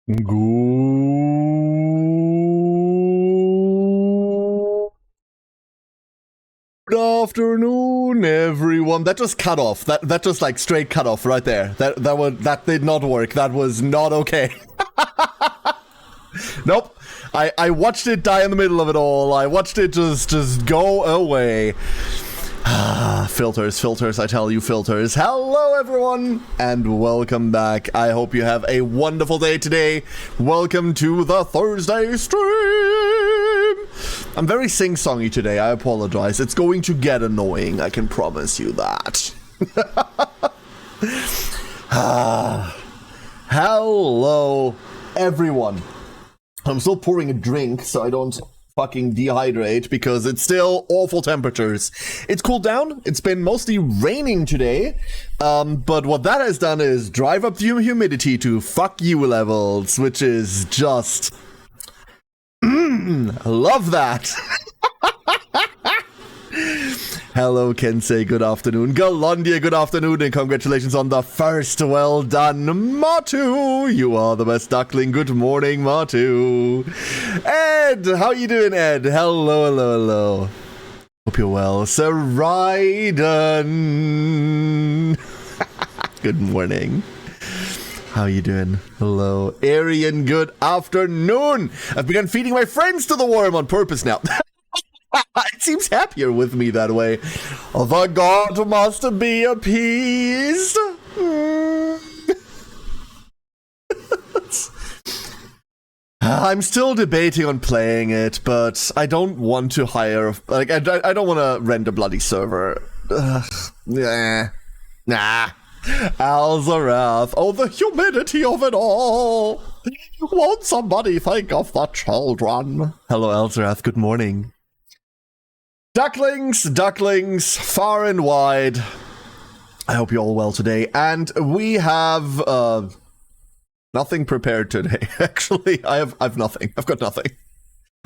Good afternoon, everyone. That just cut off. That just like straight cut off right there. That did not work. That was not okay. Nope. I watched it die in the middle of it all. I watched it just go away. Filters, I tell you, filters. Hello, everyone, and welcome back. I hope you have a wonderful day today. Welcome to the Thursday stream. I'm very sing-songy today. I apologize. It's going to get annoying. I can promise you that. Hello, everyone. I'm still pouring a drink so I don't fucking dehydrate because it's still awful temperatures. It's cooled down. It's been mostly raining today, but what that has done is drive up the humidity to fuck you levels, which is just love that. Hello, Kensei, good afternoon. Galondia, good afternoon, and congratulations on the first. Well done, Matu. You are the best duckling. Good morning, Matu. Ed, how you doing, Ed? Hello. Hope you're well. Sir Raiden. Good morning. How you doing? Hello. Arian, good afternoon. I've begun feeding my friends to the worm on purpose now. It seems happier with me that way. The god must be appeased. I'm still debating on playing it, but I don't want to hire... Like, I don't want to rent a bloody server. Nah. Alzarath. Oh, the humidity of it all. Won't somebody think of the children? Hello, Alzarath. Good morning. Ducklings, far and wide. I hope you're all well today. And we have nothing prepared today. Actually, I've nothing. I've got nothing.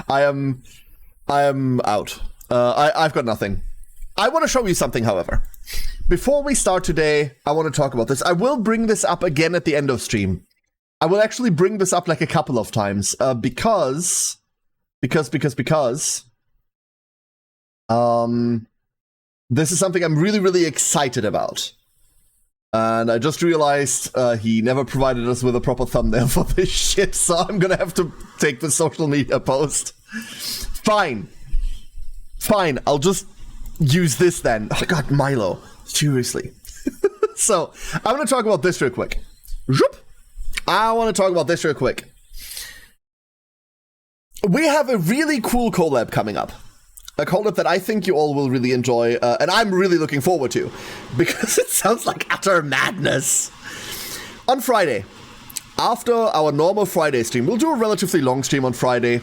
I am out. I've got nothing. I want to show you something, however. Before we start today, I want to talk about this. I will bring this up again at the end of stream. I will actually bring this up like a couple of times because this is something I'm really excited about. And I just realized he never provided us with a proper thumbnail for this shit, so I'm gonna have to take the social media post. Fine, I'll just use this then. Oh god, Milo, seriously. So, I'm gonna talk about this real quick. I want to talk about this real quick. We have a really cool collab coming up. A collab that I think you all will really enjoy, and I'm really looking forward to, because it sounds like utter madness. On Friday, after our normal Friday stream, we'll do a relatively long stream on Friday.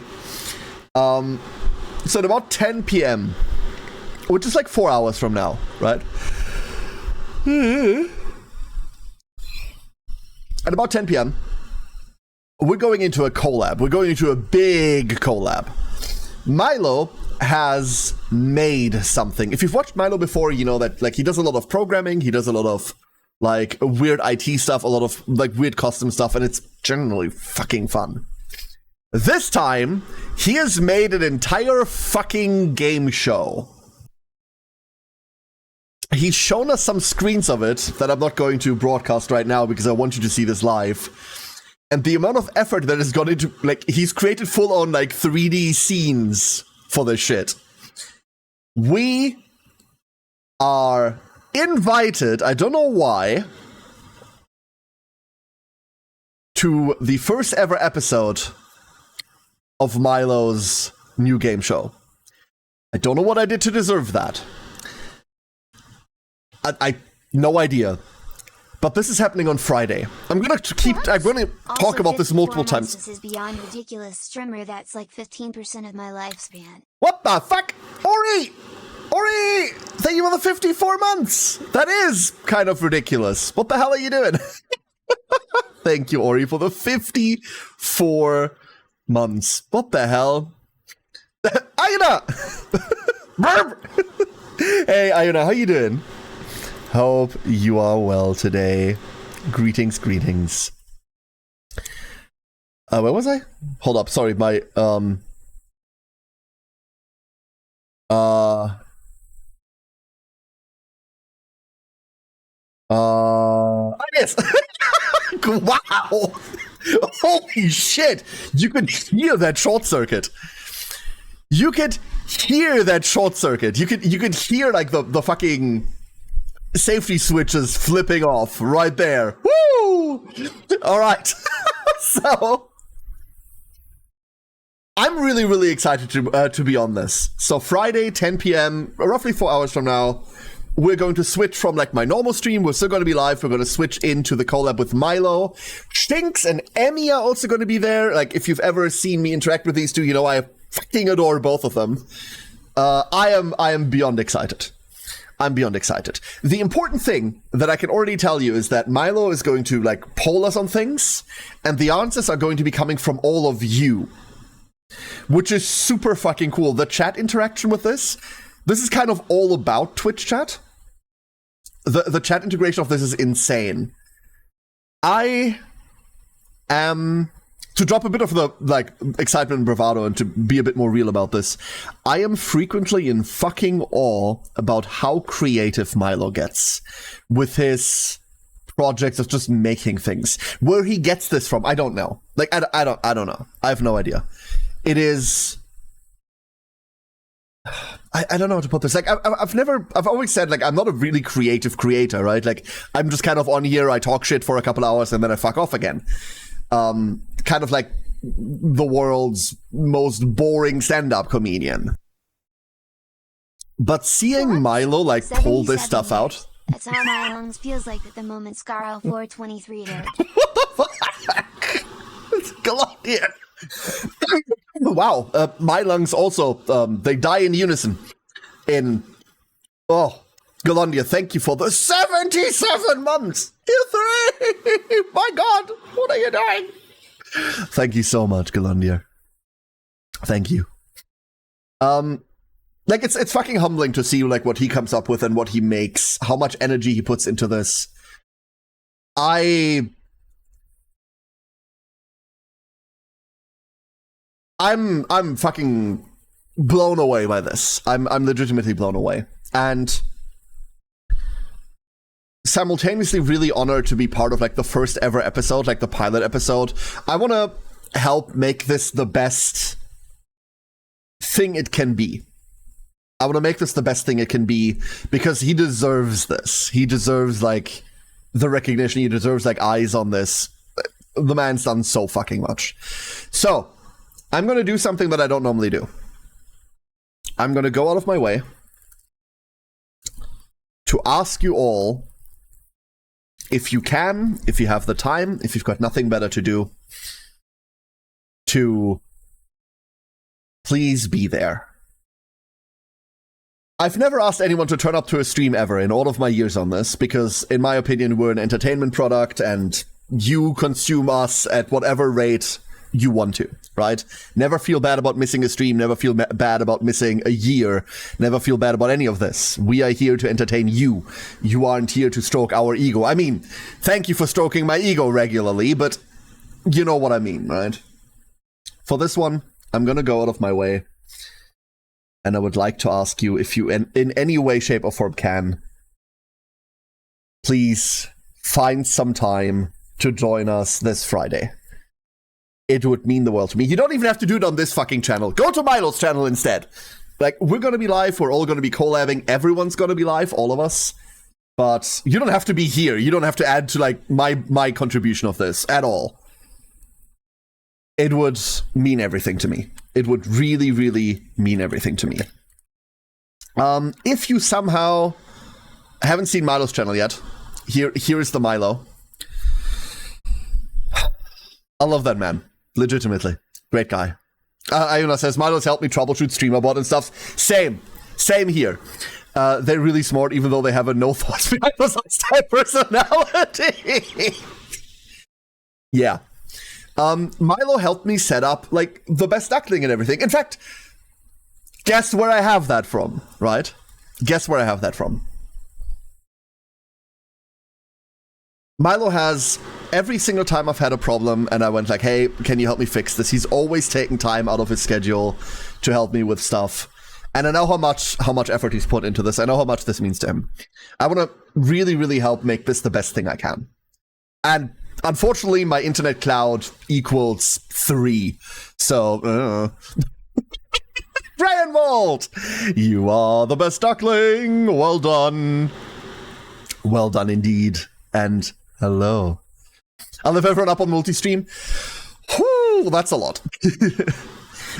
So at about 10 p.m., which is like 4 hours from now, right? At about 10 p.m., we're going into a collab. We're going into a big collab. Milo has made something. If you've watched Milo before, you know that like he does a lot of programming, he does a lot of like weird IT stuff, a lot of like weird custom stuff, and it's generally fucking fun. This time, he has made an entire fucking game show. He's shown us some screens of it that I'm not going to broadcast right now because I want you to see this live. And the amount of effort that has gone into, like, he's created full-on, like, 3D scenes for this shit. We are invited, I don't know why, to the first ever episode of Milo's new game show. I don't know what I did to deserve that. I no idea. But this is happening on Friday. I'm gonna talk about this multiple times. This is beyond ridiculous, streamer. That's like 15% of my lifespan. What the fuck? Ori! Thank you for the 54 months! That is kind of ridiculous. What the hell are you doing? Thank you, Ori, for the 54 months. What the hell? Ayuna! Hey, Ayuna, how you doing? Hope you are well today. Greetings. Where was I? Hold up, sorry, my yes. Wow. Holy shit. You could hear that short circuit. You could hear that short circuit. You could hear like the fucking safety switches flipping off right there. Woo! All right. So I'm really, really excited to be on this. So Friday, 10 p.m., roughly 4 hours from now, we're going to switch from like my normal stream. We're still going to be live. We're going to switch into the collab with Milo. Stinks and Emmy are also going to be there. Like, if you've ever seen me interact with these two, you know I fucking adore both of them. I am beyond excited. I'm beyond excited. The important thing that I can already tell you is that Milo is going to like poll us on things, and the answers are going to be coming from all of you, which is super fucking cool. The chat interaction with this is kind of all about Twitch chat. The chat integration of this is insane. I am, to drop a bit of the like excitement and bravado and to be a bit more real about this, I am frequently in fucking awe about how creative Milo gets with his projects of just making things. Where he gets this from, I don't know. Like, I don't know. I have no idea. It is, I don't know how to put this. Like, I've always said, like, I'm not a really creative creator, right? Like, I'm just kind of on here, I talk shit for a couple hours and then I fuck off again. Kind of like the world's most boring stand-up comedian. But seeing Milo, like, pull this stuff out. That's how my lungs feels like at the moment Scarl 423 did. What the fuck? Go on here. Wow, my lungs also, they die in unison. Galandia, thank you for the 77 months! Tier 3! My god, what are you doing? Thank you so much, Galandia. Thank you. Like, it's fucking humbling to see, like, what he comes up with and what he makes, how much energy he puts into this. I'm fucking blown away by this. I'm legitimately blown away. And simultaneously really honored to be part of like the first ever episode, like the pilot episode. I want to help make this the best thing it can be. I want to make this the best thing it can be because he deserves this. He deserves like the recognition. He deserves like eyes on this. The man's done so fucking much. So I'm going to do something that I don't normally do. I'm going to go out of my way to ask you all, if you can, if you have the time, if you've got nothing better to do, to please be there. I've never asked anyone to turn up to a stream ever in all of my years on this, because in my opinion, we're an entertainment product and you consume us at whatever rate you want to, right? Never feel bad about missing a stream, never feel bad about missing a year, never feel bad about any of this. We are here to entertain you. You aren't here to stroke our ego. I mean, thank you for stroking my ego regularly, but you know what I mean, right? For this one, I'm gonna go out of my way, and I would like to ask you if you, in any way, shape, or form can, please find some time to join us this Friday. It would mean the world to me. You don't even have to do it on this fucking channel. Go to Milo's channel instead. Like, we're gonna be live, we're all gonna be collabing, everyone's gonna be live, all of us. But you don't have to be here. You don't have to add to, like, my contribution of this at all. It would mean everything to me. It would really, really mean everything to me. If you somehow haven't seen Milo's channel yet, here is the Milo. I love that man. Legitimately. Great guy. Iona says, Milo's helped me troubleshoot StreamerBot and stuff. Same here. They're really smart, even though they have a no thoughts behind us type personality. Yeah. Milo helped me set up, like, the best duckling and everything. In fact, guess where I have that from, right? Guess where I have that from. Milo has every single time I've had a problem and I went like, hey, can you help me fix this? He's always taken time out of his schedule to help me with stuff. And I know how much effort he's put into this. I know how much this means to him. I want to really, really help make this the best thing I can. And unfortunately, my internet cloud equals 3. So, Brian Walt, you are the best duckling. Well done. Well done indeed. And hello. I'll lift everyone up on multi-stream. Whew, that's a lot.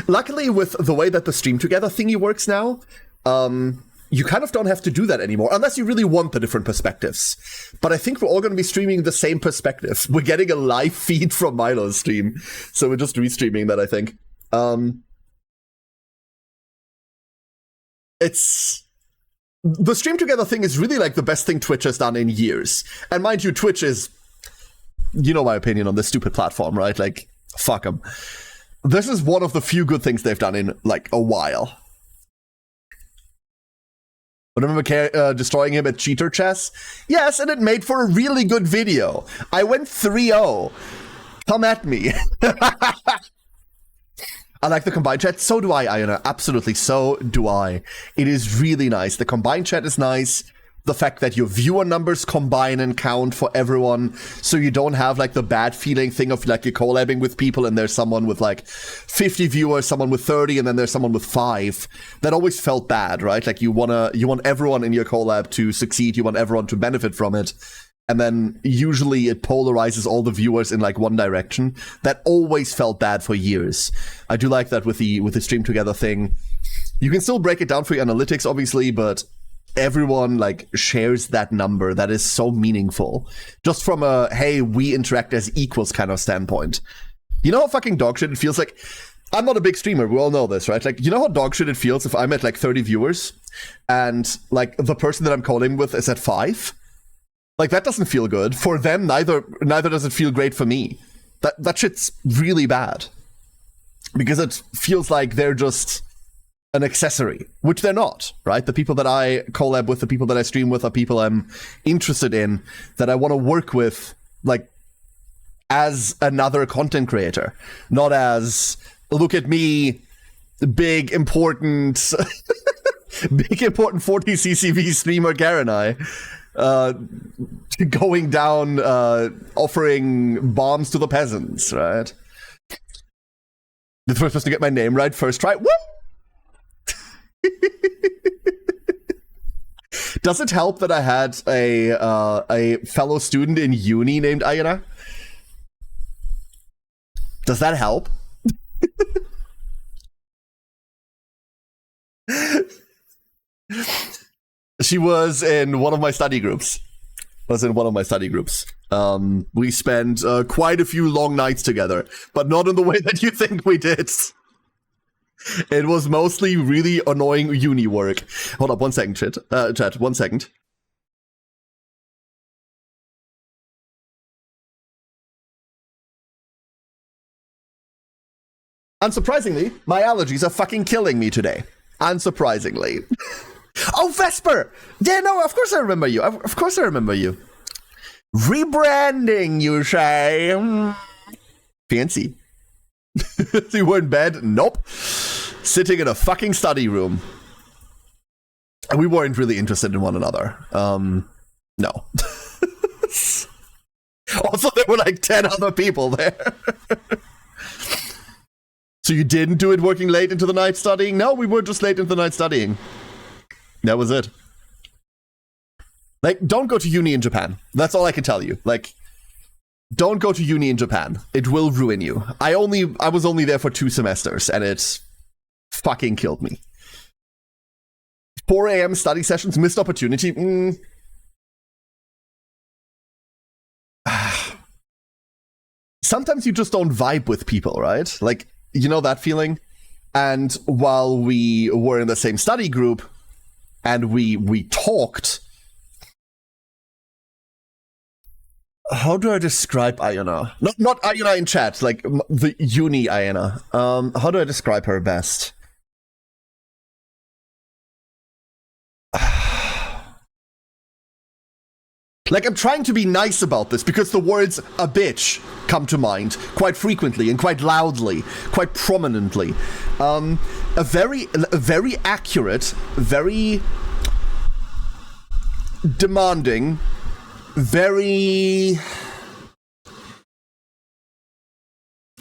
Luckily, with the way that the stream together thingy works now, you kind of don't have to do that anymore, unless you really want the different perspectives. But I think we're all going to be streaming the same perspective. We're getting a live feed from Milo's stream, so we're just restreaming that, I think. It's... The stream together thing is really like the best thing Twitch has done in years. And mind you, Twitch is... You know my opinion on this stupid platform, right? Like, fuck them. This is one of the few good things they've done in, like, a while. Remember destroying him at cheater chess? Yes, and it made for a really good video. I went 3-0. Come at me. I like the combined chat. So do I, Iona. Absolutely, so do I. It is really nice. The combined chat is nice. The fact that your viewer numbers combine and count for everyone, so you don't have like the bad feeling thing of like you're collabing with people and there's someone with like 50 viewers, someone with 30, and then there's someone with 5. That always felt bad, right? Like you want everyone in your collab to succeed, you want everyone to benefit from it, and then usually it polarizes all the viewers in like one direction. That always felt bad for years. I do like that with the stream together thing. You can still break it down for your analytics, obviously, but everyone like shares that number. That is so meaningful, just from a hey, we interact as equals kind of standpoint. You know how fucking dog shit it feels? Like, I'm not a big streamer, we all know this, right? Like, you know how dog shit it feels if I'm at like 30 viewers and like the person that I'm calling with is at 5? Like, that doesn't feel good for them. Neither does it feel great for me. That shit's really bad, because it feels like they're just an accessory, which they're not, right? The people that I collab with, the people that I stream with are people I'm interested in, that I want to work with, like, as another content creator, not as, look at me, big, important, big, important 40 CCV streamer Garen going down, offering bombs to the peasants, right? The first person to get my name right, first try, whoop! Does it help that I had a fellow student in uni named Ayana? Does that help? She was in one of my study groups. We spent quite a few long nights together, but not in the way that you think we did. It was mostly really annoying uni work. Hold up, 1 second, chat, 1 second. Unsurprisingly, my allergies are fucking killing me today. Unsurprisingly. Oh, Vesper! Yeah, no, of course I remember you. Of course I remember you. Rebranding, you say? Fancy. You were in bed? Nope. Sitting in a fucking study room. And we weren't really interested in one another. No. Also, there were like 10 other people there. So you didn't do it working late into the night studying? No, we were just late into the night studying. That was it. Like, don't go to uni in Japan. That's all I can tell you. Like, don't go to uni in Japan. It will ruin you. I was only there for 2 semesters, and it fucking killed me. 4 a.m. study sessions, missed opportunity. Sometimes you just don't vibe with people, right? Like, you know that feeling? And while we were in the same study group, and we talked... How do I describe Ayana? Not Ayana in chat, like the uni Ayana. How do I describe her best? Like, I'm trying to be nice about this because the words a bitch come to mind quite frequently and quite loudly, quite prominently. A very accurate, very demanding, very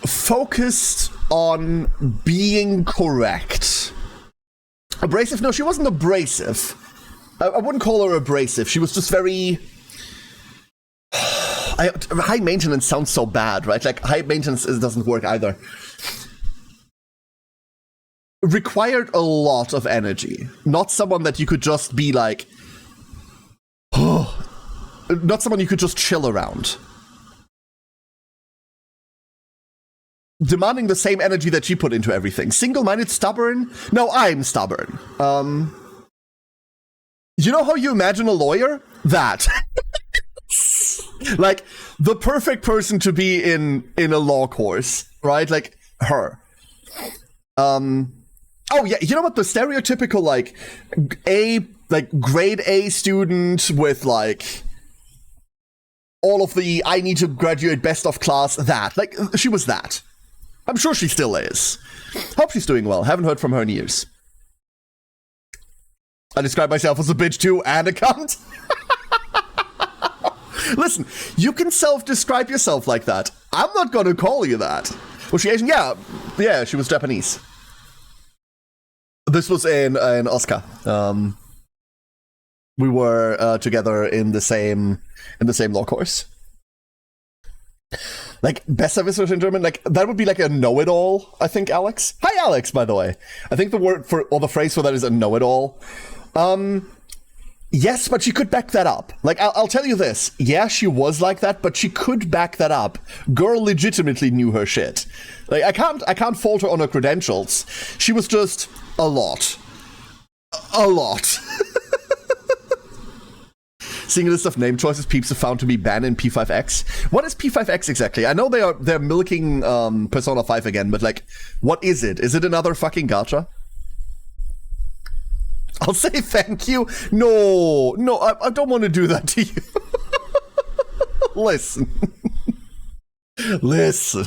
focused on being correct. Abrasive? No, she wasn't abrasive. I wouldn't call her abrasive. She was just very... high maintenance sounds so bad, right? Like, high maintenance doesn't work either. Required a lot of energy. Not someone that you could just be like... not someone you could just chill around. Demanding the same energy that she put into everything. Single-minded, stubborn? No, I'm stubborn. You know how you imagine a lawyer? That. Like, the perfect person to be in a law course, right? Like, her. Oh yeah, you know what? The stereotypical, like, grade A student with, like, all of the I need to graduate best of class, that. Like, she was that. I'm sure she still is. Hope she's doing well. Haven't heard from her in years. I describe myself as a bitch too, and a cunt. Listen, you can self-describe yourself like that. I'm not going to call you that. Was she Asian? Yeah, she was Japanese. This was in Osaka. We were together in the same law course. Like, Besserwisser in German, like, that would be like a know-it-all, I think, Alex. Hi, Alex, by the way. I think the word for, or the phrase for that is a know-it-all. Yes, but she could back that up. Like, I'll tell you this. Yeah, she was like that, but she could back that up. Girl legitimately knew her shit. Like, I can't fault her on her credentials. She was just a lot. A lot. Seeing a list of name choices peeps have found to be banned in P5X. What is P5X exactly? I know they're milking Persona 5 again, but like, what is it? Is it another fucking gacha? I'll say thank you. No, I don't want to do that to you. Listen. Listen.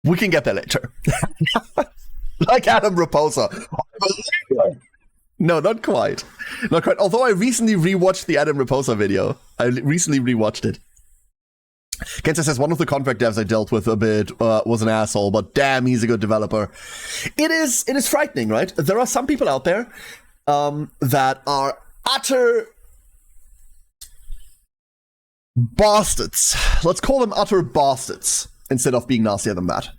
We can get there later. Like Adam Raposa. No, not quite. Not quite. Although I recently rewatched the Adam Raposa video. I recently rewatched it. Kenza says, one of the contract devs I dealt with a bit was an asshole, but damn, he's a good developer. It is frightening, right? There are some people out there that are utter bastards. Let's call them utter bastards instead of being nastier than that.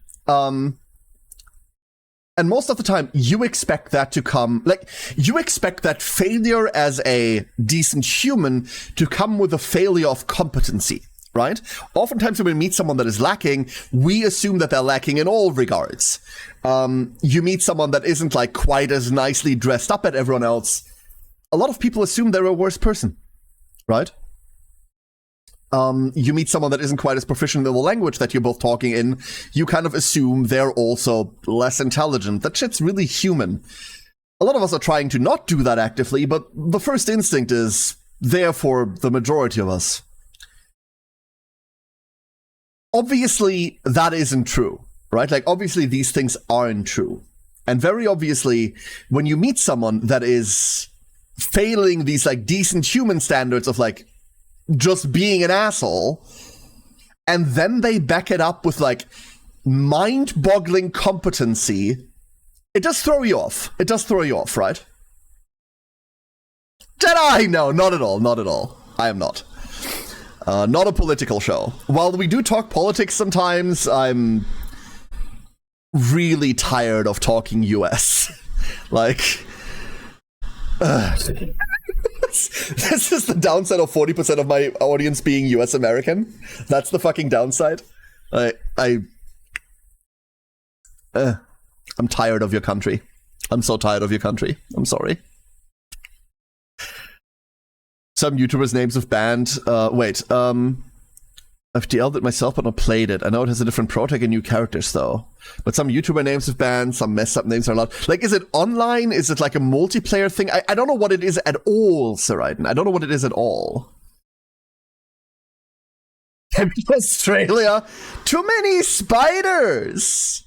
And most of the time, you expect that to come, like, you expect that failure as a decent human to come with a failure of competency. Right? Oftentimes when we meet someone that is lacking, we assume that they're lacking in all regards. You meet someone that isn't like quite as nicely dressed up as everyone else. A lot of people assume they're a worse person. Right? You meet someone that isn't quite as proficient in the language that you're both talking in. You kind of assume they're also less intelligent. That shit's really human. A lot of us are trying to not do that actively, but the first instinct is there for the majority of us. Obviously, that isn't true, right? Like, obviously, these things aren't true. And very obviously, when you meet someone that is failing these, like, decent human standards of, like, just being an asshole, and then they back it up with, like, mind-boggling competency, it does throw you off. It does throw you off, right? Jedi! No, not at all, not at all. I am not. Not a political show. While we do talk politics sometimes, I'm really tired of talking US. Like, this is the downside of 40% of my audience being US American. That's the fucking downside. I'm tired of your country. I'm so tired of your country. I'm sorry. Some YouTubers' names have banned. I've DL'd it myself, but not played it. I know it has a different protag and new characters, though. But some YouTuber names have banned, some messed up names are allowed. Like, is it online? Is it like a multiplayer thing? I don't know what it is at all, Sir Aiden. I don't know what it is at all. Australia? Too many spiders!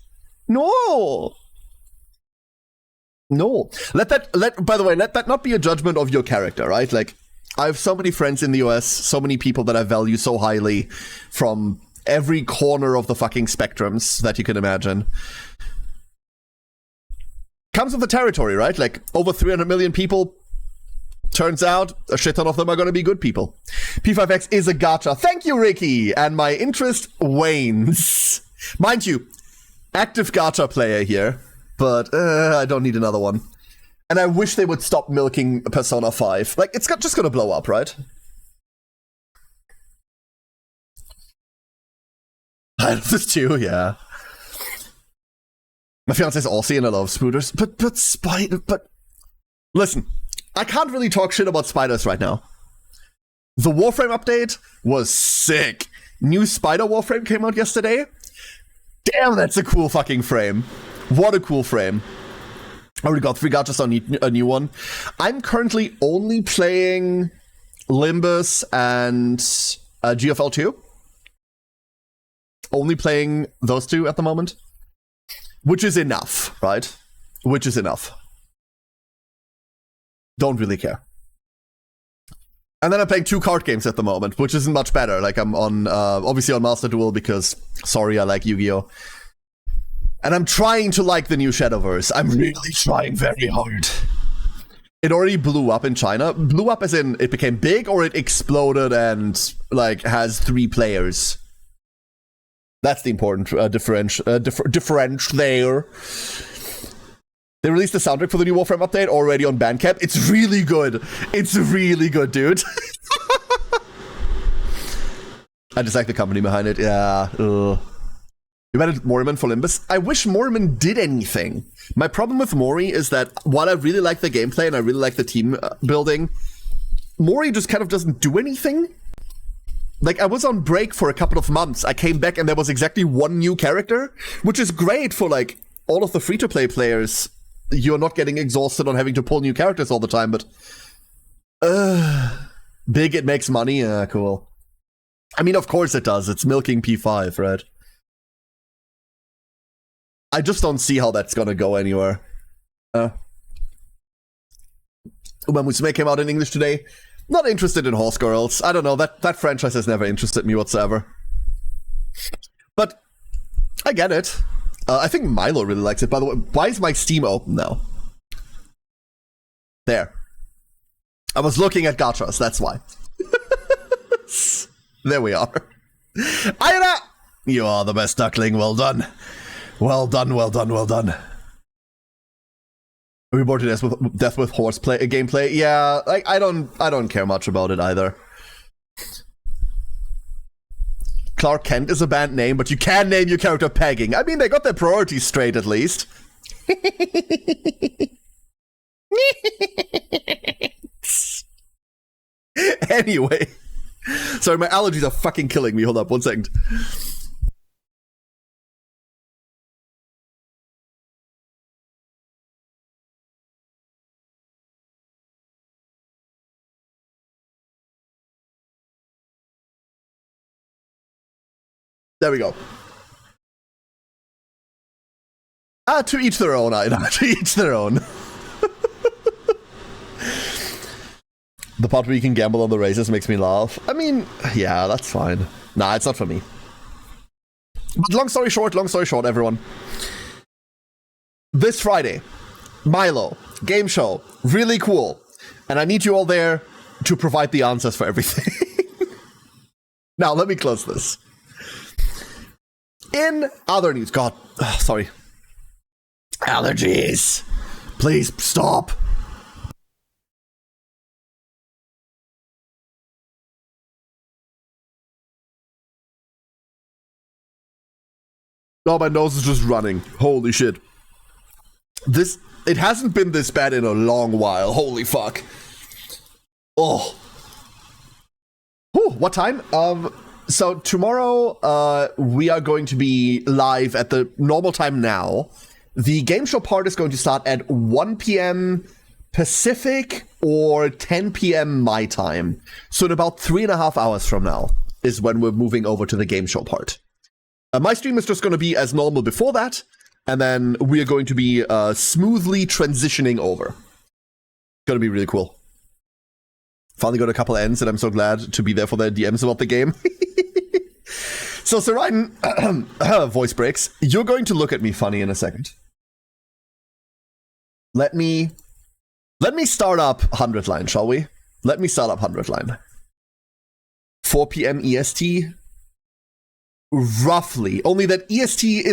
No! No. By the way, let that not be a judgment of your character, right? Like, I have so many friends in the US, so many people that I value so highly from every corner of the fucking spectrums that you can imagine. Comes with the territory, right? Like, over 300 million people. Turns out, a shit ton of them are going to be good people. P5X is a gacha. Thank you, Ricky! And my interest wanes. Mind you, active gacha player here, but I don't need another one. And I wish they would stop milking Persona 5. Like, it's just gonna blow up, right? I love this too, yeah. My fiance's Aussie and I love spooters, but listen, I can't really talk shit about spiders right now. The Warframe update was sick. New Spider Warframe came out yesterday. Damn, that's a cool fucking frame. What a cool frame. I already got 3 gachas on a new one. I'm currently only playing Limbus and GFL 2. Only playing those 2 at the moment. Which is enough, right? Which is enough. Don't really care. And then I'm playing 2 card games at the moment, which isn't much better. Like, I'm on, obviously on Master Duel because, sorry, I like Yu-Gi-Oh! And I'm trying to like the new Shadowverse. I'm really trying very hard. It already blew up in China. Blew up as in it became big, or it exploded and, like, has 3 players. That's the important difference there. They released the soundtrack for the new Warframe update already on Bandcamp. It's really good. It's really good, dude. I just like the company behind it. Yeah. You added Moriman for Limbus. I wish Moriman did anything. My problem with Mori is that while I really like the gameplay and I really like the team building, Mori just kind of doesn't do anything. Like, I was on break for a couple of months. I came back and there was exactly 1 new character, which is great for, like, all of the free-to-play players. You're not getting exhausted on having to pull new characters all the time, but... big, it makes money? Cool. I mean, of course it does. It's milking P5, right? I just don't see how that's gonna go anywhere. When Musume came out in English today, not interested in Horse Girls. I don't know, that franchise has never interested me whatsoever. But I get it. I think Milo really likes it, by the way. Why is my Steam open now? There. I was looking at gachas, that's why. There we are. Ira! You are the best duckling, well done. Well done, well done, well done. Are we bored to death with horse gameplay? Yeah, like I don't care much about it either. Clark Kent is a band name, but you can name your character Pegging. I mean, they got their priorities straight at least. Anyway. Sorry, my allergies are fucking killing me. Hold up, 1 second. There we go. To each their own, Ida. To each their own. The part where you can gamble on the races makes me laugh. I mean, yeah, that's fine. Nah, it's not for me. But long story short, everyone. This Friday, Milo, game show, really cool. And I need you all there to provide the answers for everything. Now, let me close this. In other news, God, sorry. Allergies. Please stop. Oh, my nose is just running. Holy shit. It hasn't been this bad in a long while. Holy fuck. Oh. Whew, what time? So tomorrow, we are going to be live at the normal time now. The game show part is going to start at 1 p.m. Pacific or 10 p.m. my time. So in about 3.5 hours from now is when we're moving over to the game show part. My stream is just going to be as normal before that, and then we are going to be smoothly transitioning over. Going to be really cool. Finally got a couple ends, and I'm so glad to be there for the DMs about the game. So, Seraiden, voice breaks. You're going to look at me funny in a second. Let me start up 100 line, shall we? Let me start up 100 line. 4 p.m. EST? Roughly. Only that EST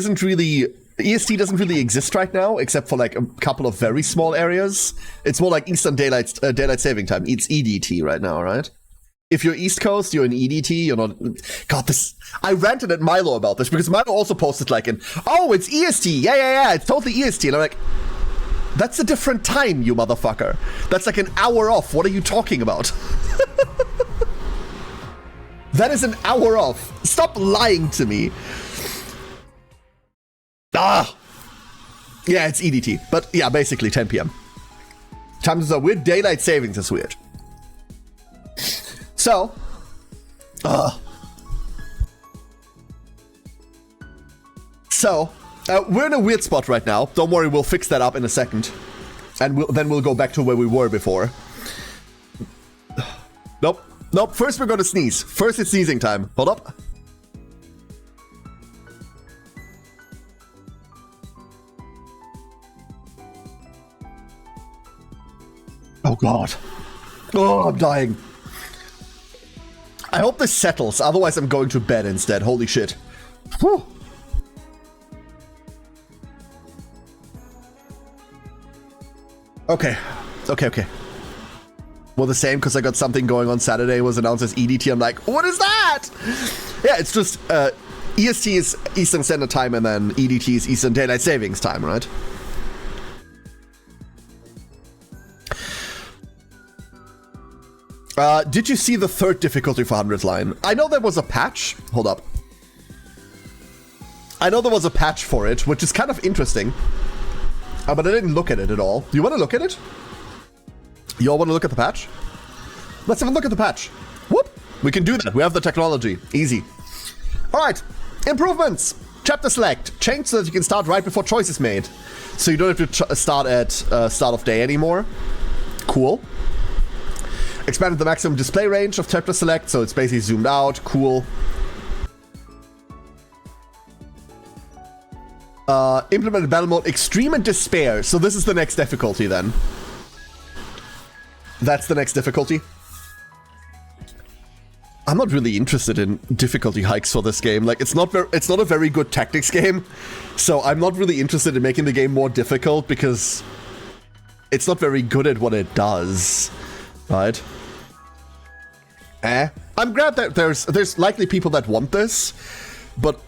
doesn't really exist right now, except for like a couple of very small areas. It's more like Eastern Daylight Saving Time. It's EDT right now, right? If you're East Coast, you're in EDT, you're not... God, this... I ranted at Milo about this, because Milo also posted like oh, it's EST, yeah, it's totally EST, and I'm like, that's a different time, you motherfucker. That's like an hour off, what are you talking about? That is an hour off. Stop lying to me. Ah! Yeah, it's EDT, but yeah, basically 10 p.m. Times are weird, daylight savings is weird. So, we're in a weird spot right now. Don't worry, we'll fix that up in a second. And then we'll go back to where we were before. Nope, first we're gonna sneeze. First it's sneezing time. Hold up. Oh god. Oh, I'm dying. I hope this settles, otherwise I'm going to bed instead. Holy shit. Whew. Okay. Well, the same, because I got something going on Saturday, was announced as EDT. I'm like, what is that? Yeah, it's just, EST is Eastern Standard Time, and then EDT is Eastern Daylight Savings Time, right? Did you see the third difficulty for 100 line? I know there was a patch. Hold up. I know there was a patch for it, which is kind of interesting. But I didn't look at it at all. Do you want to look at it? You all want to look at the patch? Let's have a look at the patch. Whoop! We can do that. We have the technology. Easy. Alright. Improvements. Chapter select. Change so that you can start right before choice is made. So you don't have to start at start of day anymore. Cool. Expanded the maximum display range of chapter select, so it's basically zoomed out. Cool. Implemented battle mode extreme and despair. So this is the next difficulty then. That's the next difficulty. I'm not really interested in difficulty hikes for this game. Like, it's not a very good tactics game, so I'm not really interested in making the game more difficult because it's not very good at what it does, right? I'm glad that there's likely people that want this, but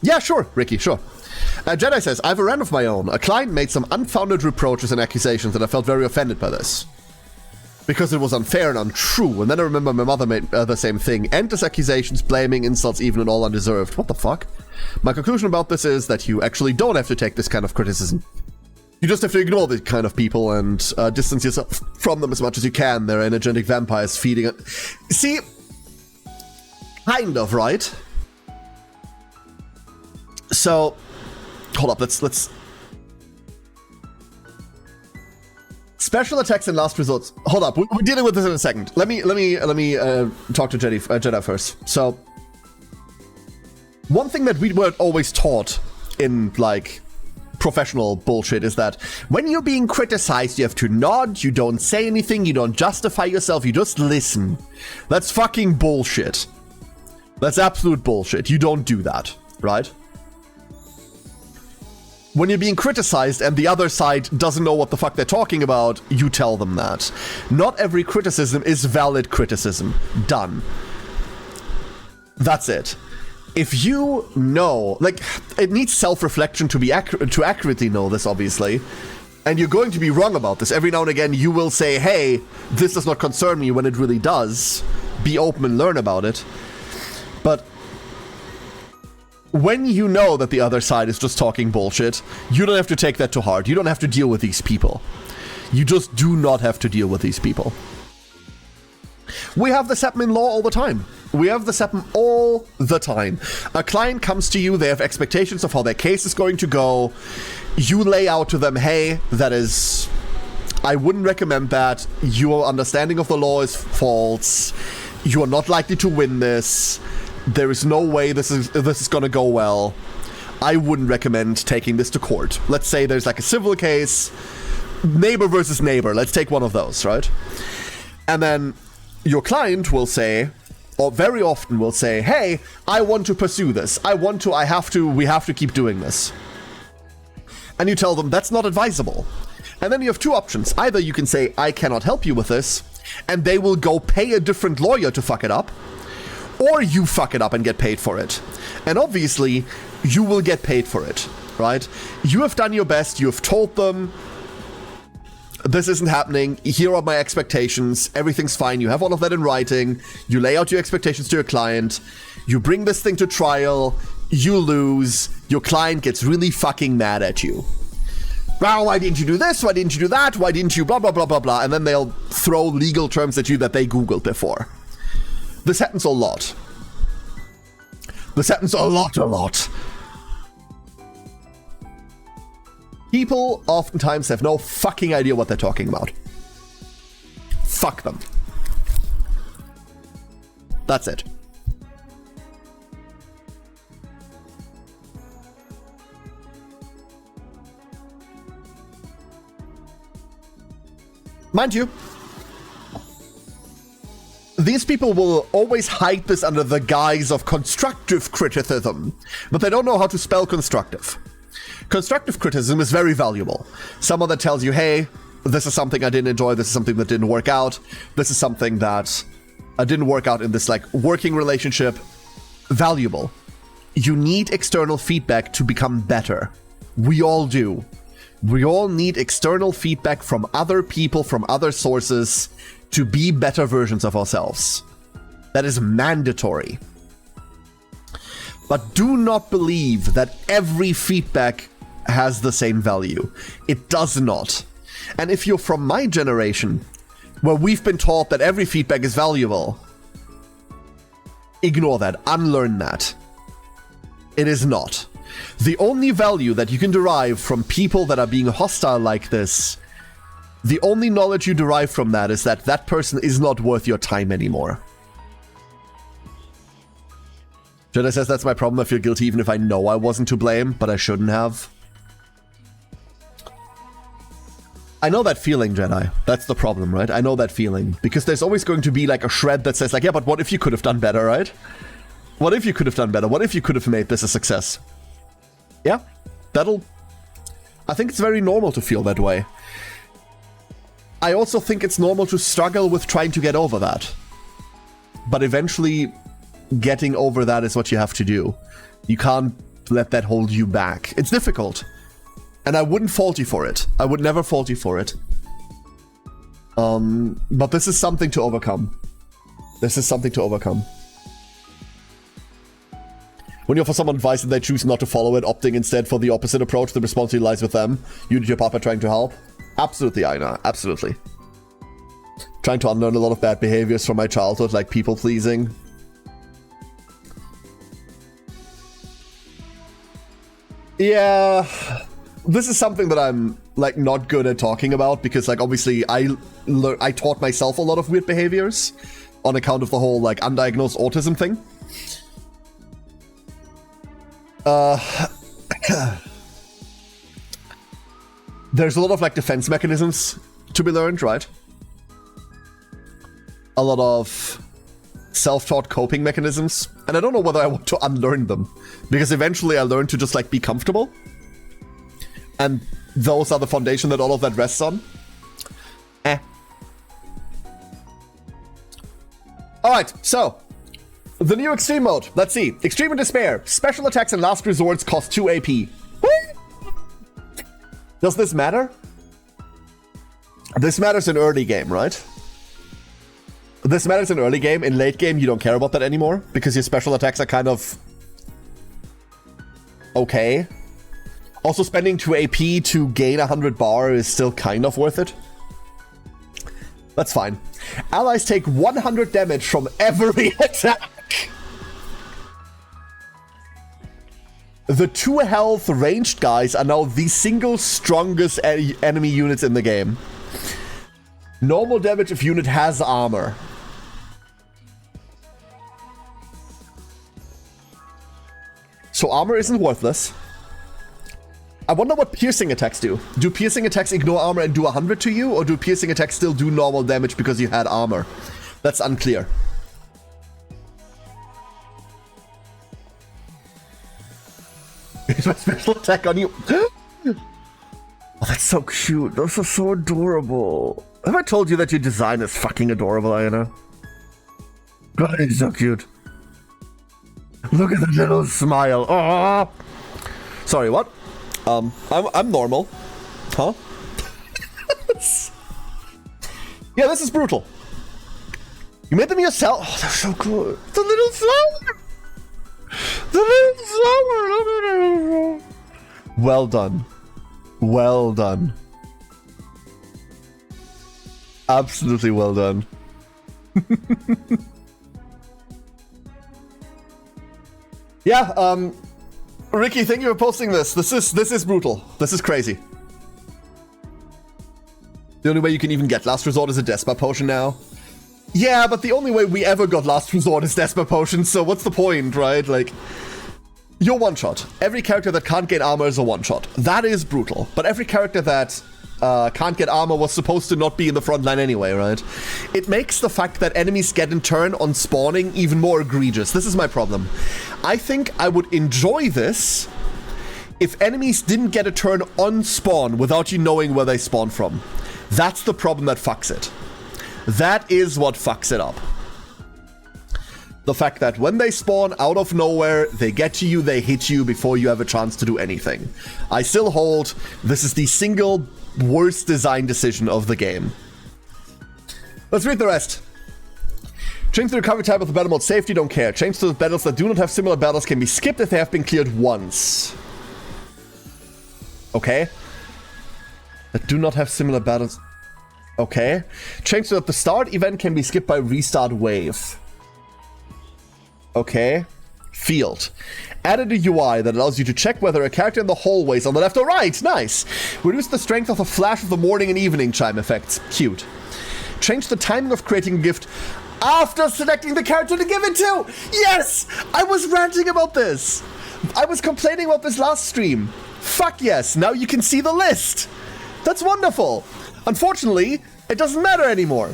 yeah, sure, Ricky, sure. Jedi says, I have a rant of my own. A client made some unfounded reproaches and accusations, and I felt very offended by this. Because it was unfair and untrue. And then I remember my mother made the same thing. Endless accusations, blaming, insults, even and all undeserved. What the fuck? My conclusion about this is that you actually don't have to take this kind of criticism. You just have to ignore these kind of people and distance yourself from them as much as you can. They're energetic vampires feeding it. See? Kind of, right? So... Hold up, let's... Special attacks and last resorts. Hold up, we're dealing with this in a second. Let me talk to Jedi first. So, one thing that we weren't always taught in, like, professional bullshit is that when you're being criticized, you have to nod, you don't say anything, you don't justify yourself, you just listen. That's fucking bullshit. That's absolute bullshit. You don't do that, right? When you're being criticized and the other side doesn't know what the fuck they're talking about, you tell them that. Not every criticism is valid criticism. Done. That's it. If you know, like, it needs self-reflection to be to accurately know this, obviously. And you're going to be wrong about this. Every now and again, you will say, hey, this does not concern me, when it really does. Be open and learn about it. But when you know that the other side is just talking bullshit, you don't have to take that to heart. You don't have to deal with these people. You just do not have to deal with these people. We have this happen in law all the time. We have this happen all the time. A client comes to you, they have expectations of how their case is going to go. You lay out to them, hey, I wouldn't recommend that. Your understanding of the law is false. You are not likely to win this. There is no way this is going to go well. I wouldn't recommend taking this to court. Let's say there's like a civil case, neighbor versus neighbor. Let's take one of those, right? And then your client will say, or very often will say, hey, I want to pursue this. We have to keep doing this. And you tell them that's not advisable. And then you have two options. Either you can say, I cannot help you with this, and they will go pay a different lawyer to fuck it up, or you fuck it up and get paid for it. And obviously, you will get paid for it, right? You have done your best. You have told them, this isn't happening. Here are my expectations. Everything's fine. You have all of that in writing. You lay out your expectations to your client. You bring this thing to trial. You lose. Your client gets really fucking mad at you. Well, why didn't you do this? Why didn't you do that? Why didn't you blah, blah, blah, blah, blah. And then they'll throw legal terms at you that they Googled before. This happens a lot. This happens a lot. People oftentimes have no fucking idea what they're talking about. Fuck them. That's it. Mind you, these people will always hide this under the guise of constructive criticism, but they don't know how to spell constructive. Constructive criticism is very valuable. Someone that tells you, hey, this is something I didn't enjoy, this is something that didn't work out, this is something that didn't work out in this like working relationship. Valuable. You need external feedback to become better. We all do. We all need external feedback from other people, from other sources, to be better versions of ourselves. That is mandatory. But do not believe that every feedback has the same value. It does not. And if you're from my generation, where we've been taught that every feedback is valuable, ignore that, unlearn that. It is not. The only value that you can derive from people that are being hostile like this, the only knowledge you derive from that is that that person is not worth your time anymore. Jedi says, that's my problem. I feel guilty even if I know I wasn't to blame, but I shouldn't have. I know that feeling, Jedi. That's the problem, right? I know that feeling. Because there's always going to be like a shred that says like, yeah, but what if you could have done better, right? What if you could have done better? What if you could have made this a success? Yeah, I think it's very normal to feel that way. I also think it's normal to struggle with trying to get over that. But eventually, getting over that is what you have to do. You can't let that hold you back. It's difficult. And I wouldn't fault you for it. I would never fault you for it. But this is something to overcome. This is something to overcome. When you offer someone advice and they choose not to follow it, opting instead for the opposite approach, the responsibility lies with them. You and your papa trying to help. Absolutely, Aina. Absolutely. Trying to unlearn a lot of bad behaviors from my childhood, like people pleasing. Yeah, this is something that I'm like not good at talking about because like obviously I taught myself a lot of weird behaviors on account of the whole like undiagnosed autism thing. There's a lot of like defense mechanisms to be learned, right? A lot of self-taught coping mechanisms, and I don't know whether I want to unlearn them because eventually I learned to just like be comfortable, and those are the foundation that all of that rests on. Alright, so the new extreme mode. Let's see. Extreme and Despair. Special attacks and last resorts cost 2 AP. Does this matter? This matters in early game, right? This matters in early game. In late game, you don't care about that anymore because your special attacks are kind of okay. Also, spending 2 AP to gain 100 bar is still kind of worth it. That's fine. Allies take 100 damage from every attack. The 2 health ranged guys are now the single strongest enemy units in the game. Normal damage if unit has armor. So armor isn't worthless. I wonder what piercing attacks do. Do piercing attacks ignore armor and do 100 to you, or do piercing attacks still do normal damage because you had armor? That's unclear. Is my special attack on you? Oh, that's so cute. Those are so adorable. Have I told you that your design is fucking adorable, Ayana? God, it's so cute. Look at the little smile. Oh. Sorry, what? I'm normal. Huh? Yeah, this is brutal. You made them yourself. Oh, they're so cool. The little flower. The little flower. Well done. Well done. Absolutely well done. Yeah, Ricky, thank you for posting this. This is brutal. This is crazy. The only way you can even get Last Resort is a Despa potion now. Yeah, but the only way we ever got Last Resort is Despa potions, so what's the point, right? Like, you're one-shot. Every character that can't get armor is a one-shot. That is brutal. But every character that can't get armor was supposed to not be in the front line anyway, right? It makes the fact that enemies get in turn on spawning even more egregious. This is my problem. I think I would enjoy this if enemies didn't get a turn on spawn without you knowing where they spawn from. That's the problem that fucks it. That is what fucks it up. The fact that when they spawn out of nowhere, they get to you, they hit you before you have a chance to do anything. I still hold this is the single worst design decision of the game. Let's read the rest. Change the recovery type of the battle mode safety, don't care. Change to the battles that do not have similar battles can be skipped if they have been cleared once. Okay. That do not have similar battles. Okay. Change so that the start event can be skipped by restart wave. Okay. Field. Added a UI that allows you to check whether a character in the hallway is on the left or right. Nice. Reduce the strength of the flash of the morning and evening chime effects. Cute. Change the timing of creating a gift after selecting the character to give it to. Yes! I was ranting about this. I was complaining about this last stream. Fuck yes. Now you can see the list. That's wonderful. Unfortunately, it doesn't matter anymore.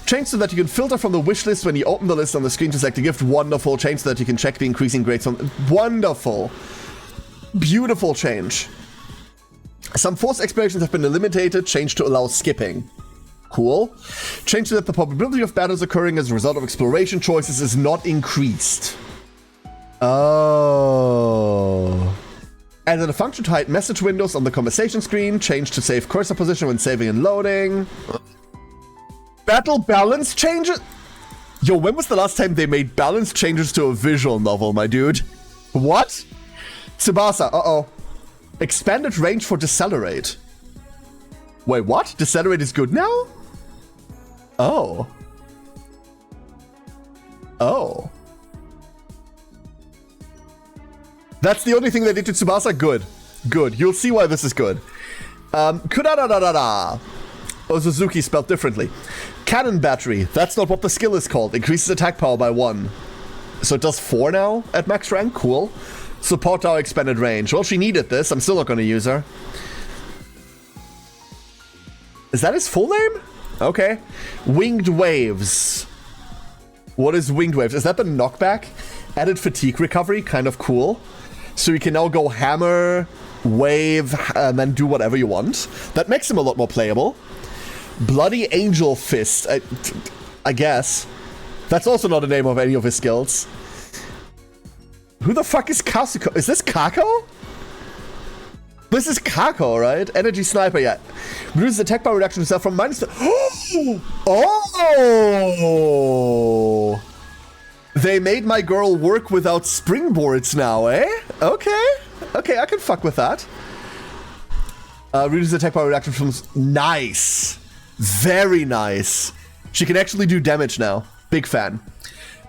Change so that you can filter from the wish list when you open the list on the screen to select a gift. Wonderful. Change so that you can check the increasing grades from... Wonderful. Beautiful change. Some forced explorations have been eliminated. Change to allow skipping. Cool. Change so that the probability of battles occurring as a result of exploration choices is not increased. Oh. Added a function to hide message windows on the conversation screen. Change to save cursor position when saving and loading. Battle balance changes? Yo, when was the last time they made balance changes to a visual novel, my dude? What? Tsubasa, uh-oh. Expanded range for decelerate. Wait, what? Decelerate is good now? Oh. Oh. That's the only thing they did to Tsubasa? Good. Good. You'll see why this is good. Kudadadadada. Oh, Suzuki spelled differently. Cannon battery. That's not what the skill is called. Increases attack power by 1. So it does 4 now at max rank? Cool. Support our expanded range. Well, she needed this. I'm still not going to use her. Is that his full name? Okay. Winged waves. What is winged waves? Is that the knockback? Added fatigue recovery. Kind of cool. So you can now go hammer, wave, and then do whatever you want. That makes him a lot more playable. Bloody Angel Fist, I guess. That's also not the name of any of his skills. Who the fuck is Kasuko? Is this Kako? This is Kako, right? Energy Sniper, yeah. Reduces attack bar reduction itself from minus... Oh! They made my girl work without springboards now, eh? Okay. Okay, I can fuck with that. Reduces attack bar reduction from... Nice. Very nice. She can actually do damage now. Big fan.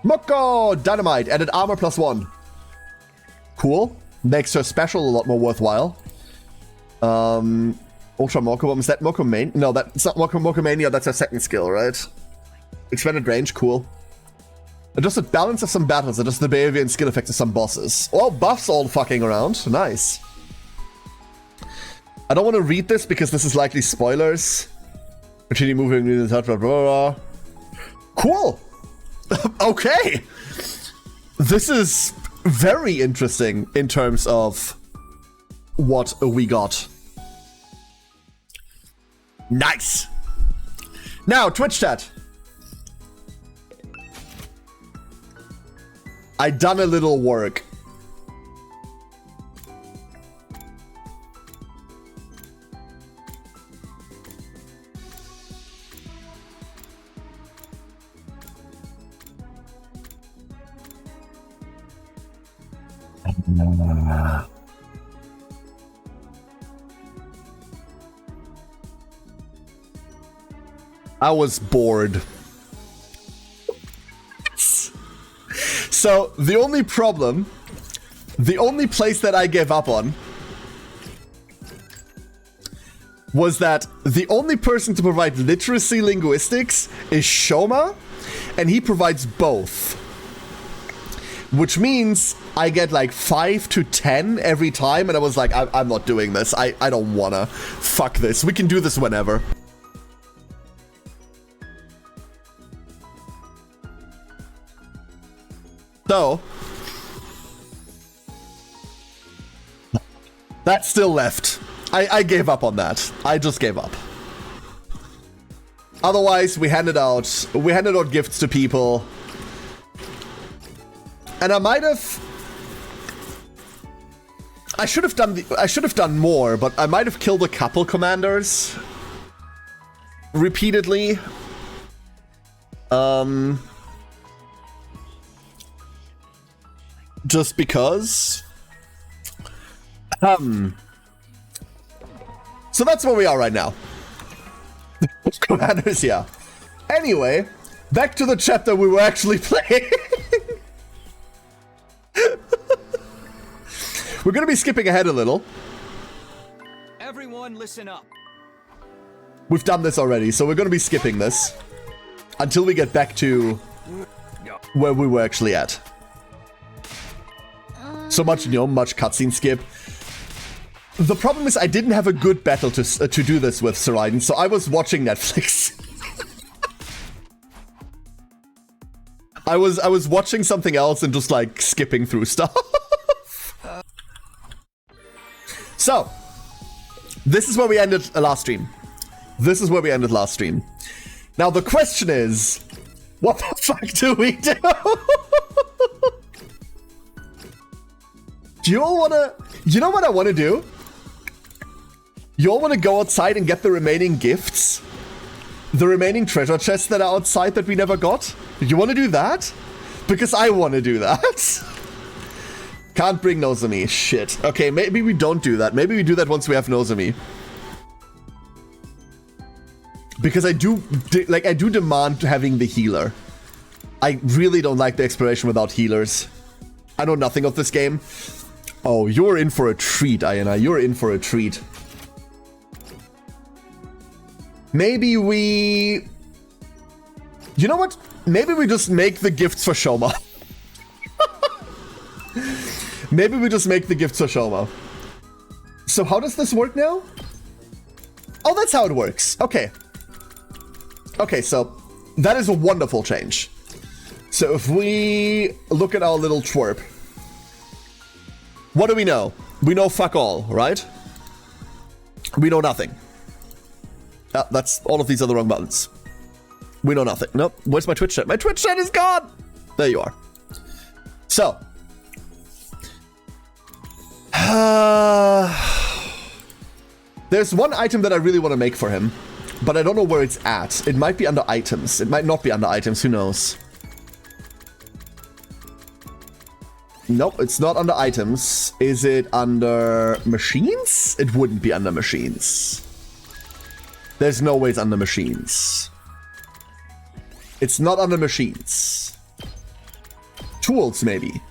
Moko Dynamite, added armor +1. Cool. Makes her special a lot more worthwhile. Ultra Moko Bomb, is that Moko Main? No, that's not Moko Mania, that's her second skill, right? Expanded range, cool. Adjusted balance of some battles, adjusted the behavior and skill effects of some bosses. Oh, buffs all fucking around. Nice. I don't want to read this because this is likely spoilers. Continue moving in the touch, blah, blah, blah. Cool. Okay. This is very interesting in terms of what we got. Nice. Now, Twitch chat. I done a little work. I was bored. So, the only problem, the only place that I gave up on was that the only person to provide literacy linguistics is Shoma, and he provides both. Which means I get like 5 to 10 every time, and I was like, I'm not doing this. I don't wanna. Fuck this. We can do this whenever. So, that still left. I gave up on that. I just gave up. Otherwise, we handed out gifts to people. And I should have done more, but I might have killed a couple commanders repeatedly. Just because. So that's where we are right now. Commanders, yeah. Anyway, back to the chapter we were actually playing. We're gonna be skipping ahead a little. Everyone listen up. We've done this already, so we're gonna be skipping this until we get back to where we were actually at. So much, you know, much cutscene skip. The problem is I didn't have a good battle to do this with, Saraiden, so I was watching Netflix. I was watching something else and just like skipping through stuff. So, this is where we ended last stream. This is where we ended last stream. Now the question is, what the fuck do we do? Do you all wanna... You know what I wanna do? You all wanna go outside and get the remaining gifts? The remaining treasure chests that are outside that we never got? You wanna do that? Because I wanna do that. Can't bring Nozomi. Shit. Okay, maybe we don't do that. Maybe we do that once we have Nozomi. Because I do demand having the healer. I really don't like the exploration without healers. I know nothing of this game. Oh, you're in for a treat, Ayana. You're in for a treat. Maybe we... You know what? Maybe we just make the gifts for Shoma. Maybe we just make the gifts for Shoma. So how does this work now? Oh, that's how it works. Okay. Okay, so that is a wonderful change. So if we look at our little twerp, what do we know? We know fuck all, right? We know nothing. That's all of these are the wrong buttons. We know nothing. Nope. Where's my Twitch chat? My Twitch chat is gone! There you are. So. There's one item that I really want to make for him, but I don't know where it's at. It might be under items. It might not be under items. Who knows? Nope, it's not under items. Is it under machines? It wouldn't be under machines. There's no way it's under machines. It's not under machines. Tools, maybe.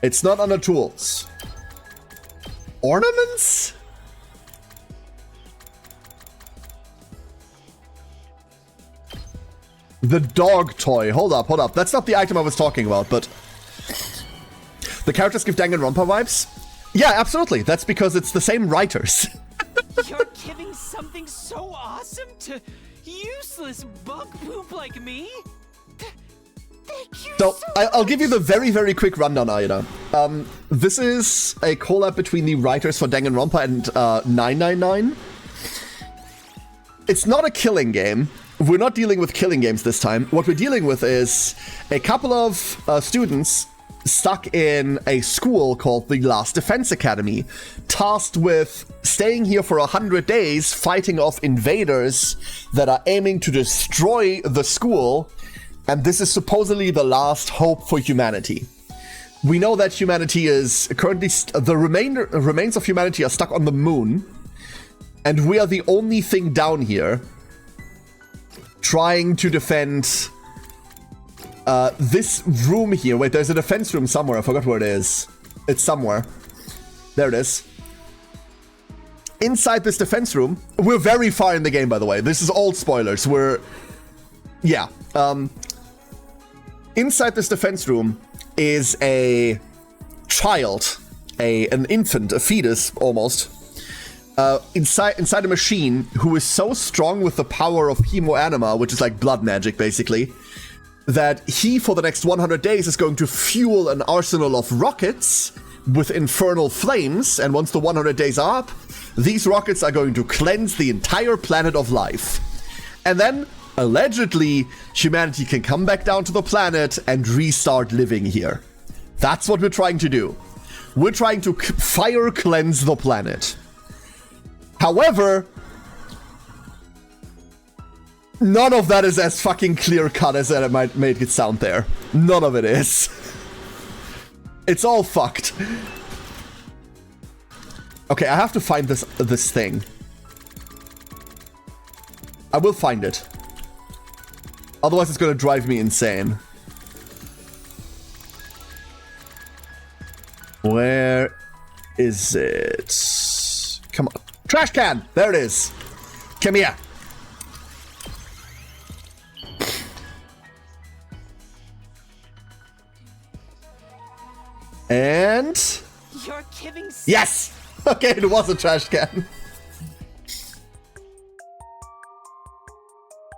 It's not under tools. Ornaments? The dog toy. Hold up. That's not the item I was talking about, but... The characters give Danganronpa vibes? Yeah, absolutely. That's because it's the same writers. You're giving something so awesome to useless bug poop like me? Thank you So, I'll give you the very, very quick rundown, Aida. This is a collab between the writers for Danganronpa and 999. It's not a killing game. We're not dealing with killing games this time. What we're dealing with is a couple of students stuck in a school called the Last Defense Academy, tasked with staying here for 100 days, fighting off invaders that are aiming to destroy the school, and this is supposedly the last hope for humanity. We know that humanity is currently, the remains of humanity are stuck on the moon, and we are the only thing down here trying to defend this room here. Wait, there's a defense room somewhere. I forgot where it is. It's somewhere. There it is. Inside this defense room, we're very far in the game, by the way. This is all spoilers. Yeah. Inside this defense room is a child, an infant, a fetus, almost. Inside a machine who is so strong with the power of hemoanima, which is like blood magic, basically, that he, for the next 100 days, is going to fuel an arsenal of rockets with infernal flames, and once the 100 days are up, these rockets are going to cleanse the entire planet of life. And then, allegedly, humanity can come back down to the planet and restart living here. That's what we're trying to do. We're trying to fire cleanse the planet. However, none of that is as fucking clear-cut as that it might make it sound there. None of it is. It's all fucked. Okay, I have to find this thing. I will find it. Otherwise, it's gonna drive me insane. Where is it? Come on. Trash can! There it is. Come here. And... You're giving... Yes! Okay, it was a trash can.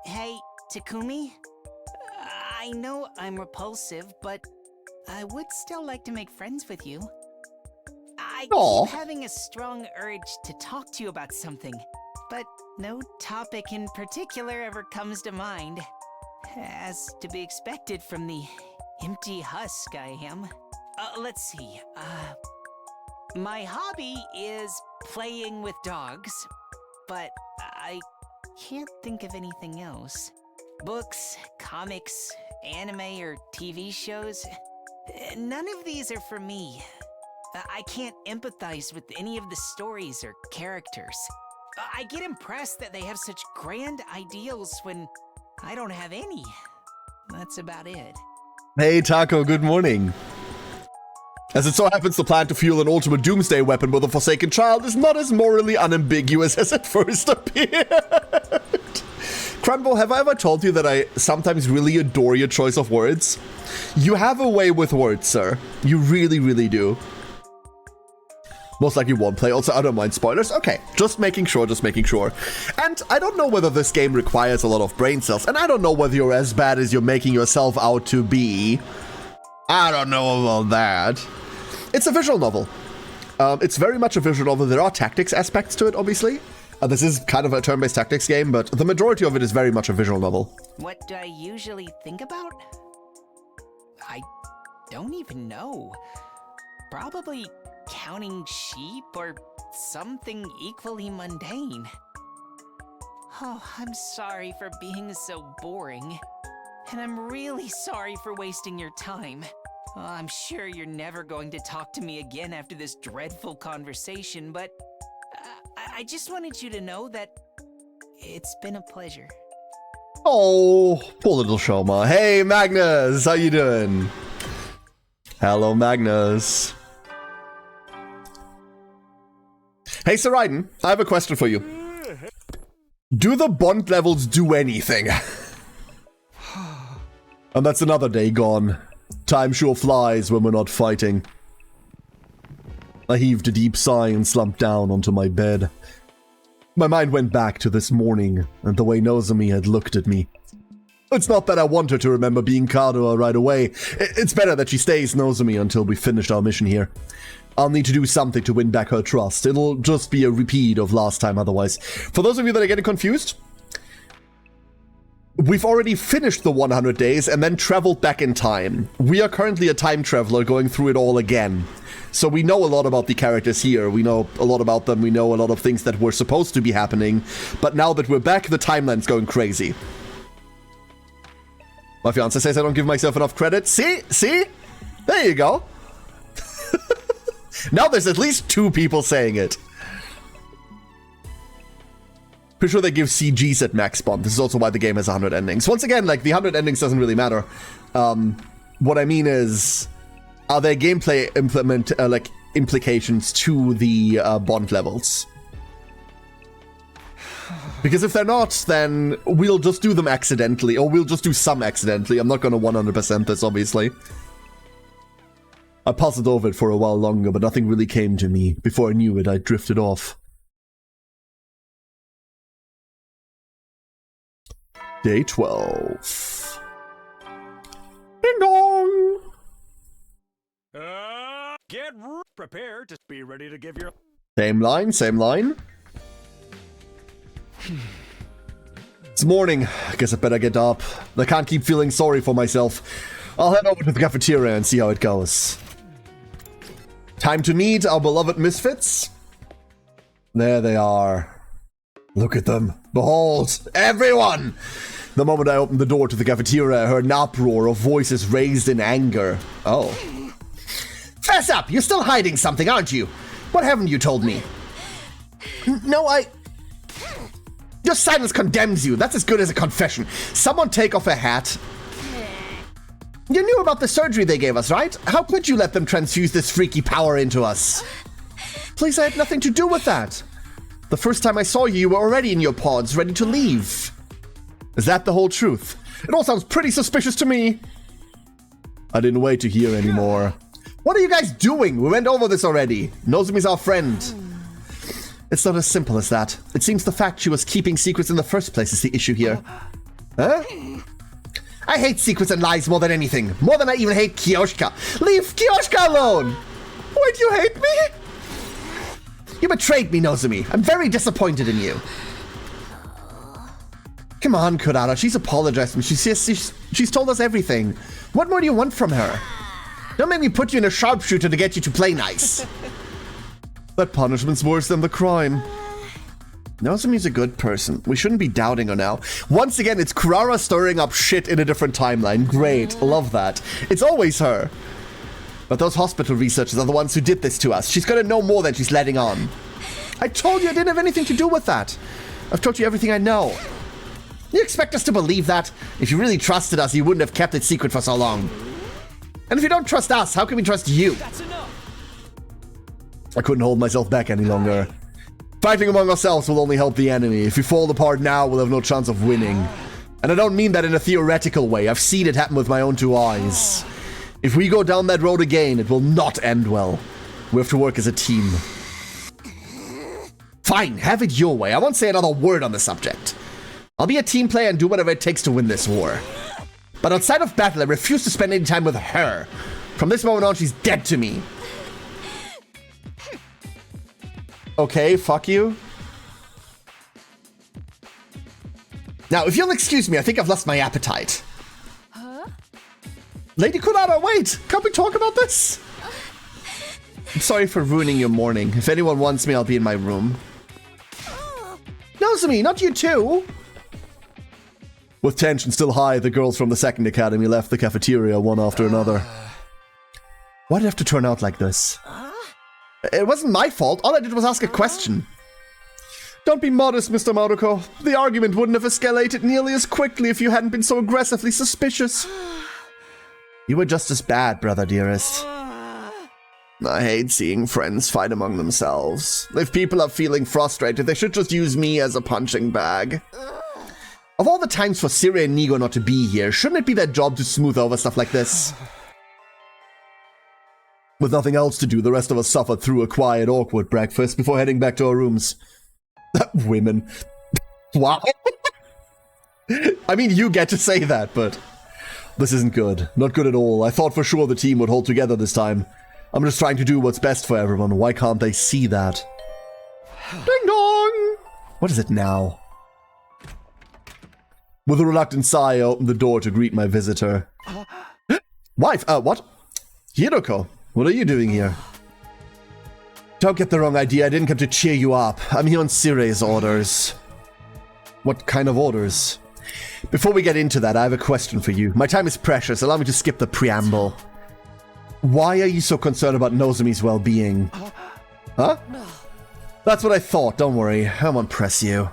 Hey, Takumi? I know I'm repulsive, but I would still like to make friends with you. I keep having a strong urge to talk to you about something, but no topic in particular ever comes to mind. As to be expected from the empty husk I am. Let's see. My hobby is playing with dogs, but I can't think of anything else. Books, comics, anime, or TV shows, none of these are for me. I can't empathize with any of the stories or characters. I get impressed that they have such grand ideals when I don't have any. That's about it. Hey Taco, good morning. As it so happens, the plan to fuel an ultimate doomsday weapon with a forsaken child is not as morally unambiguous as it first appeared. Crumble, have I ever told you that I sometimes really adore your choice of words? You have a way with words, sir. You really, really do. Most likely won't play. Also, I don't mind spoilers. Okay, just making sure. And I don't know whether this game requires a lot of brain cells, and I don't know whether you're as bad as you're making yourself out to be. I don't know about that. It's a visual novel. It's very much a visual novel. There are tactics aspects to it, obviously. This is kind of a turn-based tactics game, but the majority of it is very much a visual novel. What do I usually think about? I don't even know. Probably counting sheep or something equally mundane. Oh, I'm sorry for being so boring. And I'm really sorry for wasting your time. Oh, I'm sure you're never going to talk to me again after this dreadful conversation, but I just wanted you to know that it's been a pleasure. Oh, poor little Shoma. Hey, Magnus, how you doing? Hello, Magnus. Hey, Sir Raiden, I have a question for you. Do the bond levels do anything? And that's another day gone. Time sure flies when we're not fighting. I heaved a deep sigh and slumped down onto my bed. My mind went back to this morning and the way Nozomi had looked at me. It's not that I want her to remember being Kadoa right away. It's better that she stays Nozomi until we finish our mission here. I'll need to do something to win back her trust. It'll just be a repeat of last time otherwise. For those of you that are getting confused, we've already finished the 100 days and then traveled back in time. We are currently a time traveler going through it all again. So we know a lot about the characters here. We know a lot about them. We know a lot of things that were supposed to be happening. But now that we're back, the timeline's going crazy. My fiance says I don't give myself enough credit. See? See? There you go. Now there's at least 2 people saying it. Pretty sure they give CGs at max bond. This is also why the game has 100 endings. Once again, like, the 100 endings doesn't really matter. What I mean is, are there gameplay implications to the bond levels? Because if they're not, then we'll just do them accidentally, or we'll just do some accidentally. I'm not going to 100% this, obviously. I puzzled over it for a while longer, but nothing really came to me. Before I knew it, I drifted off. Day 12. Ding dong! Get prepared to be ready to give your... Same line, same line. It's morning. I guess I better get up. I can't keep feeling sorry for myself. I'll head over to the cafeteria and see how it goes. Time to meet our beloved misfits. There they are. Look at them. Behold, everyone! The moment I opened the door to the cafeteria, I heard an uproar of voices raised in anger. Oh. Fess up! You're still hiding something, aren't you? What haven't you told me? No, Your silence condemns you. That's as good as a confession. Someone take off a hat. You knew about the surgery they gave us, right? How could you let them transfuse this freaky power into us? Please, I had nothing to do with that. The first time I saw you, you were already in your pods, ready to leave. Is that the whole truth? It all sounds pretty suspicious to me. I didn't wait to hear anymore. What are you guys doing? We went over this already. Nozomi's our friend. It's not as simple as that. It seems the fact she was keeping secrets in the first place is the issue here. Huh? I hate secrets and lies more than anything. More than I even hate Kyoshka. Leave Kyoshka alone! Wait, you hate me? You betrayed me, Nozomi. I'm very disappointed in you. Come on, Kurara. She's apologized to me. She's told us everything. What more do you want from her? Don't make me put you in a sharpshooter to get you to play nice. That punishment's worse than the crime. Nozomi's a good person. We shouldn't be doubting her now. Once again, it's Kurara stirring up shit in a different timeline. Great. Love that. It's always her. But those hospital researchers are the ones who did this to us. She's gonna know more than she's letting on. I told you I didn't have anything to do with that. I've told you everything I know. You expect us to believe that? If you really trusted us, you wouldn't have kept it secret for so long. And if you don't trust us, how can we trust you? That's enough. I couldn't hold myself back any longer. Fighting among ourselves will only help the enemy. If we fall apart now, we'll have no chance of winning. And I don't mean that in a theoretical way. I've seen it happen with my own 2 eyes. If we go down that road again, it will not end well. We have to work as a team. Fine, have it your way. I won't say another word on the subject. I'll be a team player and do whatever it takes to win this war. But outside of battle, I refuse to spend any time with her. From this moment on, she's dead to me. Okay, fuck you. Now, if you'll excuse me, I think I've lost my appetite. Lady Kunara, wait! Can't we talk about this? I'm sorry for ruining your morning. If anyone wants me, I'll be in my room. Nozomi, not you too! With tension still high, the girls from the second academy left the cafeteria one after another. Why'd it have to turn out like this? It wasn't my fault. All I did was ask a question. Don't be modest, Mr. Maruko. The argument wouldn't have escalated nearly as quickly if you hadn't been so aggressively suspicious. You were just as bad, brother dearest. I hate seeing friends fight among themselves. If people are feeling frustrated, they should just use me as a punching bag. Of all the times for Siri and Nigo not to be here, shouldn't it be their job to smooth over stuff like this? With nothing else to do, the rest of us suffered through a quiet, awkward breakfast before heading back to our rooms. Women. Wow. I mean, you get to say that, but this isn't good. Not good at all. I thought for sure the team would hold together this time. I'm just trying to do what's best for everyone. Why can't they see that? Ding dong! What is it now? With a reluctant sigh, I opened the door to greet my visitor. Wife, what? Hiroko, what are you doing here? Don't get the wrong idea, I didn't come to cheer you up. I'm here on Sire's orders. What kind of orders? Before we get into that, I have a question for you. My time is precious, allow me to skip the preamble. Why are you so concerned about Nozomi's well-being? Huh? That's what I thought, don't worry, I won't press you.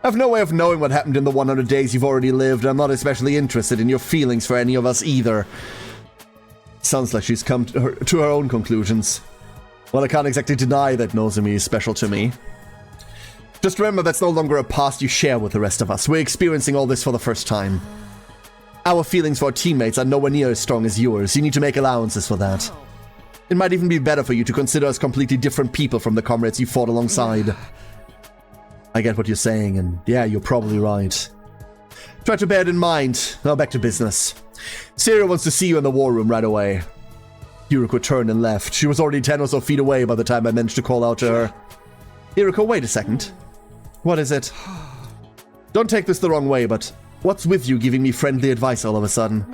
I have no way of knowing what happened in the 100 days you've already lived. I'm not especially interested in your feelings for any of us either. Sounds like she's come to her own conclusions. Well, I can't exactly deny that Nozomi is special to me. Just remember that's no longer a past you share with the rest of us. We're experiencing all this for the first time. Our feelings for our teammates are nowhere near as strong as yours. You need to make allowances for that. It might even be better for you to consider us completely different people from the comrades you fought alongside. I get what you're saying, and yeah, you're probably right. Try to bear it in mind. Now back to business. Siri wants to see you in the war room right away. Hiroko turned and left. She was already 10 or so feet away by the time I managed to call out to her. Hiroko, wait a second. What is it? Don't take this the wrong way, but what's with you giving me friendly advice all of a sudden?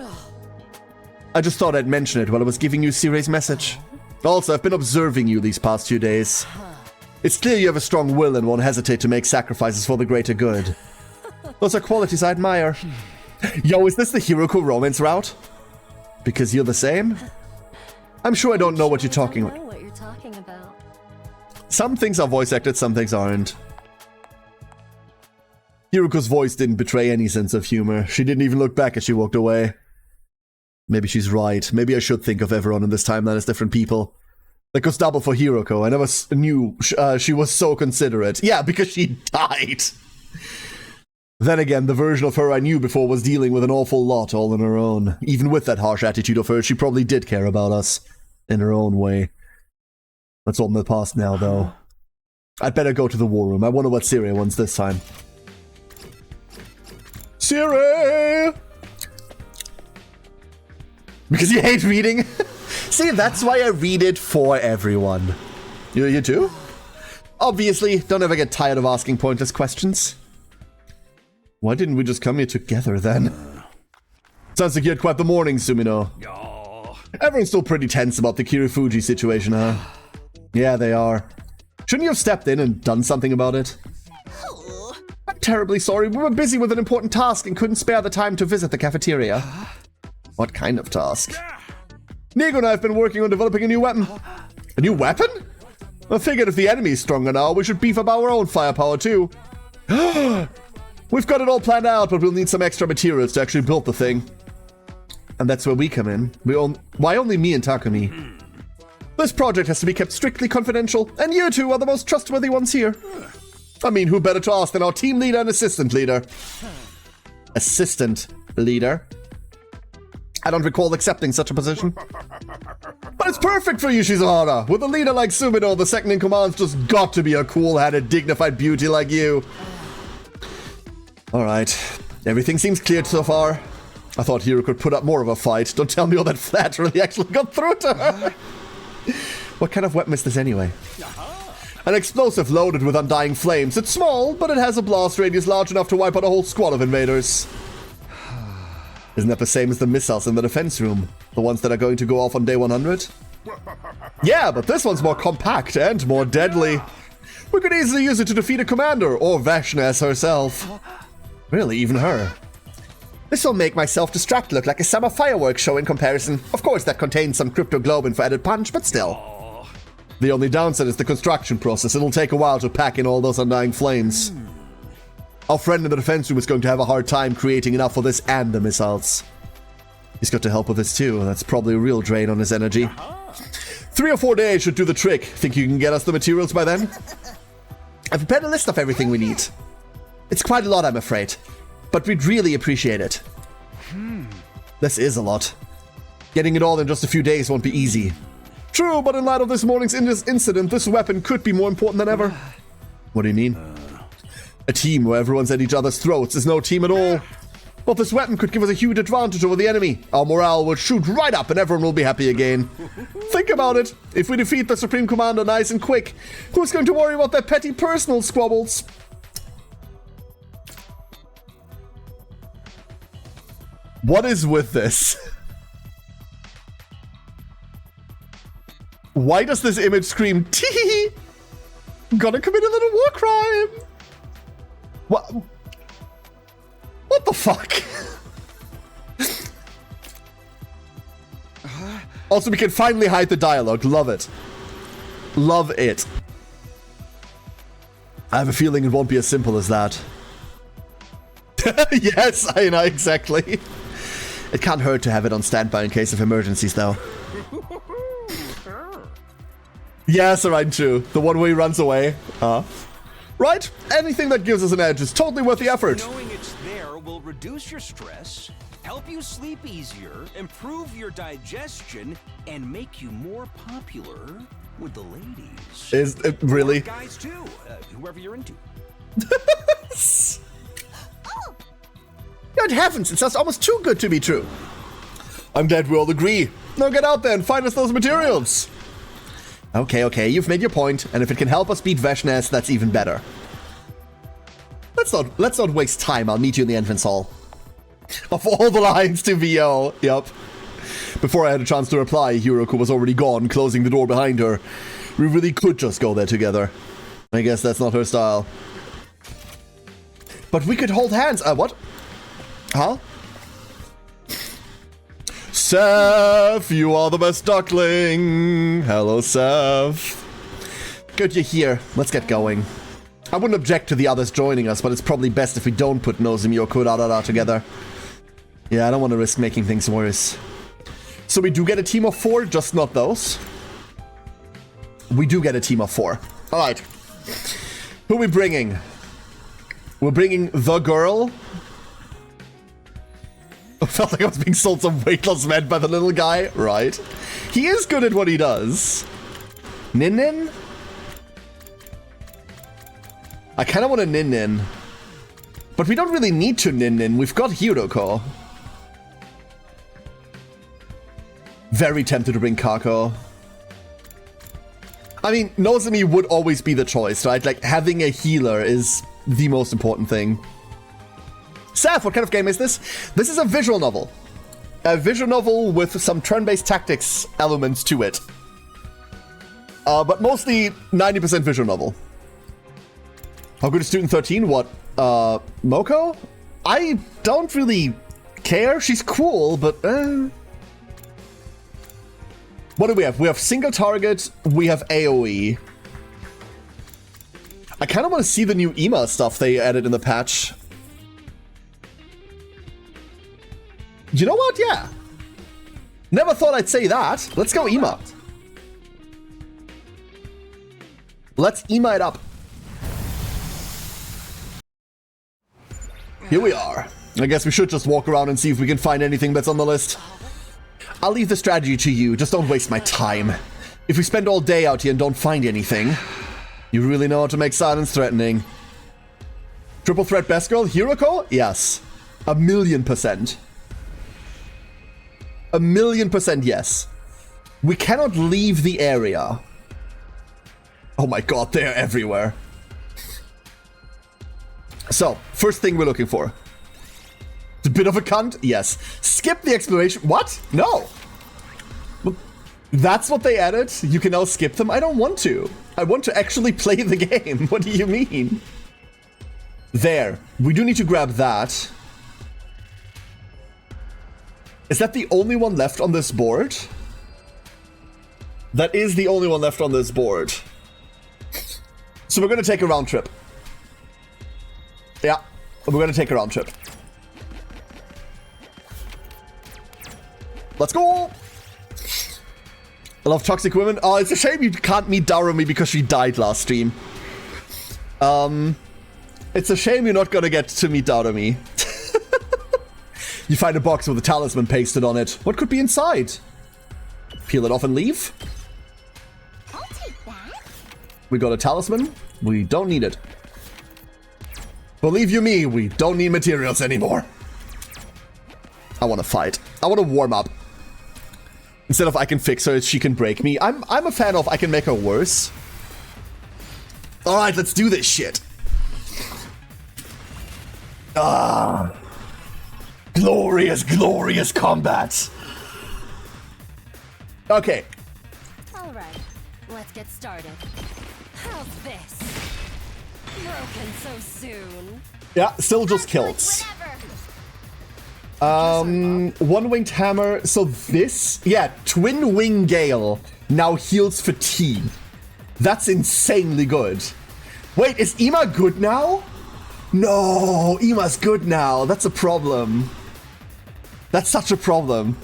I just thought I'd mention it while I was giving you Sire's message. Also, I've been observing you these past few days. It's clear you have a strong will and won't hesitate to make sacrifices for the greater good. Those are qualities I admire. Yo, is this the Hiroko romance route? Because you're the same? I'm sure I don't know what you're talking about. Some things are voice acted, some things aren't. Hiroko's voice didn't betray any sense of humor. She didn't even look back as she walked away. Maybe she's right. Maybe I should think of everyone in this timeline as different people. That goes double for Hiroko. I never knew she was so considerate. Yeah, because she died. Then again, the version of her I knew before was dealing with an awful lot all on her own. Even with that harsh attitude of hers, she probably did care about us. In her own way. That's all in the past now, though. I'd better go to the war room. I wonder what Siri wants this time. Siri! Because you hate reading? See, that's why I read it for everyone. You too? Obviously, don't ever get tired of asking pointless questions. Why didn't we just come here together, then? Sounds like you had quite the morning, Sumino. Everyone's still pretty tense about the Kirifuji situation, huh? Yeah, they are. Shouldn't you have stepped in and done something about it? I'm terribly sorry. We were busy with an important task and couldn't spare the time to visit the cafeteria. What kind of task? Nigo and I have been working on developing a new weapon. A new weapon? I figured if the enemy's stronger now, we should beef up our own firepower too. We've got it all planned out, but we'll need some extra materials to actually build the thing. And that's where we come in. Why only me and Takumi? This project has to be kept strictly confidential, and you two are the most trustworthy ones here. I mean, who better to ask than our team leader and assistant leader? Assistant leader? I don't recall accepting such a position. But it's perfect for you, Shizuhara. With a leader like Sumino, the second in command's just got to be a cool-headed, dignified beauty like you. Alright. Everything seems cleared so far. I thought Hiro could put up more of a fight. Don't tell me all that flat really actually got through to her. What kind of weapon is this anyway? An explosive loaded with undying flames. It's small, but it has a blast radius large enough to wipe out a whole squad of invaders. Isn't that the same as the missiles in the defense room? The ones that are going to go off on day 100? Yeah, but this one's more compact and more deadly. We could easily use it to defeat a commander, or Vashness herself. Really, even her. This will make my self-destruct look like a summer fireworks show in comparison. Of course, that contains some cryptoglobin for added punch, but still. The only downside is the construction process. It'll take a while to pack in all those undying flames. Our friend in the defense room is going to have a hard time creating enough for this and the missiles. He's got to help with this too. That's probably a real drain on his energy. 3 or 4 days should do the trick. Think you can get us the materials by then? I've prepared a list of everything we need. It's quite a lot, I'm afraid. But we'd really appreciate it. This is a lot. Getting it all in just a few days won't be easy. True, but in light of this morning's incident, this weapon could be more important than ever. What do you mean? A team where everyone's at each other's throats is no team at all. But this weapon could give us a huge advantage over the enemy. Our morale will shoot right up and everyone will be happy again. Think about it. If we defeat the Supreme Commander nice and quick, who's going to worry about their petty personal squabbles? What is with this? Why does this image scream, tee? Gonna commit a little war crime? What? What the fuck? Also, we can finally hide the dialogue. Love it. Love it. I have a feeling it won't be as simple as that. Yes, I know, exactly. It can't hurt to have it on standby in case of emergencies, though. Yes, right, true. The one where he runs away. Right? Anything that gives us an edge is totally worth the effort. Knowing it's there will reduce your stress, help you sleep easier, improve your digestion, and make you more popular with the ladies. Is it really? Guys too, whoever you're into. Good heavens, it sounds almost too good to be true. I'm glad we all agree. Now get out there and find us those materials. Okay, you've made your point, and if it can help us beat Vashness, that's even better. Let's not waste time. I'll meet you in the entrance hall. Of all the lines to VO, yep. Before I had a chance to reply, Hiroko was already gone, closing the door behind her. We really could just go there together. I guess that's not her style. But we could hold hands. What? Huh? Seth, you are the best duckling. Hello, Seth. Good you're here. Let's get going. I wouldn't object to the others joining us, but it's probably best if we don't put Nozomi or Kurarara together. Yeah, I don't want to risk making things worse. So we do get a team of 4, just not those. We do get a team of 4. Alright. Who are we bringing? We're bringing the girl. I felt like I was being sold some weightless men by the little guy. Right. He is good at what he does. Nin-Nin? I kind of want a Nin-Nin. But we don't really need to Nin-Nin. We've got Hiroko. Very tempted to bring Kako. I mean, Nozomi would always be the choice, right? Like, having a healer is the most important thing. Seth, what kind of game is this? This is a visual novel. A visual novel with some turn-based tactics elements to it. But mostly 90% visual novel. How good is Student 13? What? Moko? I don't really care. She's cool, but... What do we have? We have single target. We have AoE. I kind of want to see the new Ima stuff they added in the patch. You know what? Yeah. Never thought I'd say that. Let's go Ima. Let's Ima it up. Here we are. I guess we should just walk around and see if we can find anything that's on the list. I'll leave the strategy to you. Just don't waste my time. If we spend all day out here and don't find anything, you really know how to make silence threatening. Triple threat best girl? Hiroko? Yes. 1,000,000%. 1,000,000% yes. We cannot leave the area. Oh my god, they're everywhere. So, first thing we're looking for. A bit of a cunt? Yes. Skip the exploration. What? No. That's what they added? You can now skip them? I don't want to. I want to actually play the game. What do you mean? There. We do need to grab that. Is that the only one left on this board? That is the only one left on this board. So we're gonna take a round trip. Yeah, we're gonna take a round trip. Let's go! I love toxic women. Oh, it's a shame you can't meet Darumi because she died last stream. It's a shame you're not gonna get to meet Darumi. You find a box with a talisman pasted on it. What could be inside? Peel it off and leave? I'll take that. We got a talisman. We don't need it. Believe you me, we don't need materials anymore. I want to fight. I want to warm up. Instead of I can fix her, she can break me. I'm a fan of I can make her worse. Alright, let's do this shit. Ah. Glorious, glorious combat. Okay. Alright, let's get started. How's this? Broken so soon. Yeah, still just kills. One-winged hammer. So this, yeah, twin wing gale now heals fatigue. That's insanely good. Wait, is Ima good now? No, Ima's good now. That's a problem. That's such a problem.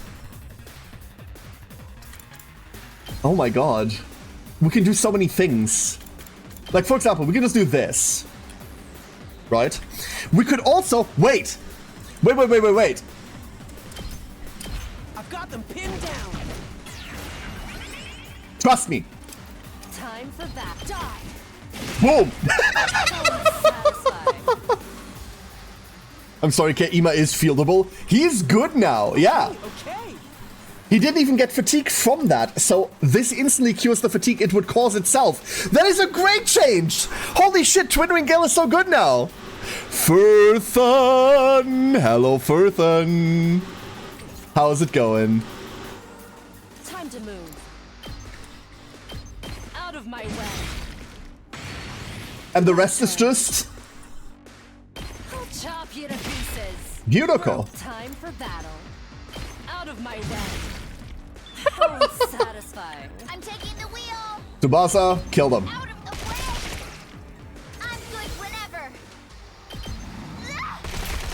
Oh my god. We can do so many things. Like, for example, we can just do this. Right? We could also... Wait! Wait. I've got them pinned down. Trust me. Time for that. Die. Boom! Satisfied. I'm sorry, Ima is fieldable. He's good now, yeah. Okay. He didn't even get fatigue from that, so this instantly cures the fatigue it would cause itself. That is a great change! Holy shit, Twin Wing Gale is so good now! Furthun! Hello, Furthun! How's it going? Time to move. Out of my way. And the rest is just... I'll chop you to pieces. Beautiful. Time for battle. Out of my way. How unsatisfying. I'm taking the wheel. Tsubasa, kill them. Out of the way. I'm good whenever.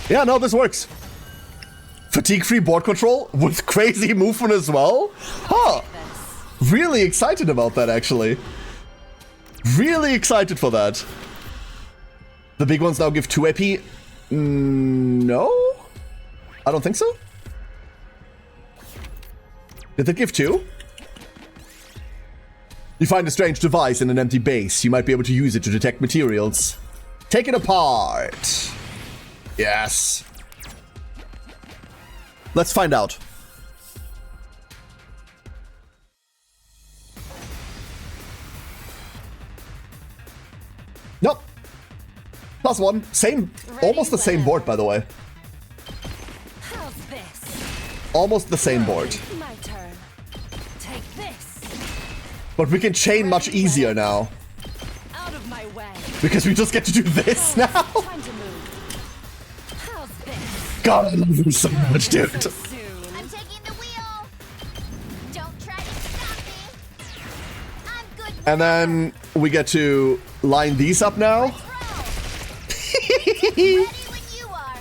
Yeah, no, this works. Fatigue-free board control with crazy movement as well? Huh. Really excited about that, actually. Really excited for that. The big ones now give 2 AP? No? I don't think so. Did they give 2? You find a strange device in an empty base. You might be able to use it to detect materials. Take it apart. Yes. Let's find out. Nope. +1. Same. Almost the same board, by the way. How's this? Almost the same board. My turn. Take this. But we can chain much easier now. Out of my way. Because we just get to do this now. Time to move. How's this? God, I love you so much, dude. So soon. I'm taking the wheel. Don't try to stop me. I'm good. And then we get to line these up now. Ready when you are.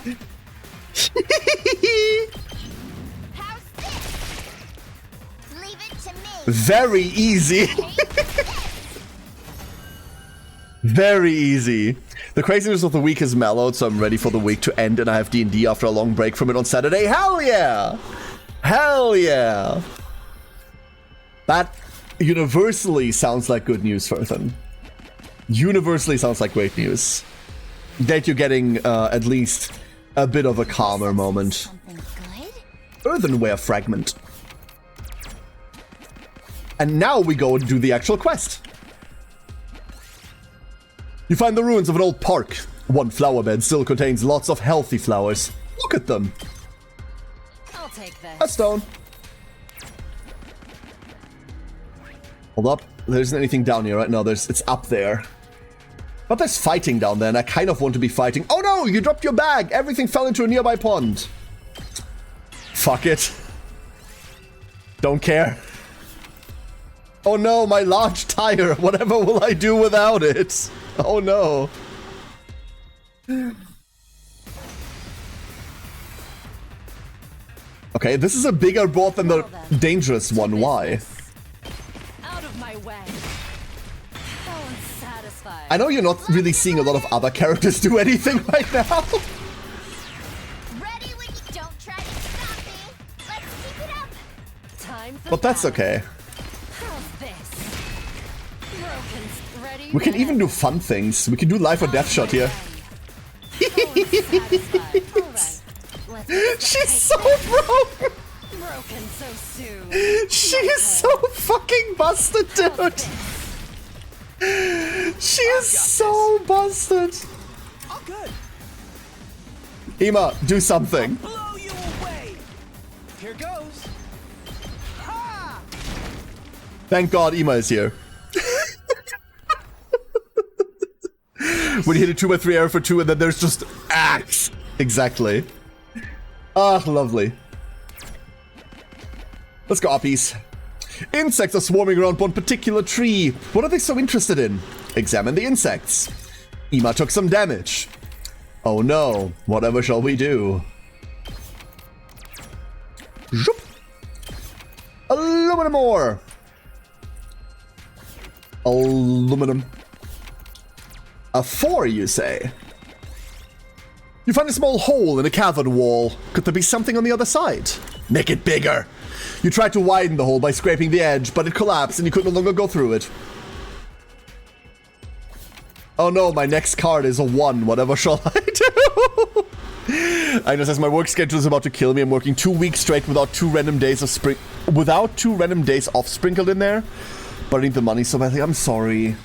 How's this? Leave it to me. Very easy. Very easy. The craziness of the week is mellowed, so I'm ready for the week to end, and I have D&D after a long break from it on Saturday. Hell yeah! Hell yeah! That universally sounds like good news, Furthun. Universally sounds like great news. That you're getting at least a bit of a calmer moment. Something good? Earthenware fragment. And now we go and do the actual quest. You find the ruins of an old park. One flower bed still contains lots of healthy flowers. Look at them. I'll take this. A stone. Hold up. There isn't anything down here, right? No, it's up there. But there's fighting down there, and I kind of want to be fighting. Oh no! You dropped your bag! Everything fell into a nearby pond. Fuck it. Don't care. Oh no, my large tire. Whatever will I do without it? Oh no. Okay, this is a bigger board than the dangerous one. Why? Out of my way. How unsatisfied. I know you're not really seeing a lot of other characters do anything right now. Ready when you don't try to stop me. Let's keep it up. Time for But that's battle. okay. How's this? Broken's ready. We can red. even do fun things. We can do life or death shot here. She's so broken. Broken so soon. She is so fucking busted, dude. She is so busted. All good. Ema, do something. Blow you away. Here goes. Ha! Thank God Ema is here. When you hit a 2x3 arrow for 2 and then there's just axe. Exactly. Ah, lovely. Let's go uppies. Insects are swarming around one particular tree. What are they so interested in? Examine the insects. Ema took some damage. Oh no, whatever shall we do? Zoop. Aluminum ore. Aluminum. A 4, you say? You find a small hole in a cavern wall. Could there be something on the other side? Make it bigger. You tried to widen the hole by scraping the edge, but it collapsed and you could no longer go through it. Oh no, my next card is a 1. Whatever shall I do? Agnes says my work schedule is about to kill me. I'm working 2 weeks straight without 2 random days of off sprinkled in there. But I need the money so badly. I'm sorry.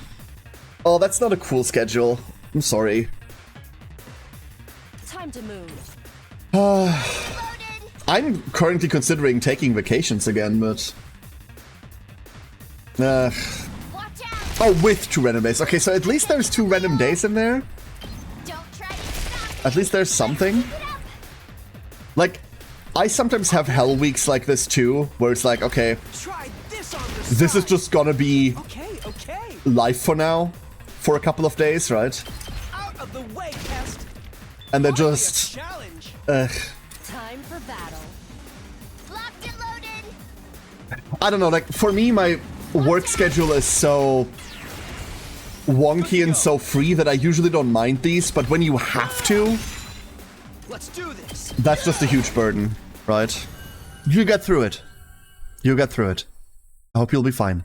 Oh, that's not a cool schedule. I'm sorry. Time to move. I'm currently considering taking vacations again, but... Watch out. Oh, with 2 random days. Okay, so at least there's 2 random days in there. Don't try to stop me. At least there's something. Keep it up. Like, I sometimes have hell weeks like this too, where it's like, okay, Try this on the this is side. just gonna be Okay. life for now, for a couple of days, right? Out of the way, Pest. And then Ought to be a just... challenge. Time for battle. Locked and loaded. I don't know, like, for me, my work schedule is so wonky and so free that I usually don't mind these, but when you have to, Let's do this. that's just a huge burden, right? You get through it. You get through it. I hope you'll be fine.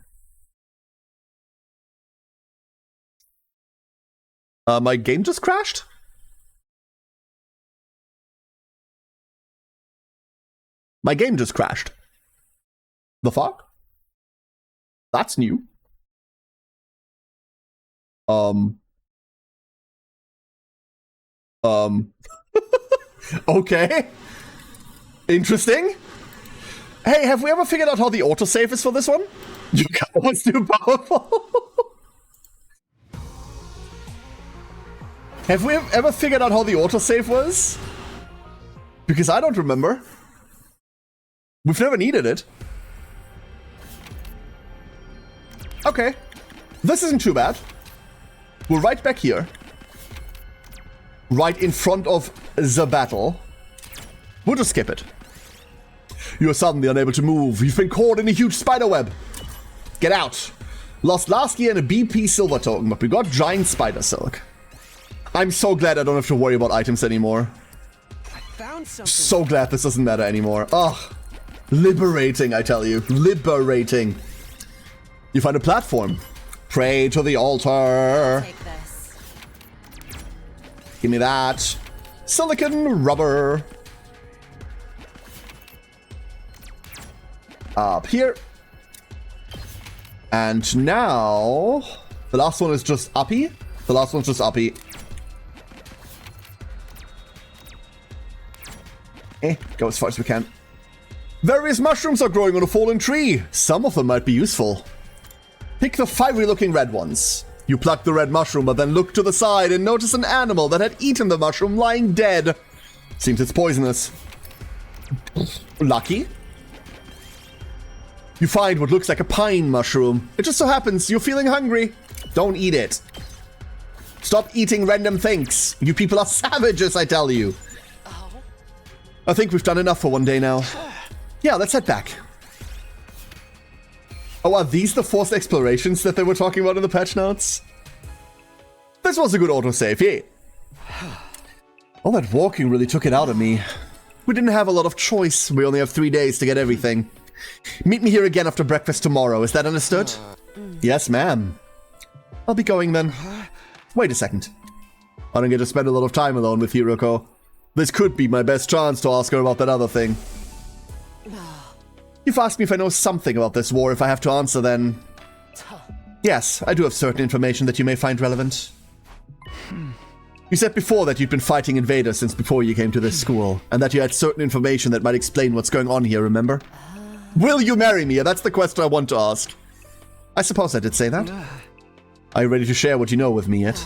My game just crashed? My game just crashed. The fuck? That's new. Okay. Interesting. Hey, have we ever figured out how the autosave is for this one? You was too powerful. Have we ever figured out how the autosave was? Because I don't remember. We've never needed it. Okay. This isn't too bad. We're right back here. Right in front of the battle. We'll just skip it. You are suddenly unable to move. You've been caught in a huge spider web. Get out. Lost last year in a BP silver token, but we got giant spider silk. I'm so glad I don't have to worry about items anymore. I found something. So glad this doesn't matter anymore. Ugh. Liberating, I tell you. Liberating. You find a platform. Pray to the altar. Take this. Give me that. Silicon rubber. Up here. And now... the last one is just uppy. The last one's just uppy. Go as far as we can. Various mushrooms are growing on a fallen tree. Some of them might be useful. Pick the fiery-looking red ones. You pluck the red mushroom, but then look to the side and notice an animal that had eaten the mushroom lying dead. Seems it's poisonous. Lucky. You find what looks like a pine mushroom. It just so happens you're feeling hungry. Don't eat it. Stop eating random things. You people are savages, I tell you. I think we've done enough for one day now. Yeah, let's head back. Oh, are these the forced explorations that they were talking about in the patch notes? This was a good autosave, yeah. All that walking really took it out of me. We didn't have a lot of choice. We only have 3 days to get everything. Meet me here again after breakfast tomorrow. Is that understood? Yes, ma'am. I'll be going then. Wait a second. I don't get to spend a lot of time alone with Hiroko. This could be my best chance to ask her about that other thing. You've asked me if I know something about this war. If I have to answer, then... Yes, I do have certain information that you may find relevant. You said before that you'd been fighting invaders since before you came to this school, and that you had certain information that might explain what's going on here, remember? Will you marry me? That's the question I want to ask. I suppose I did say that. Are you ready to share what you know with me yet?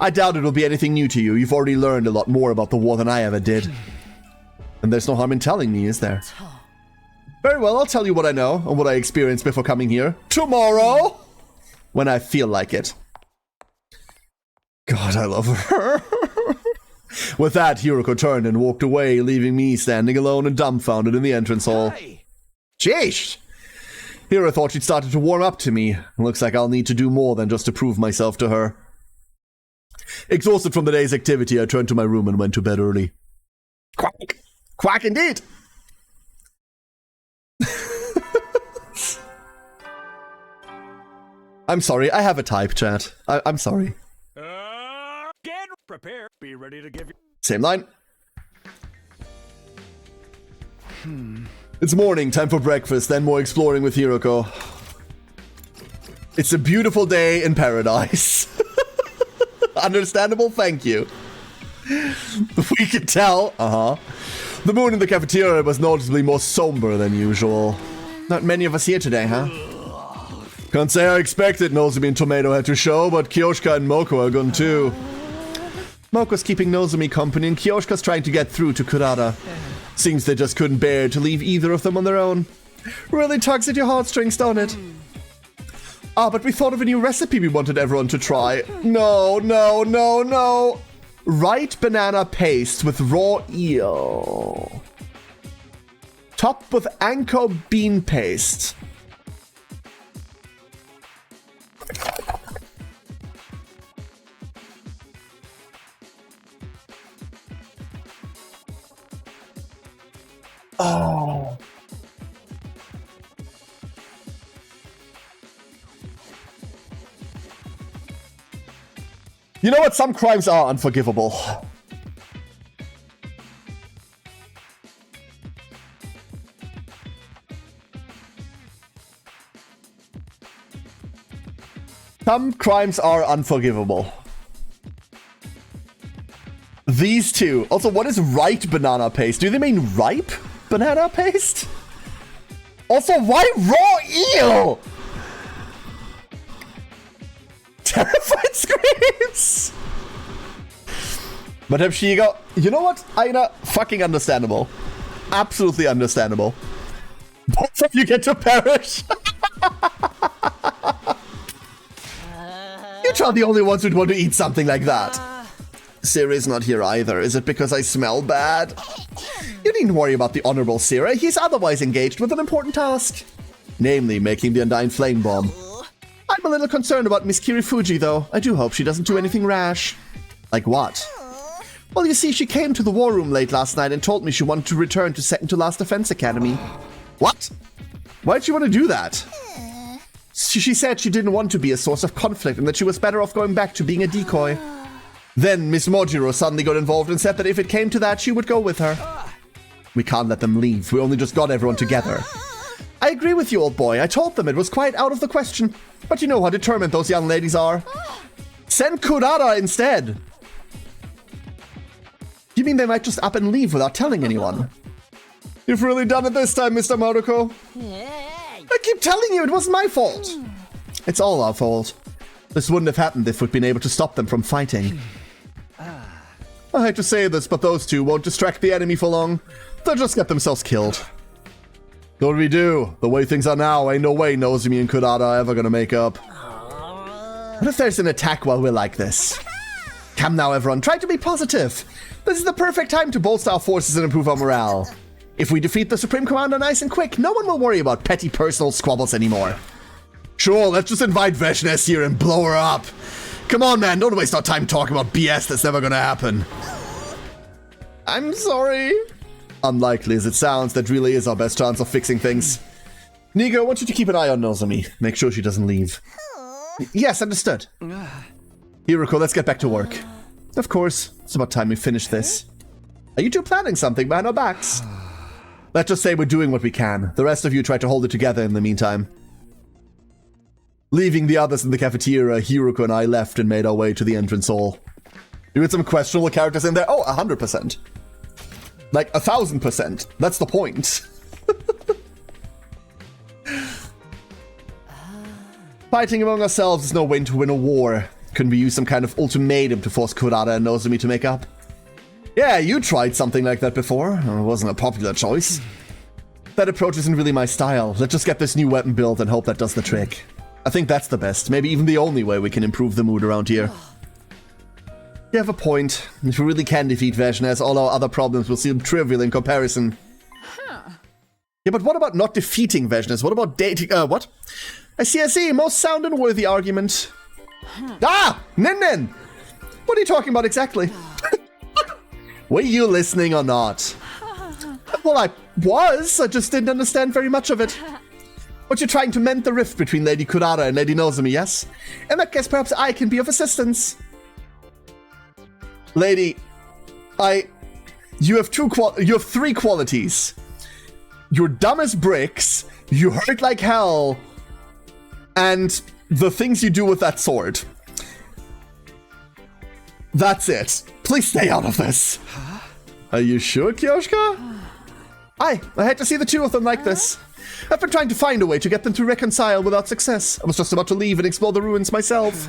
I doubt it'll be anything new to you. You've already learned a lot more about the war than I ever did. And there's no harm in telling me, is there? Very well, I'll tell you what I know and what I experienced before coming here. Tomorrow! When I feel like it. God, I love her. With that, Hiroko turned and walked away, leaving me standing alone and dumbfounded in the entrance hall. Sheesh! Hiro thought she'd started to warm up to me. Looks like I'll need to do more than just to prove myself to her. Exhausted from the day's activity, I turned to my room and went to bed early. Quack! Quack indeed! I'm sorry, I have a type, chat. I'm sorry. Get prepared. Be ready to give you... Same line. It's morning, time for breakfast, then more exploring with Hiroko. It's a beautiful day in paradise. Understandable, thank you. We can tell, The moon in the cafeteria was noticeably more somber than usual. Not many of us here today, huh? Can't say I expected Nozomi and Tomato had to show, but Kyoshka and Moko are gone too. Moko's keeping Nozomi company and Kyoshka's trying to get through to Kurata. Seems they just couldn't bear to leave either of them on their own. Really tugs at your heartstrings, don't it? Ah, but we thought of a new recipe we wanted everyone to try. No, no, no, no. Right banana paste with raw eel. Topped with anko bean paste. Oh. You know what? Some crimes are unforgivable. Some crimes are unforgivable. These two. Also, what is right banana paste? Do they mean ripe banana paste? Also, why raw eel? Terrified screams. But Shigo, you know what, Aina? Fucking understandable. Absolutely understandable. Both of you get to perish. You're the only ones who'd want to eat something like that. Sira's not here either. Is it because I smell bad? You needn't worry about the Honorable Sira. He's otherwise engaged with an important task. Namely, making the Undying Flame Bomb. I'm a little concerned about Miss Kirifuji, though. I do hope she doesn't do anything rash. Like what? Well, you see, she came to the war room late last night and told me she wanted to return to Second to Last Defense Academy. What? Why'd she want to do that? She said she didn't want to be a source of conflict and that she was better off going back to being a decoy. Then Miss Mojiro suddenly got involved and said that if it came to that, she would go with her. We can't let them leave. We only just got everyone together. I agree with you, old boy. I told them it was quite out of the question. But you know how determined those young ladies are. Send Kurara instead. You mean they might just up and leave without telling anyone? You've really done it this time, Mr. Maruko. I keep telling you, it wasn't my fault. It's all our fault. This wouldn't have happened if we'd been able to stop them from fighting. I hate to say this, but those two won't distract the enemy for long. They'll just get themselves killed. What do we do? The way things are now, ain't no way Nozomi and Kurara are ever gonna make up. What if there's an attack while we're like this? Come now, everyone, try to be positive. This is the perfect time to bolster our forces and improve our morale. If we defeat the Supreme Commander nice and quick, no one will worry about petty personal squabbles anymore. Sure, let's just invite Veshnes here and blow her up. Come on, man, don't waste our time talking about BS that's never gonna happen. I'm sorry. Unlikely as it sounds, that really is our best chance of fixing things. Nigo, I want you to keep an eye on Nozomi. Make sure she doesn't leave. Yes, understood. Hiroko, let's get back to work. Of course, it's about time we finish this. Are you two planning something behind our backs? Let's just say we're doing what we can. The rest of you try to hold it together in the meantime. Leaving the others in the cafeteria, Hiroko and I left and made our way to the entrance hall. You had some questionable characters in there? Oh, 100%. Like, 1,000%. That's the point. Fighting among ourselves is no way to win a war. Couldn't we use some kind of ultimatum to force Kurara and Nozomi to make up? Yeah, you tried something like that before. It wasn't a popular choice. That approach isn't really my style. Let's just get this new weapon built and hope that does the trick. I think that's the best, maybe even the only way we can improve the mood around here. You have a point. If we really can defeat Veshnes, all our other problems will seem trivial in comparison. Yeah, but what about not defeating Veshnes? What about dating? What? I see. Most sound and worthy argument. Ah! Nin! What are you talking about exactly? Were you listening or not? Well, I was. I just didn't understand very much of it. But you're trying to mend the rift between Lady Kurara and Lady Nozomi, yes? In that case, perhaps I can be of assistance. Lady, you have three qualities. You're dumb as bricks, you hurt like hell, and the things you do with that sword. That's it. Please stay out of this. Are you sure, Kyoshka? I hate to see the two of them like this. I've been trying to find a way to get them to reconcile without success. I was just about to leave and explore the ruins myself.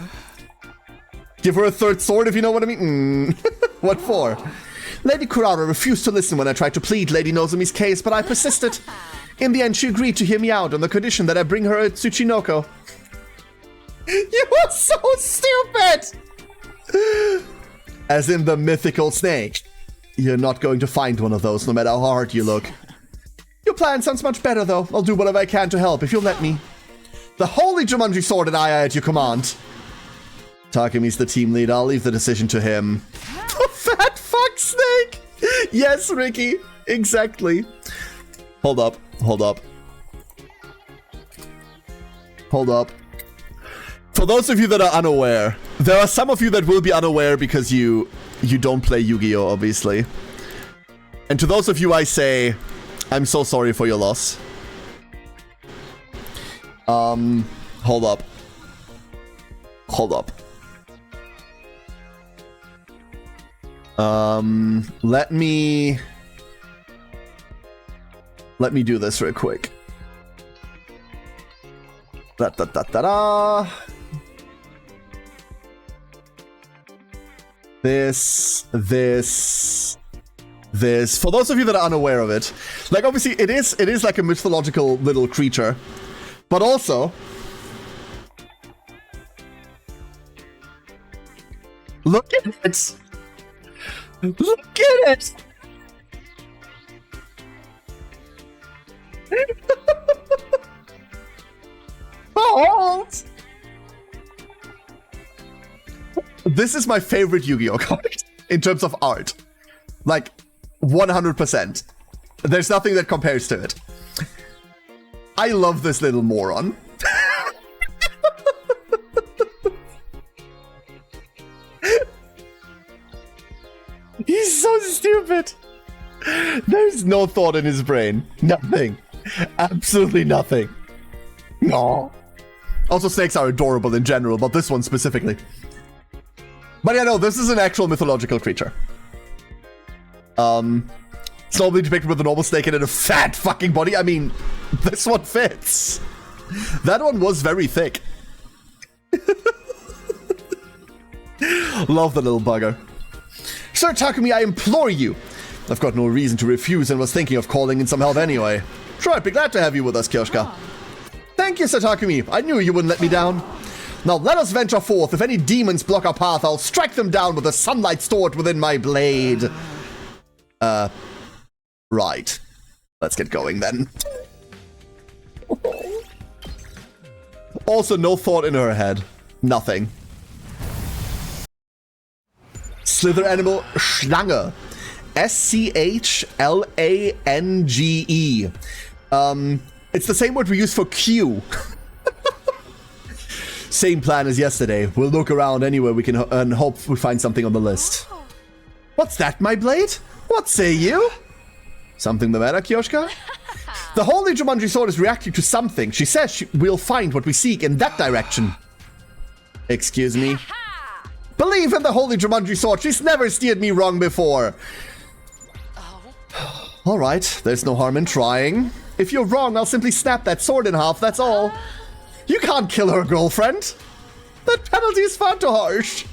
Give her a third sword if you know what I mean. What for? Lady Kurara refused to listen when I tried to plead Lady Nozomi's case, but I persisted. In the end, she agreed to hear me out on the condition that I bring her a Tsuchinoko. You are so stupid! As in the mythical snake. You're not going to find one of those, no matter how hard you look. Your plan sounds much better, though. I'll do whatever I can to help, if you'll let me. The holy Jumanji sword and I are at your command. Takemi's the team lead. I'll leave the decision to him. The fat fuck snake! Yes, Ricky. Exactly. Hold up. For those of you that are unaware, there are some of you that will be unaware because you don't play Yu-Gi-Oh, obviously. And to those of you I say, I'm so sorry for your loss. Hold up. Let me do this real quick. This. For those of you that are unaware of it, like obviously it is like a mythological little creature, but also look at it. Look at it. Hold. This is my favorite Yu-Gi-Oh card in terms of art. Like 100%. There's nothing that compares to it. I love this little moron. He's so stupid. There's no thought in his brain. Nothing. Absolutely nothing. No. Also, snakes are adorable in general, but this one specifically. But yeah, no, this is an actual mythological creature. It's normally depicted with a normal snake and in a fat fucking body. I mean, this one fits. That one was very thick. Love the little bugger. Sir Takumi, I implore you. I've got no reason to refuse and was thinking of calling in some help anyway. Sure, I'd be glad to have you with us, Kyoshka. Thank you, Sir Takumi. I knew you wouldn't let me down. Now let us venture forth. If any demons block our path, I'll strike them down with the sunlight stored within my blade. Right. Let's get going then. Also, no thought in her head. Nothing. Slither animal Schlange. S-C-H-L-A-N-G-E. It's the same word we use for Q. Same plan as yesterday. We'll look around anywhere we can and hope we find something on the list. What's that, my blade? What say you? Something the matter, Kyoshka? The Holy Jumanji Sword is reacting to something. She says we'll find what we seek in that direction. Excuse me? Believe in the Holy Jumanji Sword. She's never steered me wrong before. Alright, there's no harm in trying. If you're wrong, I'll simply snap that sword in half, that's all. You can't kill her girlfriend. That penalty is far too harsh.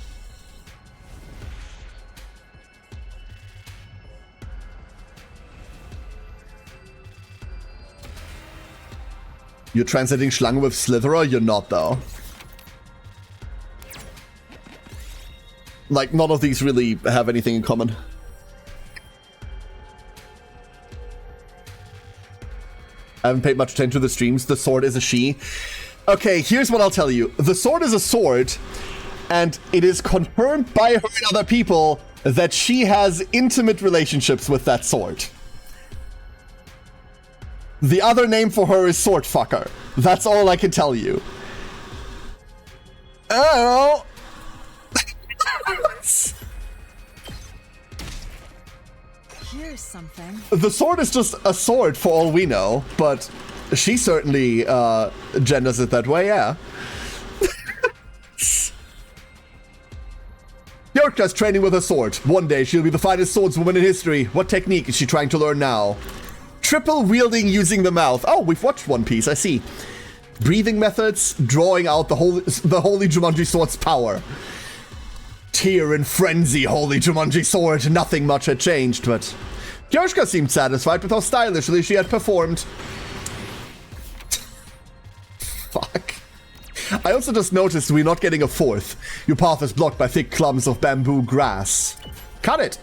You're translating Schlange with Slitherer? You're not, though. Like, none of these really have anything in common. I haven't paid much attention to the streams. The sword is a she. Okay, here's what I'll tell you. The sword is a sword, and it is confirmed by her and other people that she has intimate relationships with that sword. The other name for her is sword fucker. That's all I can tell you. Oh. Here's something. The sword is just a sword for all we know, but she certainly genders it that way, yeah. Yorka's training with a sword. One day she'll be the finest swordswoman in history. What technique is she trying to learn now? Triple wielding using the mouth. Oh, we've watched One Piece, I see. Breathing methods, drawing out the holy Jumanji Sword's power. Tear and frenzy, Holy Jumanji Sword. Nothing much had changed, but Kyoshka seemed satisfied with how stylishly she had performed. Fuck. I also just noticed we're not getting a fourth. Your path is blocked by thick clumps of bamboo grass. Cut it.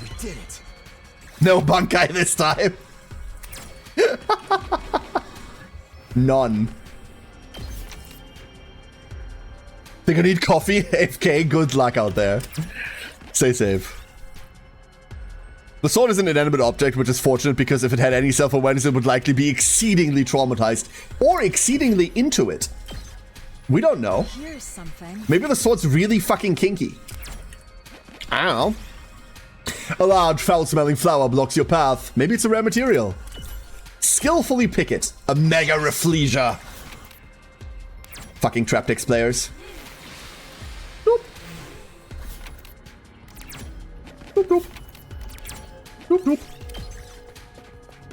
We did it. No Bankai this time. None. Think I need coffee? AFK, good luck out there. Stay safe. The sword is an inanimate object, which is fortunate because if it had any self-awareness, it would likely be exceedingly traumatized. Or exceedingly into it. We don't know. Here's something. Maybe the sword's really fucking kinky. I don't know. A large, foul-smelling flower blocks your path. Maybe it's a rare material. Skillfully pick it. A mega reflesia. Fucking Traptex players. Boop. Boop, boop. Boop, boop.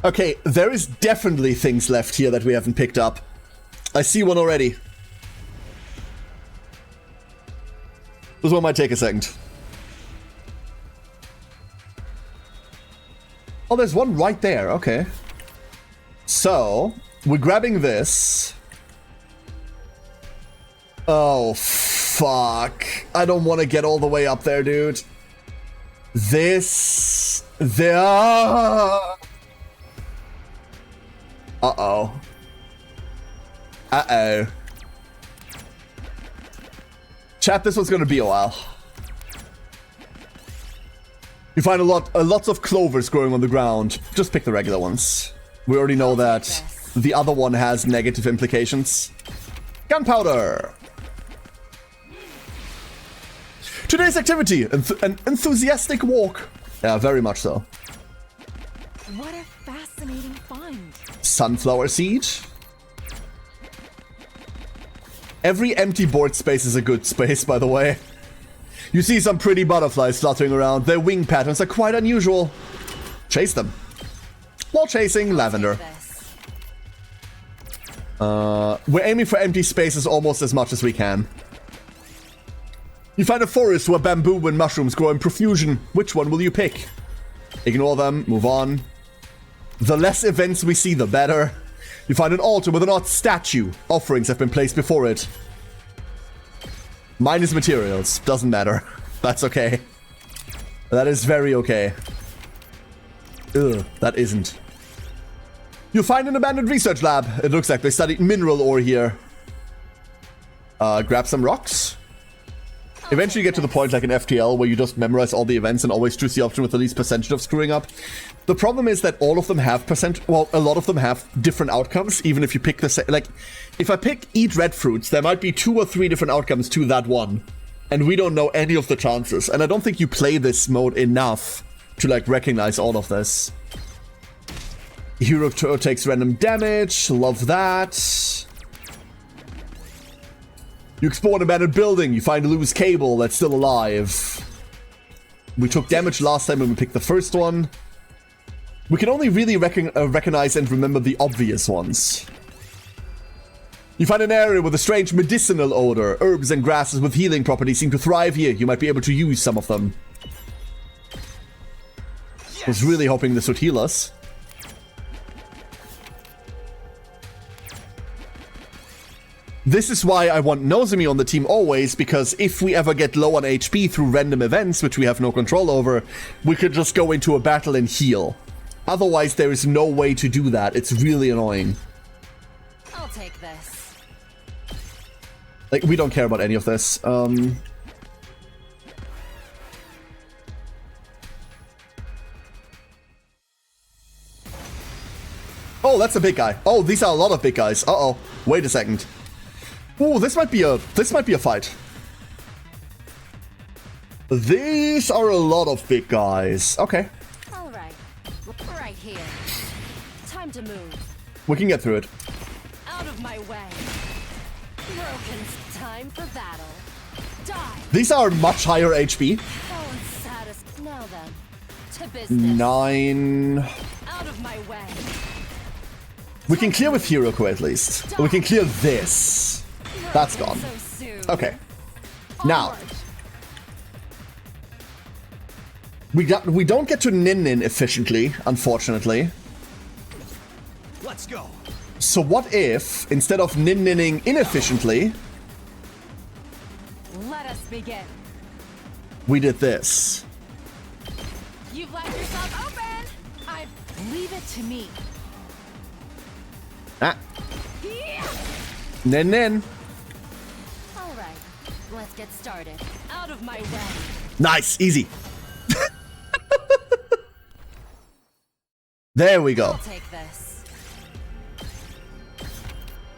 Okay, there is definitely things left here that we haven't picked up. I see one already. This one might take a second. Oh, there's one right there. Okay. So, we're grabbing this. Oh, fuck. I don't want to get all the way up there, dude. This... there... Uh-oh. Uh-oh. Chat, this one's gonna be a while. You find lots of clovers growing on the ground. Just pick the regular ones. We already know that the other one has negative implications. Gunpowder! Today's activity, an enthusiastic walk. Yeah, very much so. What a fascinating find. Sunflower seed. Every empty board space is a good space, by the way. You see some pretty butterflies fluttering around. Their wing patterns are quite unusual. Chase them. While chasing lavender. We're aiming for empty spaces almost as much as we can. You find a forest where bamboo and mushrooms grow in profusion. Which one will you pick? Ignore them, move on. The less events we see, the better. You find an altar with an odd statue. Offerings have been placed before it. Mine is materials. Doesn't matter. That's okay. That is very okay. Ugh, that isn't. You find an abandoned research lab. It looks like they studied mineral ore here. Grab some rocks. Eventually you get to the point like in FTL where you just memorize all the events and always choose the option with the least percentage of screwing up. The problem is that all of them have a lot of them have different outcomes, even if you pick the same. Like, if I pick eat red fruits, there might be 2 or 3 different outcomes to that one. And we don't know any of the chances. And I don't think you play this mode enough to, like, recognize all of this. Hero takes random damage. Love that. You explore an abandoned building. You find a loose cable that's still alive. We took damage last time when we picked the first one. We can only really recognize and remember the obvious ones. You find an area with a strange medicinal odor. Herbs and grasses with healing properties seem to thrive here. You might be able to use some of them. Yes. I was really hoping this would heal us. This is why I want Nozomi on the team always, because if we ever get low on HP through random events, which we have no control over, we could just go into a battle and heal. Otherwise, there is no way to do that. It's really annoying. I'll take this. Like, we don't care about any of this. Oh, that's a big guy. Oh, these are a lot of big guys. Uh-oh. Wait a second. Oh, this might be a fight. These are a lot of big guys. Okay. All right. Right here. Time to move. We can get through it. Out of my way. Broken. Time for battle. Die. These are much higher HP. Now then. To business. 9. Out of my way. We can clear with Hiroko at least. We can clear this. That's gone. Okay. Now. We don't get to nin efficiently, unfortunately. Let's go. So what if, instead of ninning inefficiently, let us begin. We did this. You've left yourself open. Leave it to me. Ah. Nin. All right. Let's get started. Out of my way. Nice, easy. There we go. I'll take this.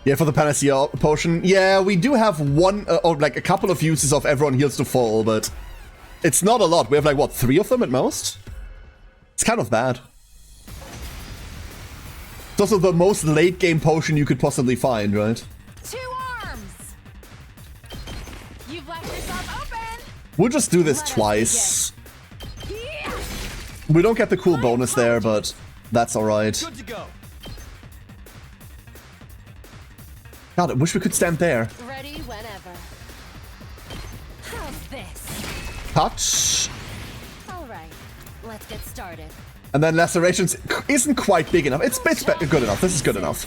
Yeah, for the Panacea potion. Yeah, we do have one, or like a couple of uses of everyone heals to full, but it's not a lot. We have like, what, 3 of them at most? It's kind of bad. It's also the most late game potion you could possibly find, right? 2 arms. You've left yourself open. We'll just do this twice. We don't get the cool bonus there, but that's alright. Good to go. God, I wish we could stand there. Ready whenever. How's this? Touch. All right, let's get started. And then lacerations isn't quite big enough. It's good enough. This is good enough.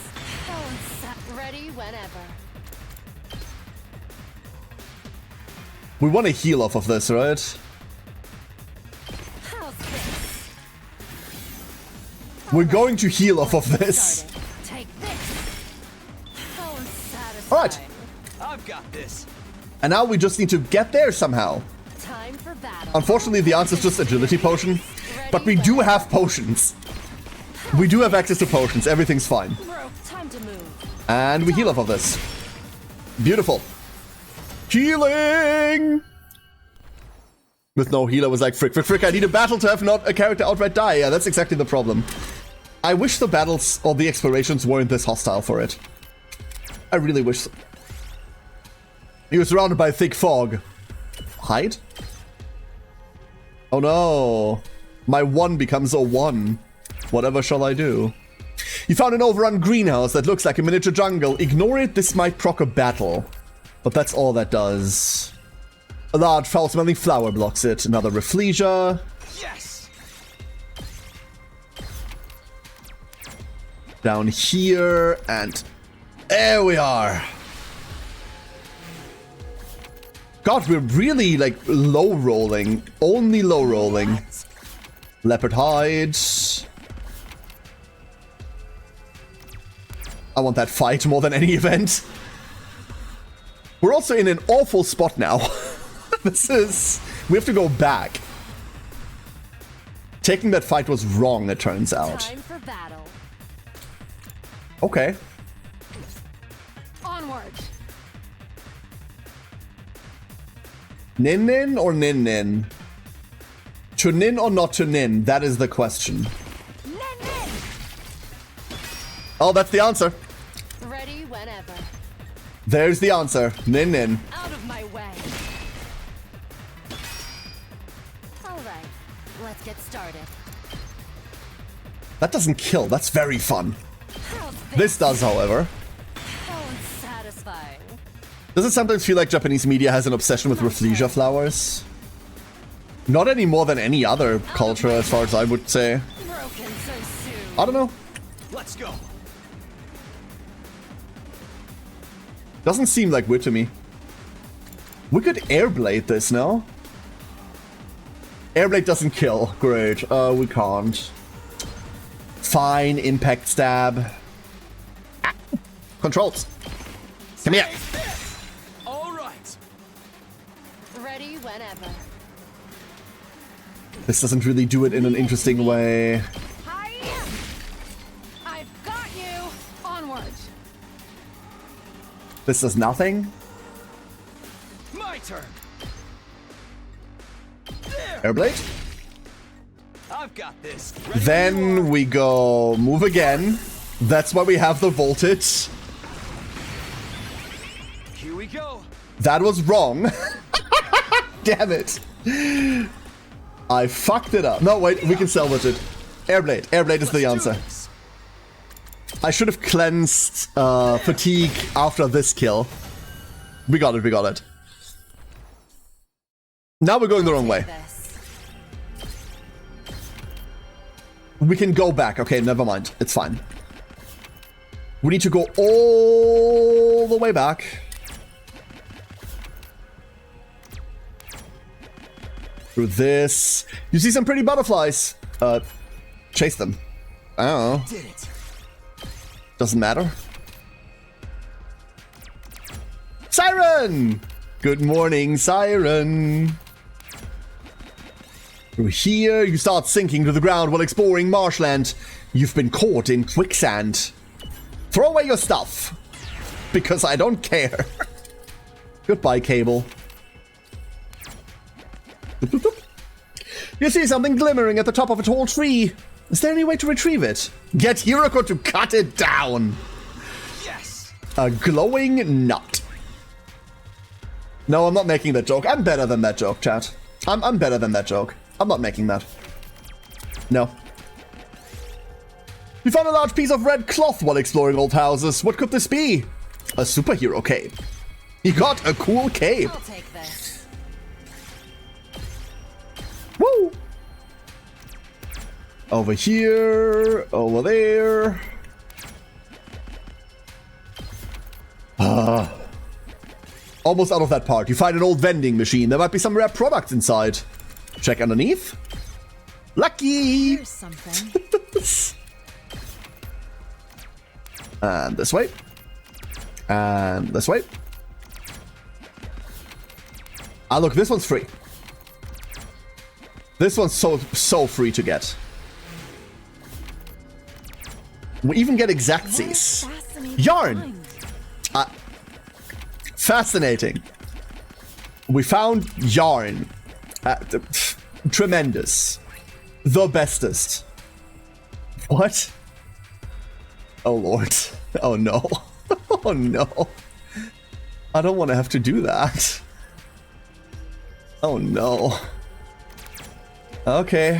Ready whenever. We want to heal off of this, right? How's this? We're going to heal off of this. Take this. All right. I've got this. And now we just need to get there somehow. Time for battle. Unfortunately, the answer is just agility potion. But we do have potions. We do have access to potions. Everything's fine. Time to move. And we heal off of this. Beautiful. Healing! With no healer was like, frick, I need a battle to have not a character outright die. Yeah, that's exactly the problem. I wish the battles or the explorations weren't this hostile for it. I really wish so. He was surrounded by thick fog. Hide? Oh no. My 1 becomes a 1. Whatever shall I do? You found an overrun greenhouse that looks like a miniature jungle. Ignore it, this might proc a battle. But that's all that does. A large foul-smelling flower blocks it. Another Rafflesia. Yes. Down here, and there we are. God, we're really, like, low-rolling. Only low-rolling. Leopard hide. I want that fight more than any event. We're also in an awful spot now. We have to go back. Taking that fight was wrong, it turns out. Time for battle. Okay. Onward. Nin-nin or nin-nin? To nin or not to nin? That is the question. Nin-nin. Oh, that's the answer. Ready whenever. There's the answer. Nin-nin. Out of my way. All right, let's get started. That doesn't kill. That's very fun. How's This does, however. How unsatisfying. Does it sometimes feel like Japanese media has an obsession with Rafflesia flowers? Not any more than any other culture, as far as I would say. Broken so soon. I don't know. Let's go. Doesn't seem like weird to me. We could airblade this, no? Airblade doesn't kill. Great. We can't. Fine. Impact stab. Ah. Controls. Come here. All right. Ready whenever. This doesn't really do it in an interesting way. Hi-ya! I've got you. Onward. This does nothing. My turn. Airblade. I've got this. Ready when you are. Then we go move again. That's why we have the voltage. Here we go. That was wrong. Damn it. I fucked it up. No, wait, we can salvage it. Airblade. Airblade is the Let's do answer. this. I should have cleansed fatigue after this kill. We got it, we got it. Now we're going the wrong way. This. We can go back. Okay, never mind. It's fine. We need to go all the way back. Through this. You see some pretty butterflies. Chase them. I don't know. Did it. Doesn't matter. Siren! Good morning, Siren. Through here, you start sinking to the ground while exploring marshland. You've been caught in quicksand. Throw away your stuff. Because I don't care. Goodbye, Cable. You see something glimmering at the top of a tall tree. Is there any way to retrieve it? Get Hiroko to cut it down. Yes. A glowing nut. No, I'm not making that joke. I'm better than that joke, chat. I'm better than that joke. I'm not making that. No. You found a large piece of red cloth while exploring old houses. What could this be? A superhero cape. You got a cool cape. I'll take this. Woo! Over here, over there. Almost out of that part. You find an old vending machine. There might be some rare products inside. Check underneath. Lucky! Here's something. And this way. And this way. Ah, look, this one's free. This one's so free to get. We even get exactsies. Fascinating Yarn! find. Fascinating. We found yarn. Tremendous. The bestest. What? Oh lord. Oh no. Oh no. I don't want to have to do that. Oh no. Okay.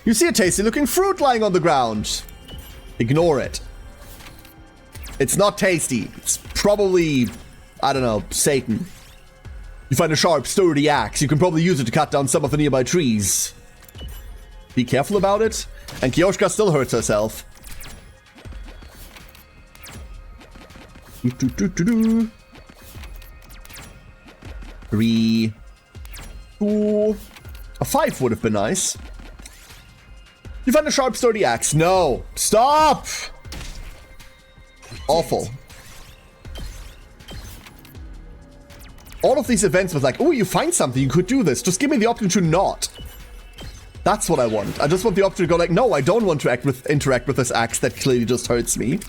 You see a tasty looking fruit lying on the ground. Ignore it. It's not tasty. It's probably, I don't know, Satan. You find a sharp, sturdy axe. You can probably use it to cut down some of the nearby trees. Be careful about it. And Kioshka still hurts herself. 3, 2, a 5 would have been nice. You find a sharp, sturdy axe. No. Stop! Awful. All of these events was like, oh, you find something, you could do this. Just give me the option to not. That's what I want. I just want the option to go like, no, I don't want to interact with this axe that clearly just hurts me.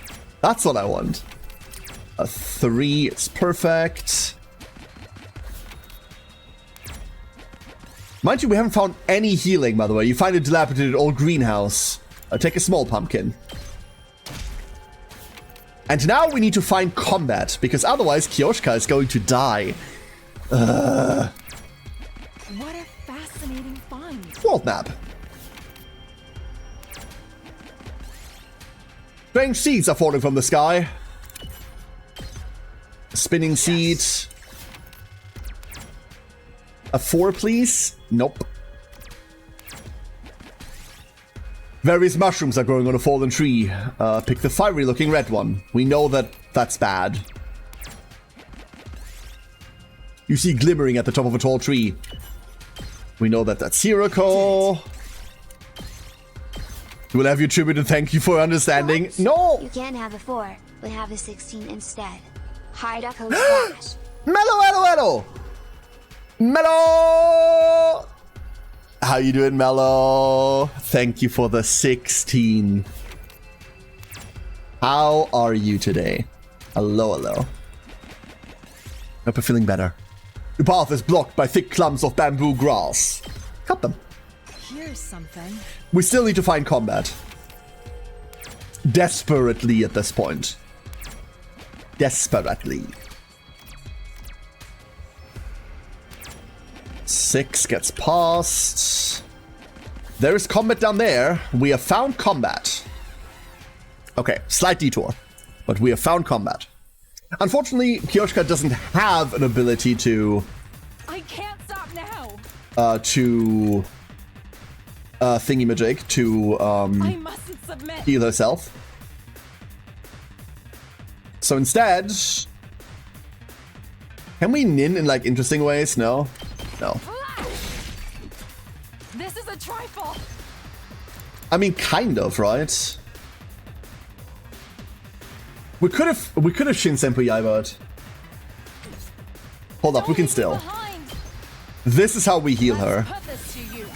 That's what I want. A 3 is perfect. Mind you, we haven't found any healing, by the way. You find a dilapidated old greenhouse. Take a small pumpkin. And now we need to find combat, because otherwise Kioshka is going to die. What a fascinating find. World map. Strange seeds are falling from the sky. A spinning seed. A 4, please. Nope. Various mushrooms are growing on a fallen tree. Pick the fiery looking red one. We know that that's bad. You see glimmering at the top of a tall tree. We know that that's Hiroko. We'll have you tribute and thank you for understanding. What? No! You can't have a 4, but have a 16 instead. Hiroko slash. Mellow, hello, hello! Mellow! How you doing, Mellow? Thank you for the 16. How are you today? Hello, hello. Hope you're feeling better. Your path is blocked by thick clumps of bamboo grass. Cut them. Here's something. We still need to find combat. Desperately at this point. Desperately. 6 gets past. There is combat down there. We have found combat. Okay, slight detour. But we have found combat. Unfortunately, Kioshka doesn't have an ability to... I can't stop now. Thingy-majig, to, I mustn't submit. heal herself. So instead... Can we nin in, like, interesting ways? No? No. This is a trifle. I mean, kind of, right? We could have Shin Senpu Yaiba. Hold up, we can still. Behind. This is how we heal Let's her. put this to use.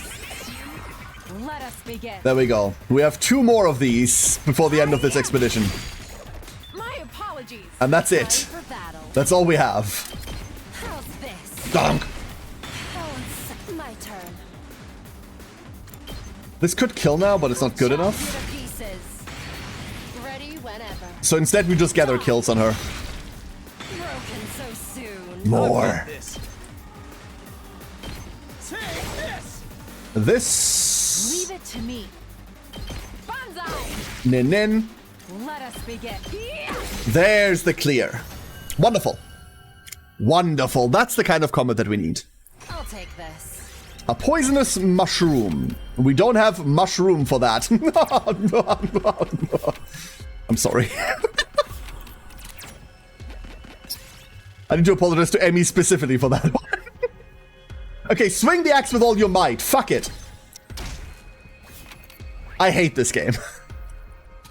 Let us begin. There we go. We have 2 more of these before the end of this expedition. My apologies. And that's Time it. for battle. That's all we have. How's this? Donk! My turn. This could kill now, but it's not good Chop enough. you to pieces. Ready whenever. So instead we just gather kills on her. Broken so soon. More. This. This... Leave it to me. Banzai. Nin nin. Let us begin. There's the clear. Wonderful. Wonderful. That's the kind of combat that we need. I'll take this. A poisonous mushroom. We don't have mushroom for that. No. I'm sorry. I need to apologize to Emmy specifically for that one. Okay, swing the axe with all your might. Fuck it. I hate this game.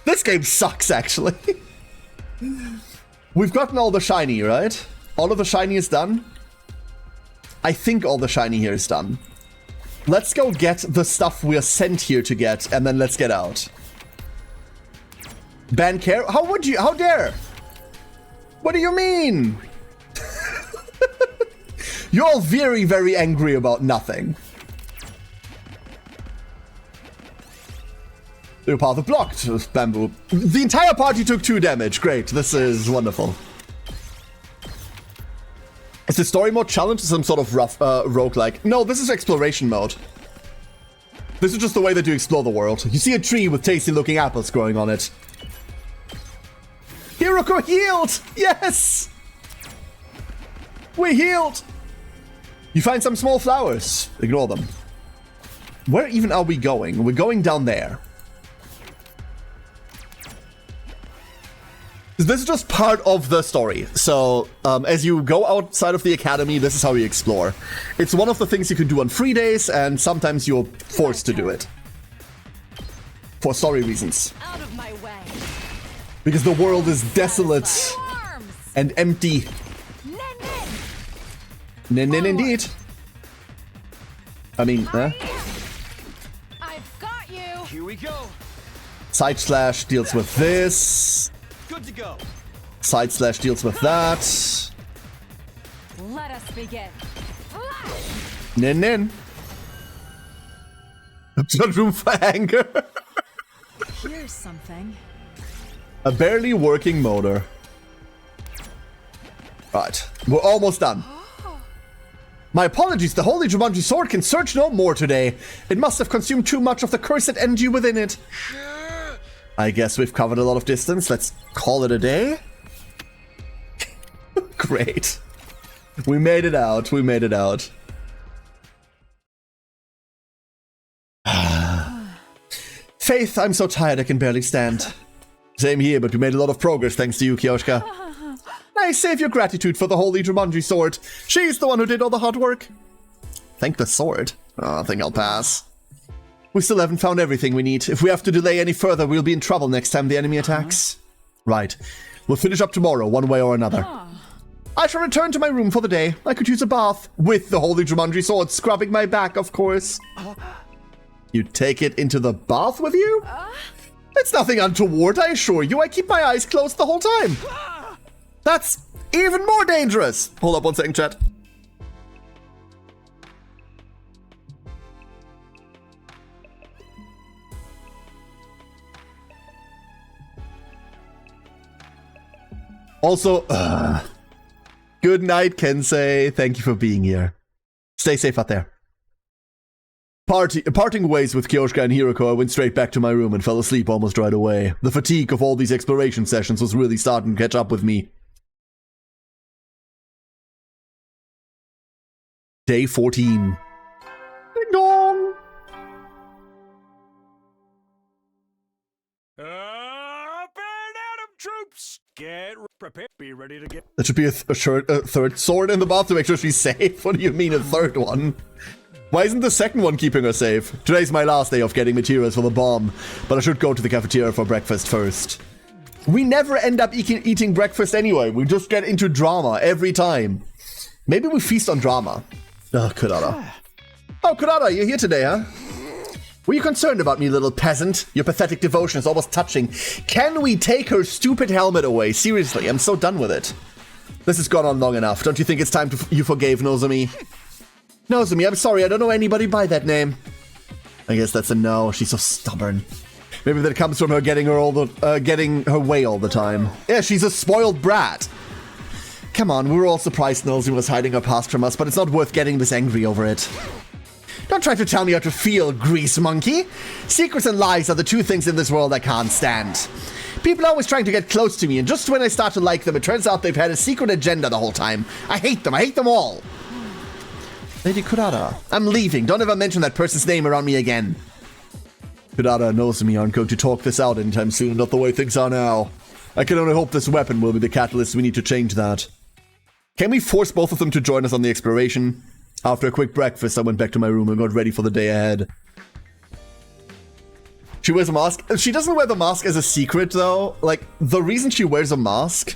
This game sucks, actually. We've gotten all the shiny, right? All of the shiny is done? I think all the shiny here is done. Let's go get the stuff we're sent here to get, and then let's get out. Ban care? How would you? How dare? What do you mean? You're all very, very angry about nothing. Your path is blocked, bamboo. The entire party took 2 damage. Great, this is wonderful. Is the story mode challenge some sort of rough roguelike? No, this is exploration mode. This is just the way that you explore the world. You see a tree with tasty-looking apples growing on it. Hiroko healed! Yes! We healed! You find some small flowers. Ignore them. Where even are we going? We're going down there. This is just part of the story. So, as you go outside of the academy, this is how you explore. It's one of the things you can do on free days, and sometimes you're forced to do it. For story reasons. Out of my way. Because the world is desolate Arms. and empty. Nin indeed. I mean, I've got you. Here we go. side slash deals with this. Good to go. Side slash deals with that. Let us begin. Nin. Not room for anger. Here's something. A barely working motor. Right, we're almost done. My apologies, the Holy Jumanji Sword can search no more today. It must have consumed too much of the cursed energy within it. I guess we've covered a lot of distance. Let's call it a day. Great. We made it out. We made it out. Faith, I'm so tired I can barely stand. Same here, but we made a lot of progress thanks to you, Kyoshka. I save your gratitude for the Holy Jumanji Sword. She's the one who did all the hard work. Thank the sword. Oh, I think I'll pass. We still haven't found everything we need. If we have to delay any further, we'll be in trouble next time the enemy attacks. Right. We'll finish up tomorrow, one way or another. I shall return to my room for the day. I could use a bath. With the Holy Jumanji Sword scrubbing my back, of course. You take it into the bath with you? It's nothing untoward, I assure you. I keep my eyes closed the whole time. That's even more dangerous. Hold up one second, chat. Also, good night, Kensei. Thank you for being here. Stay safe out there. Parting ways with Kyoshka and Hiroko, I went straight back to my room and fell asleep almost right away. The fatigue of all these exploration sessions was really starting to catch up with me. Day 14. Ding dong! Up and Adam troops! Get prepared. Be ready to get... That should be a third sword in the bath to make sure she's safe. What do you mean a third one? Why isn't the second one keeping her safe? Today's my last day of getting materials for the bomb, but I should go to the cafeteria for breakfast first. We never end up eating breakfast anyway. We just get into drama every time. Maybe we feast on drama. Oh, Kurata. Oh, Kurata, you're here today, huh? Were you concerned about me, little peasant? Your pathetic devotion is almost touching. Can we take her stupid helmet away? Seriously, I'm so done with it. This has gone on long enough. Don't you think it's time you forgave Nozomi? Nozomi, I'm sorry, I don't know anybody by that name. I guess that's a no. She's so stubborn. Maybe that comes from her getting her way all the time. Yeah, she's a spoiled brat. Come on, we were all surprised Nozomi was hiding her past from us, but it's not worth getting this angry over it. Don't try to tell me how to feel, grease monkey. Secrets and lies are the two things in this world I can't stand. People are always trying to get close to me, and just when I start to like them, it turns out they've had a secret agenda the whole time. I hate them all. Lady Kurata, I'm leaving. Don't ever mention that person's name around me again. Kurata and Nozomi aren't going to talk this out anytime soon, not the way things are now. I can only hope this weapon will be the catalyst we need to change that. Can we force both of them to join us on the exploration? After a quick breakfast, I went back to my room and got ready for the day ahead. She wears a mask. She doesn't wear the mask as a secret, though. Like, the reason she wears a mask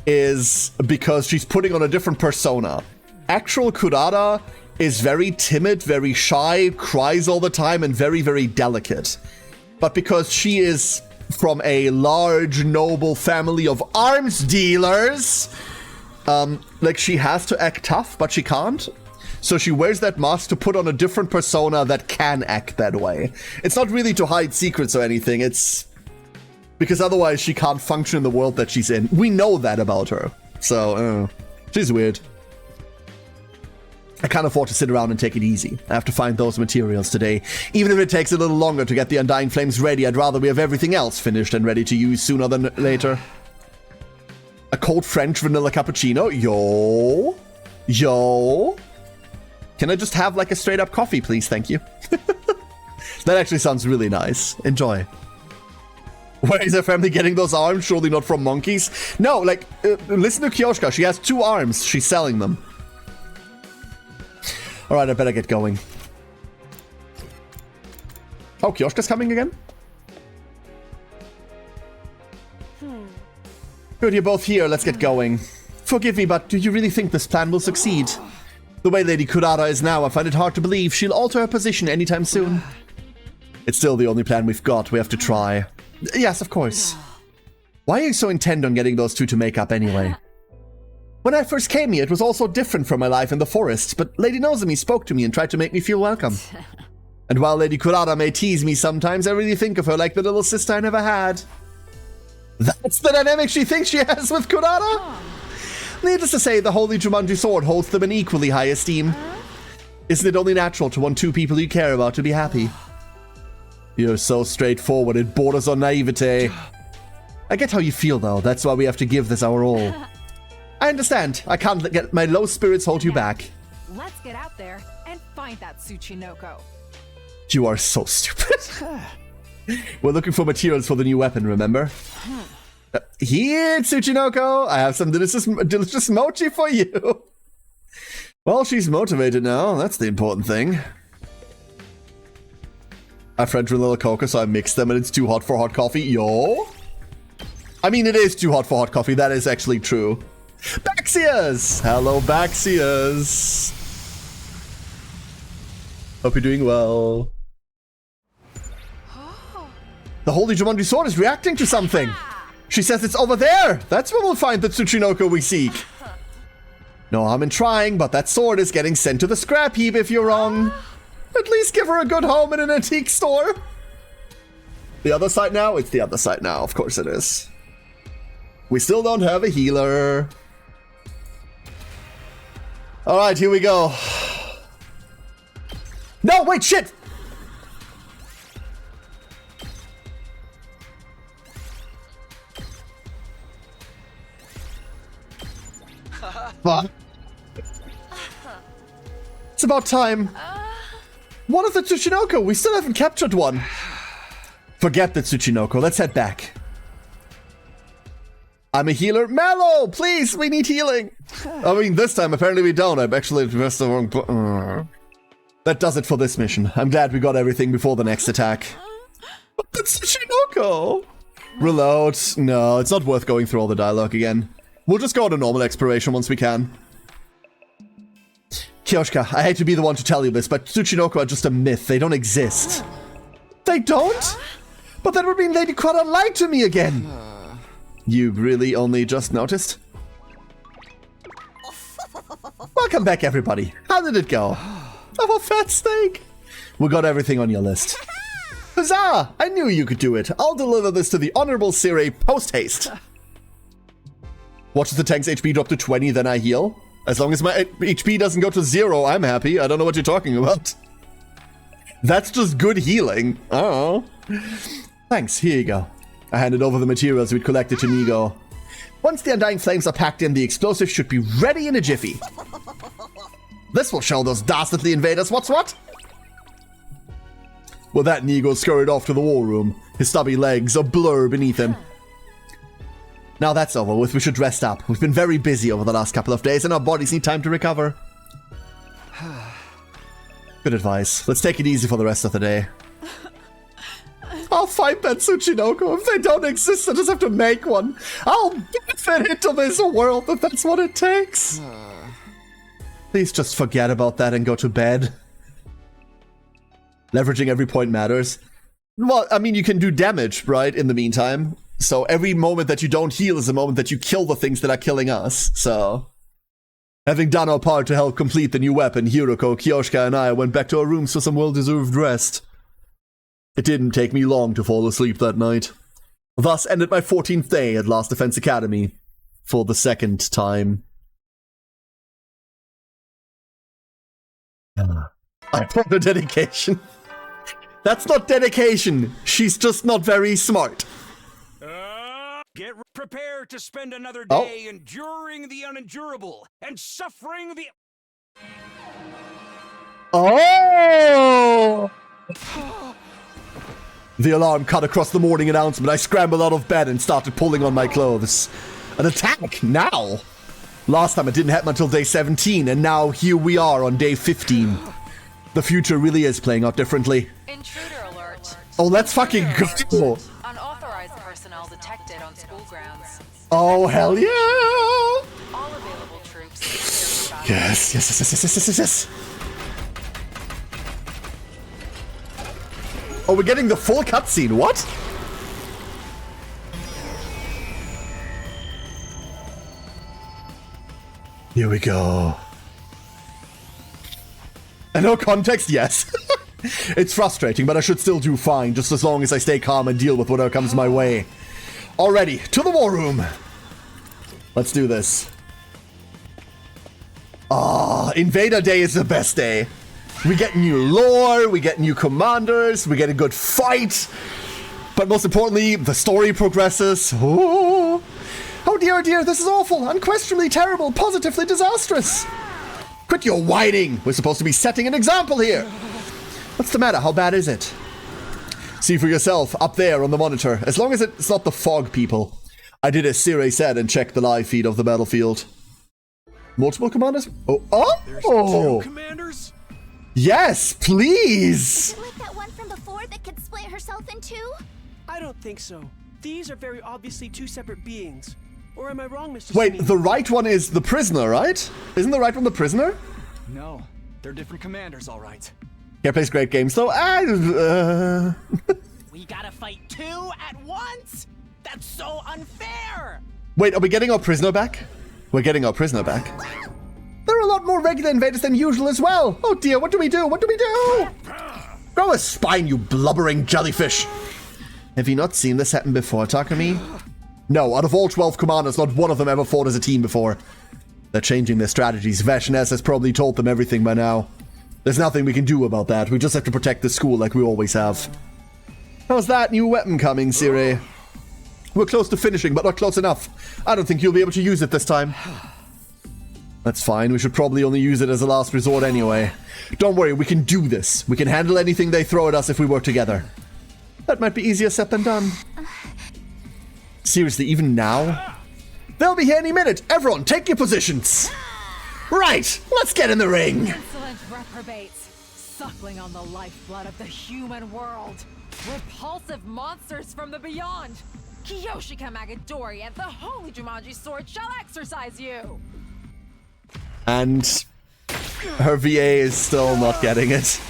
is because she's putting on a different persona. Actual Kurata is very timid, very shy, cries all the time, and very, very delicate. But because she is from a large, noble family of arms dealers, like, she has to act tough, but she can't. So she wears that mask to put on a different persona that can act that way. It's not really to hide secrets or anything, it's because otherwise she can't function in the world that she's in. We know that about her. So, she's weird. I can't afford to sit around and take it easy. I have to find those materials today. Even if it takes a little longer to get the Undying Flames ready, I'd rather we have everything else finished and ready to use sooner than later. A cold French vanilla cappuccino? Yo. Yo. Can I just have like a straight up coffee, please? Thank you. That actually sounds really nice. Enjoy. Where is her family getting those arms? Surely not from monkeys? No, like, listen to Kioshka. She has 2 arms. She's selling them. Alright, I better get going. Oh, Kioshka's coming again? Good, you're both here. Let's get going. Forgive me, but do you really think this plan will succeed? The way Lady Kurara is now, I find it hard to believe she'll alter her position anytime soon. It's still the only plan we've got. We have to try. Yes, of course. Why are you so intent on getting those 2 to make up anyway? When I first came here, it was all so different from my life in the forest, but Lady Nozomi spoke to me and tried to make me feel welcome. And while Lady Kurara may tease me sometimes, I really think of her like the little sister I never had. That's the dynamic she thinks she has with Kurara? Needless to say, the Holy Jumanji Sword holds them in equally high esteem. Isn't it only natural to want 2 people you care about to be happy? You're so straightforward, it borders on naivete. I get how you feel, though. That's why we have to give this our all. I understand. I can't let my low spirits hold you back. Let's get out there and find that Tsuchinoko. You are so stupid. We're looking for materials for the new weapon, remember? Here, Tsuchinoko, I have some delicious mochi for you. Well, she's motivated now. That's the important thing. I have French vanilla coca, so I mixed them and it's too hot for hot coffee. Yo. I mean, it is too hot for hot coffee. That is actually true. Baxias! Hello, Baxias. Hope you're doing well. The Holy Jumanji Sword is reacting to something. She says it's over there. That's where we'll find the Tsuchinoko we seek. No harm in trying, but that sword is getting sent to the scrap heap if you're wrong. At least give her a good home in an antique store. The other side now? It's the other side now. Of course it is. We still don't have a healer. Alright, here we go. No, wait, shit! Fuck. It's about time. One of the Tsuchinoko. We still haven't captured one. Forget the Tsuchinoko. Let's head back. I'm a healer. Mallow, please, we need healing. I mean, this time, apparently we don't. I've actually pressed the wrong button. That does it for this mission. I'm glad we got everything before the next attack. But the Tsuchinoko. Reload. No, it's not worth going through all the dialogue again. We'll just go to normal exploration once we can. Kioshka, I hate to be the one to tell you this, but Tsuchinoko are just a myth. They don't exist. They don't? But that would mean Lady Kurara lied to me again. You really only just noticed? Welcome back, everybody. How did it go? Oh, fat steak. We got everything on your list. Huzzah! I knew you could do it. I'll deliver this to the Honorable Sire post-haste. Watches the tank's HP drop to 20, then I heal. As long as my HP doesn't go to 0, I'm happy. I don't know what you're talking about. That's just good healing. Oh. Thanks, here you go. I handed over the materials we'd collected to Nigo. Once the Undying Flames are packed in, the explosives should be ready in a jiffy. This will show those dastardly invaders what's what. With that, Nigo scurried off to the war room, his stubby legs a blur beneath him. Now that's over with, we should rest up. We've been very busy over the last couple of days and our bodies need time to recover. Good advice. Let's take it easy for the rest of the day. I'll fight that Tsuchinoko. If they don't exist, I just have to make one. I'll fit into this world if that's what it takes. Please just forget about that and go to bed. Leveraging every point matters. Well, I mean, you can do damage, right, in the meantime. So every moment that you don't heal is a moment that you kill the things that are killing us, so... Having done our part to help complete the new weapon, Hiroko, Kioshka, and I went back to our rooms for some well-deserved rest. It didn't take me long to fall asleep that night. Thus ended my 14th day at Last Defense Academy. For the second time. I put her dedication. That's not dedication. She's just not very smart. Get prepared to spend another day enduring the unendurable and suffering the... Oh! The alarm cut across the morning announcement. I scrambled out of bed and started pulling on my clothes. An attack now? Last time it didn't happen until day 17, and now here we are on day 15. The future really is playing out differently. Intruder alert. Oh, let's fucking go! Unauthorized personnel detected on school grounds. Oh, hell yeah! All available troops. Yes. Oh, we're getting the full cutscene. What? Here we go. And no context, yes. It's frustrating, but I should still do fine, just as long as I stay calm and deal with whatever comes my way. Alrighty, to the war room. Let's do this. Invader Day is the best day. We get new lore, we get new commanders, we get a good fight. But most importantly, the story progresses. Oh dear, this is awful, unquestionably terrible, positively disastrous. Quit your whining. We're supposed to be setting an example here. What's the matter? How bad is it? See for yourself, up there on the monitor. As long as it's not the fog people. I did as Sire said and checked the live feed of the battlefield. Multiple commanders? There's 2 commanders? Yes, please! Is it like that one from before that could split herself in two? I don't think so. These are very obviously 2 separate beings. Or am I wrong, Mr. Wait, Smee? the right one is the prisoner, right? Isn't the right one the prisoner? No, they're different commanders, all right. Yeah, plays great games, though. We gotta fight 2 at once? That's so unfair! Wait, are we getting our prisoner back? We're getting our prisoner back. There are a lot more regular invaders than usual as well. Oh dear, what do we do? What do we do? Grow a spine, you blubbering jellyfish. Have you not seen this happen before, Takumi? No, out of all 12 commanders, not one of them ever fought as a team before. They're changing their strategies. Veshness has probably told them everything by now. There's nothing we can do about that. We just have to protect the school like we always have. How's that new weapon coming, Sire? We're close to finishing, but not close enough. I don't think you'll be able to use it this time. That's fine. We should probably only use it as a last resort anyway. Don't worry, we can do this. We can handle anything they throw at us if we work together. That might be easier said than done. Seriously, even now? They'll be here any minute. Everyone, take your positions. Right, let's get in the ring. Insolent reprobates, suckling on the lifeblood of the human world. Repulsive monsters from the beyond. Kiyoshika Magadori and the Holy Jumanji Sword shall exercise you. And her VA is still not getting it.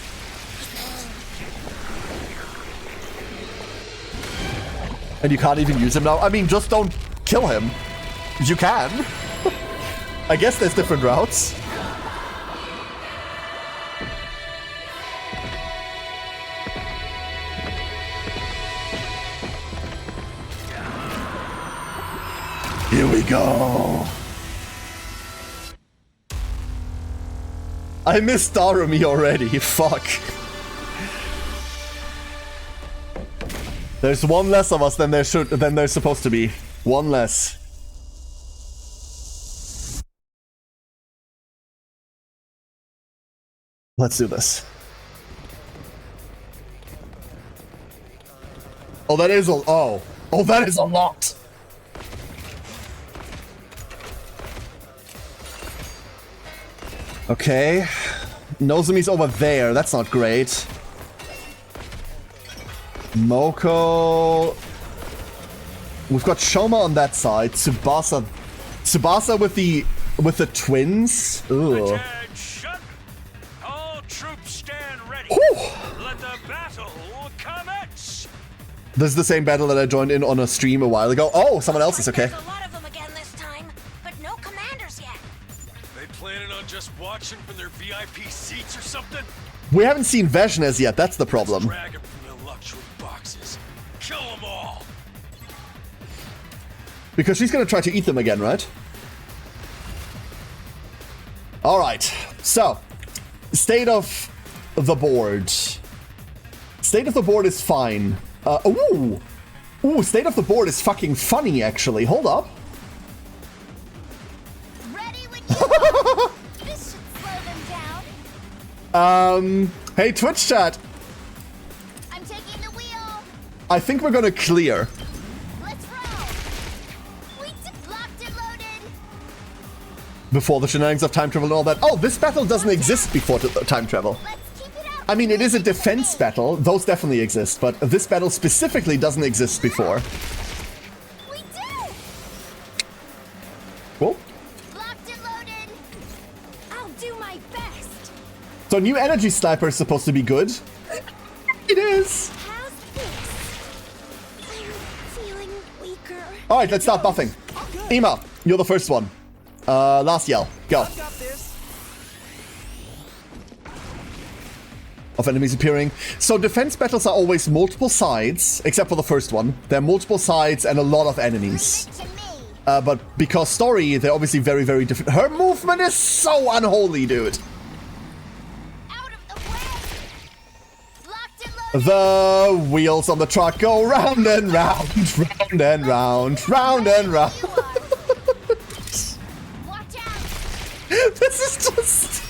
And you can't even use him now? I mean, just don't kill him. You can. I guess there's different routes. Here we go. I missed Darumi already. Fuck. There's one less of us than there's supposed to be. One less. Let's do this. Oh, that is a that is a lot. Okay. Nozomi's over there. That's not great. Moko. We've got Shoma on that side. Tsubasa with the twins. Ooh. Attention! All troops stand ready. Whew. Let the battle commence. This is the same battle that I joined in on a stream a while ago. Oh, someone else is okay. There's a lot of them again this time, but no commanders yet. They planning on just watching from their VIP seats or something? We haven't seen Veshness yet. That's the problem. Drag them from the luxury boxes. Kill them all. Because she's gonna try to eat them again, right? Alright. So, State of the board. State of the board is fine. Ooh, state of the board is fucking funny, actually. Hold up. Ready when you are. This should slow them down. Hey, Twitch chat. I'm taking the wheel. I think we're gonna clear. Let's roll. We locked and loaded. Before the shenanigans of time travel and all that. Oh, this battle doesn't exist before time travel. Let's keep it up. I mean, it is a defense battle. Those definitely exist, but this battle specifically doesn't exist before. We did. Cool. Locked and loaded. I'll do my best. So new energy sniper is supposed to be good. It is. How's this? I'm feeling weaker. All right, let's start buffing. Ema, you're the first one. Last yell. Go. I've got this. Of enemies appearing. So defense battles are always multiple sides, except for the first one. There are multiple sides and a lot of enemies. Leave it to me. But because story, they're obviously very, very different. Her movement is so unholy, dude. Out of the way. Locked and loaded. The wheels on the truck go round and round, round and round, round and round. You are. Watch out. This is just...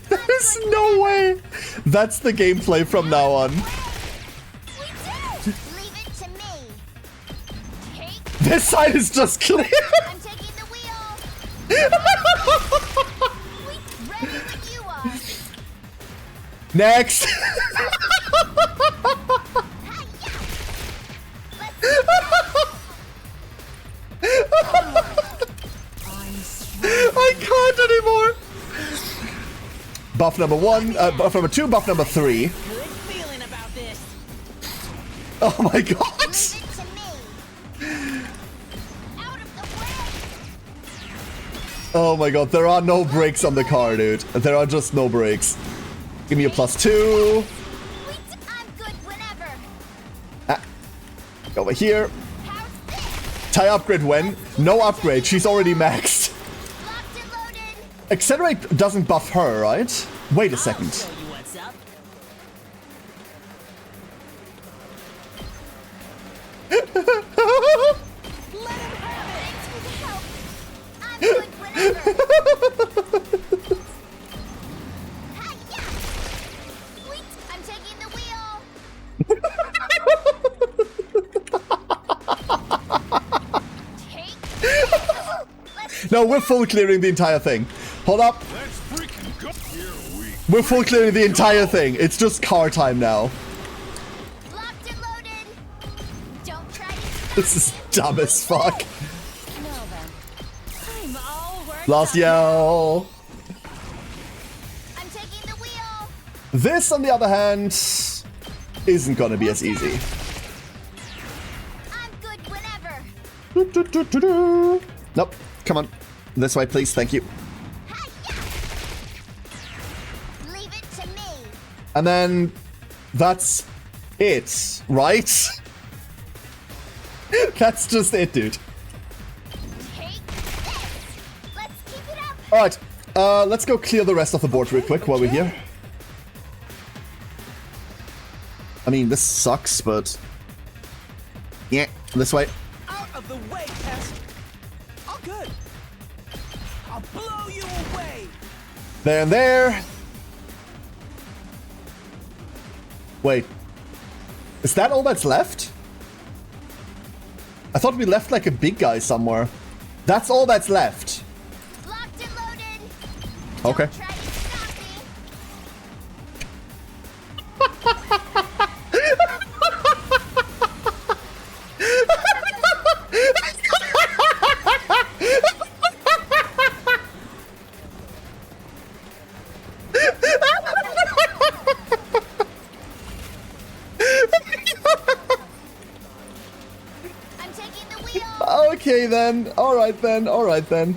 There's no way. That's the gameplay from now on. We did. Leave it to me. Take. This side is just clear. I'm taking the wheel. Ready when you are. Next. I can't anymore. Buff number 1, buff number 2, buff number 3. Good feeling about this. Oh my god. Leave it to me. Out of the way. Oh my god, there are no brakes on the car, dude. There are just no brakes. Give me a +2. I'm good whenever. Over here. How's this? Tie upgrade when? No upgrade, she's already maxed. Locked and loaded. Accelerate doesn't buff her, right? Wait a second. Show you what's up. Thanks for the help. I'm good whenever. Hi-ya! Wait, I'm taking the wheel. Take. Let's No, we're full clearing the entire thing. Hold up. Let's freaking go. You're weak. We're full clearing the entire thing. It's just car time now. locked and loaded. Don't try to stop This is dumb as fuck. No, then. I'm all worked Last up. yell. I'm taking the wheel. This, on the other hand, isn't gonna be as easy. I'm good whenever. Nope. Come on. This way, please. Thank you. Hi-ya! Leave it to me. And then that's it, right? That's just it, dude. Take this. Let's keep it up. All right. Let's go clear the rest of the board real quick while we're here. I mean, this sucks, but yeah, this way. Out of the way, Tess. All good. I'll blow you away. There and there. Wait. Is that all that's left? I thought we left like a big guy somewhere. That's all that's left. Locked and loaded. Okay. Try to stop me. I'm taking the wheel. Okay then. Alright then. Alright then.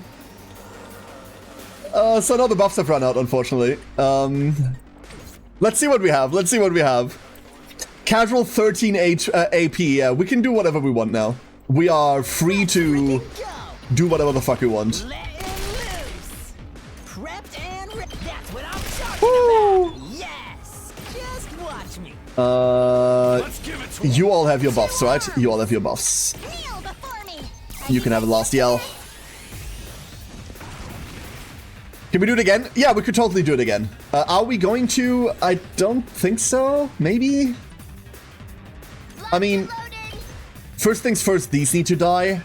So now the buffs have run out, unfortunately. Let's see what we have. Let's see what we have. Casual 13 AP. Yeah, we can do whatever we want now. We are free to Go. do whatever the fuck we want. Let him loose. Prepped and that's what I'm talking Woo! Yes! Just watch me. You all have your buffs, right? You all have your buffs. Kneel before me. You can have a last yell. Can we do it again? Yeah, we could totally do it again. Are we going to? I don't think so. Maybe? I mean, first things first, these need to die.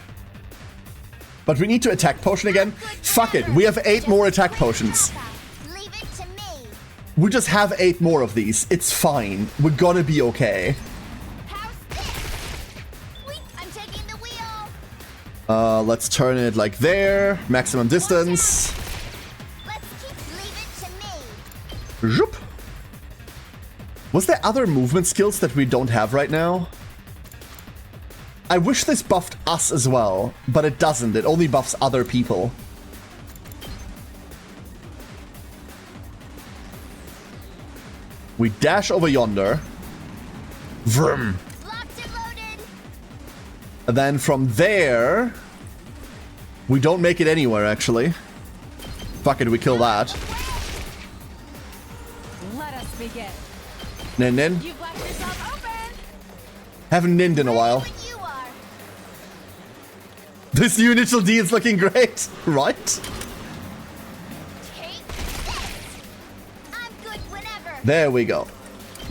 But we need to attack potion again. Fuck it, we have 8 more attack potions. Leave it to me. We just have 8 more of these. It's fine. We're gonna be okay. How's this? Wait, I'm taking the wheel. Let's turn it like there. Maximum distance. Leave it to me. Zoop. Was there other movement skills that we don't have right now? I wish this buffed us as well, but it doesn't. It only buffs other people. We dash over yonder. Vroom. Locked and loaded. And then from there, we don't make it anywhere, actually. Fuck it, we kill that. Let us begin. Nin nin. You've left yourself open. Haven't ninned in a while. When you are. This new initial D is looking great, right? Take this. I'm good whenever. There we go.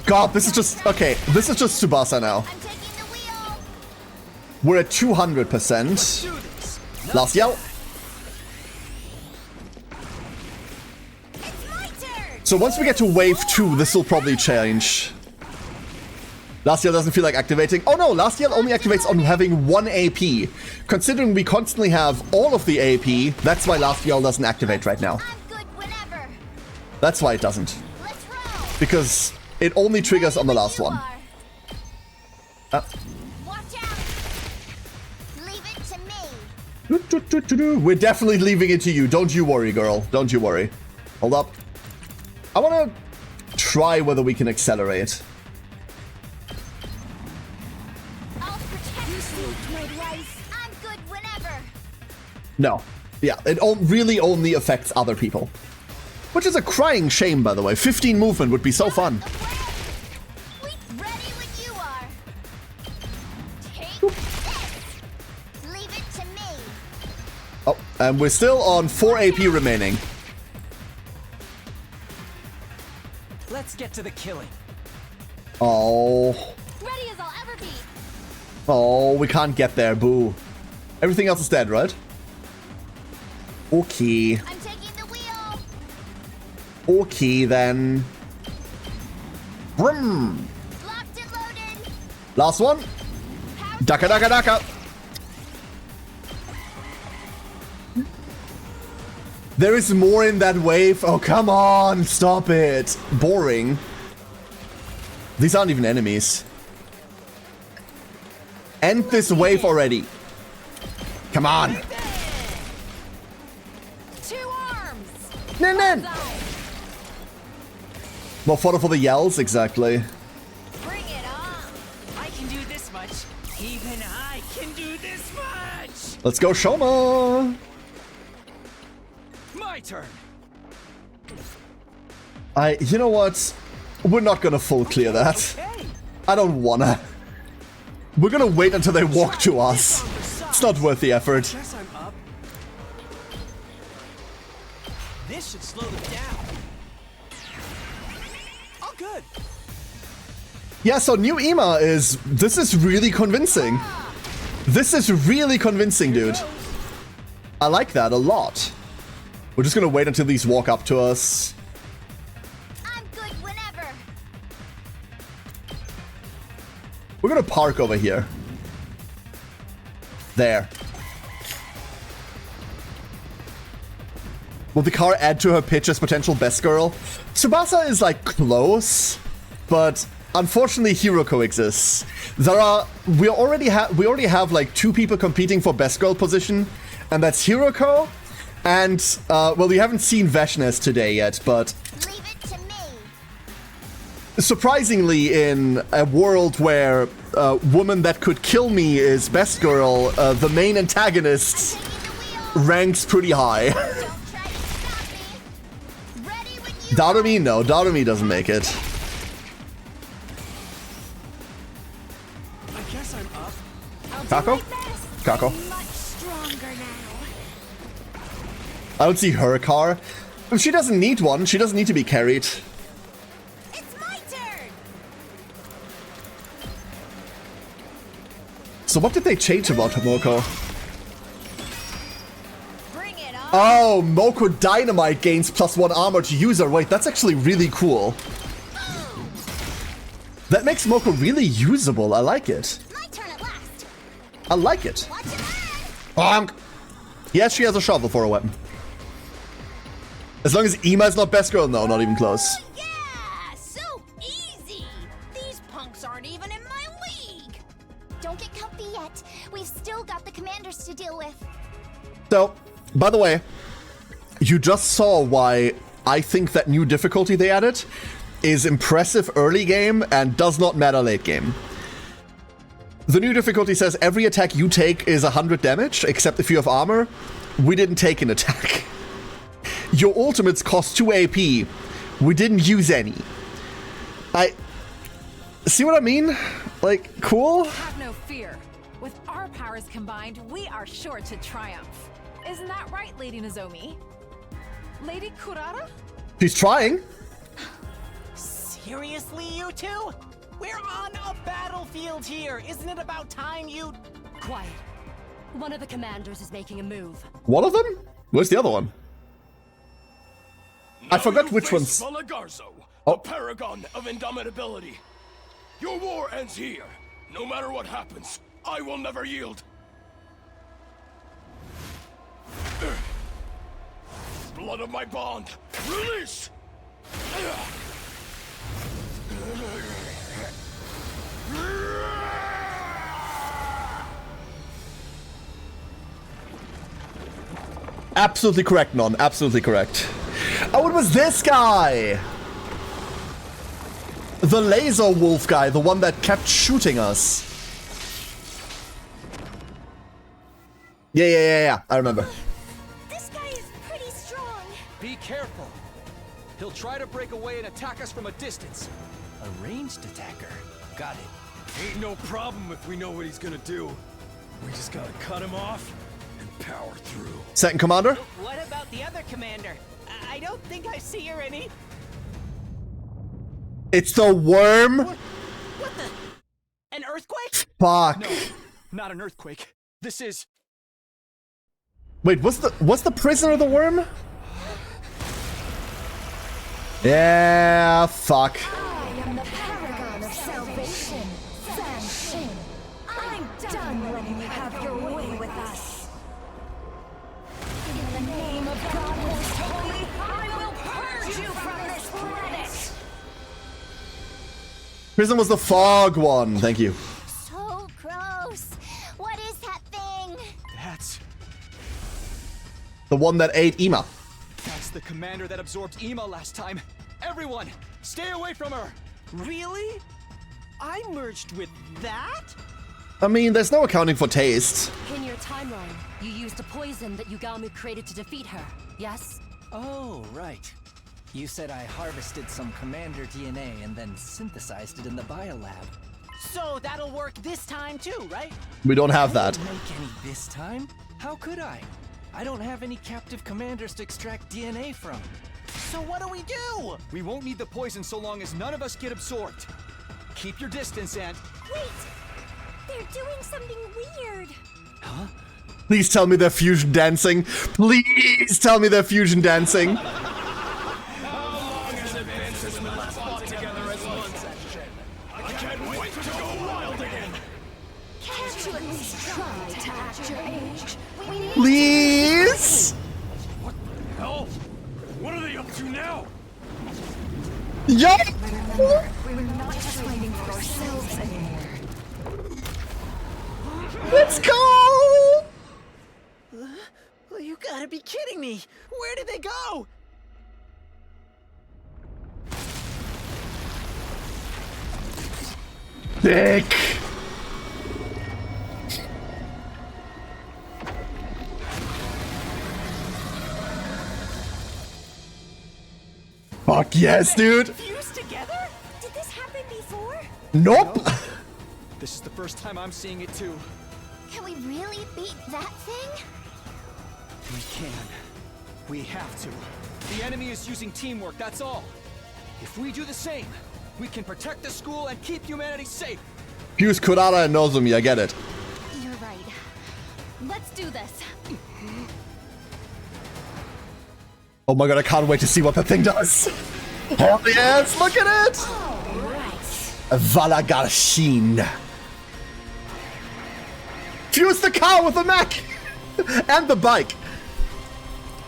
God, this is just... Okay, this is just Tsubasa now. I'm taking the wheel. We're at 200%. Do this. Last yell. It's my turn. So once we get to wave 2, this will probably change. Last yell doesn't feel like activating. Oh no, last yell only activates on having 1 AP. Considering we constantly have all of the AP, that's why last yell doesn't activate right now. I'm good whenever. That's why it doesn't. Let's roll. Because it only triggers on the last one. Watch out. Leave it to me. We're definitely leaving it to you. Don't you worry, girl. Don't you worry. Hold up. I want to try whether we can accelerate. I'll protect you, my life. I'm good whenever. No. Yeah, it really only affects other people. Which is a crying shame, by the way. 15 movement would be so fun. Ready when you are. Take this. Leave it to me. Oh, and we're still on 4 AP remaining. Let's get to the killing. Oh. Ready as I'll ever be. Oh, we can't get there, boo. Everything else is dead, right? Okay. I'm taking the wheel. Okay, then. Vroom. Locked and loaded. Last one. Daka daka daka. There is more in that wave. Oh, come on. Stop it. Boring. These aren't even enemies. End this wave already. Come on. 2 arms. Nin nin. More fodder for the yells, exactly. Bring it on. I can do this much. Even I can do this much. Let's go, Shoma. My turn. You know what? We're not gonna full clear that. Okay. I don't wanna. We're gonna wait until they walk to us. It's not worth the effort. Guess I'm up. This should slow them down. All good. Yeah, so new Ema is... This is really convincing. This is really convincing, dude. I like that a lot. We're just gonna wait until these walk up to us. I'm good whenever. We're gonna park over here. There. Will the car add to her pitch as potential best girl? Tsubasa is like close, but unfortunately Hiroko exists. We already have like 2 people competing for best girl position, and that's Hiroko and well, we haven't seen Veshnes today yet, but Leave it to me. surprisingly, in a world where a woman that could kill me is best girl, the main antagonist Taking the wheel. ranks pretty high. Don't try to stop me. Ready when Darumi, no. Darumi doesn't make it. I guess I'm up. Kako? Kako. Much stronger now. I don't see her car. She doesn't need one. She doesn't need to be carried. It's my turn. So what did they change about Moko? Bring it on. Oh, Moko Dynamite gains +1 armor to user. Wait, that's actually really cool. That makes Moko really usable. I like it. My turn at last. I like it. Watch your head. Bonk. Yes, she has a shovel for a weapon. As long as Ima is not best girl, no, not even close. Yeah, so easy. These punks aren't even in my league. Don't get comfy yet. We've still got the commanders to deal with. So, by the way, you just saw why I think that new difficulty they added is impressive early game and does not matter late game. The new difficulty says every attack you take is 100 damage, except if you have armor. We didn't take an attack. Your ultimates cost 2 AP. We didn't use any. See what I mean? Like, cool? Have no fear. With our powers combined, we are sure to triumph. Isn't that right, Lady Nozomi? Lady Kurara? She's trying. Seriously, you two? We're on a battlefield here. Isn't it about time you... Quiet. One of the commanders is making a move. One of them? Where's the other one? I forgot which one's... Malagarzo, Oh. the paragon of indomitability. Your war ends here. No matter what happens, I will never yield. Blood of my bond, release! Absolutely correct, Non. Absolutely correct. Oh, it was this guy! The laser wolf guy, the one that kept shooting us. Yeah. I remember. This guy is pretty strong. Be careful. He'll try to break away and attack us from a distance. A ranged attacker. Got it. Ain't no problem if we know what he's gonna do. We just gotta cut him off and power through. Second commander? What about the other commander? I don't think I see her any... It's the worm? What the... An earthquake? Fuck. No, not an earthquake. This is... Wait, was the prisoner the worm? Yeah, fuck. I am the paragon of salvation. San. I'm done letting you have your way with us. In the name of God most holy, I will purge you from this planet. Prison was the fog one. Thank you. So gross. What is that thing? That's The one that ate Ima. the commander that absorbed Ima last time. Everyone, stay away from her. Really? I merged with that? I mean, there's no accounting for taste. In your timeline, you used a poison that Yugamu created to defeat her, yes? Oh, right. You said I harvested some commander DNA and then synthesized it in the biolab. So that'll work this time too, right? We don't have that. Didn't make any this time? How could I? I don't have any captive commanders to extract DNA from. So what do we do? We won't need the poison so long as none of us get absorbed. Keep your distance and... Wait! They're doing something weird. Huh? Please tell me they're fusion dancing. Please tell me they're fusion dancing. How long has it been since we last fought together as one section? I can't wait to go wild again! Can't you at least try to act your age? We need Please? What the hell? What are they up to now? Yeah. We're not just fighting for ourselves anymore. Let's go. Well, you gotta be kidding me. Where did they go? Dick. Fuck yes, dude. Fused together? Did this happen before? Nope. This is the first time I'm seeing it too. Can we really beat that thing? We can. We have to. The enemy is using teamwork, that's all. If we do the same, we can protect the school and keep humanity safe. Fuse Kurara and Nozomi, I get it. You're right. Let's do this. Oh my god, I can't wait to see what the thing does. Hell yes, look at it! Valagarshin. Fuse the car with the mech! And the bike.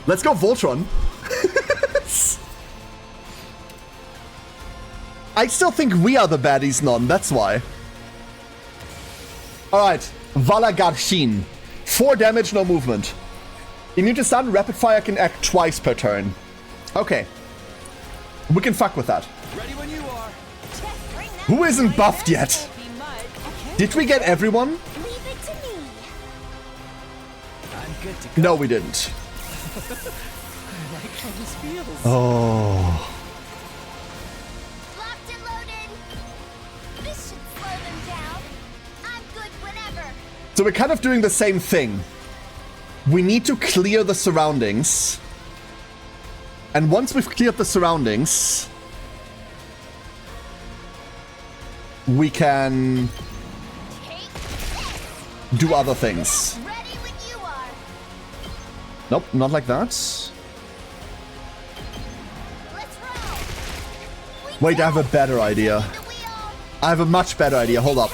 Let's go Voltron. I still think we are the baddies, non, that's why. Alright, Valagarshin. 4 damage, no movement. Immune to stun, rapid fire can act twice per turn. Okay. We can fuck with that. Ready when you are. Who isn't buffed yet? Did we get everyone? Leave it to me. I'm good to go. No, we didn't. I like how this feels. Oh. Locked and loaded. This should slow them down. I'm good whenever. So we're kind of doing the same thing. We need to clear the surroundings. And once we've cleared the surroundings, we can do other things. Ready when you are. Nope, not like that. Let's roll. Wait, I have a better idea. I have a much better idea. Hold up.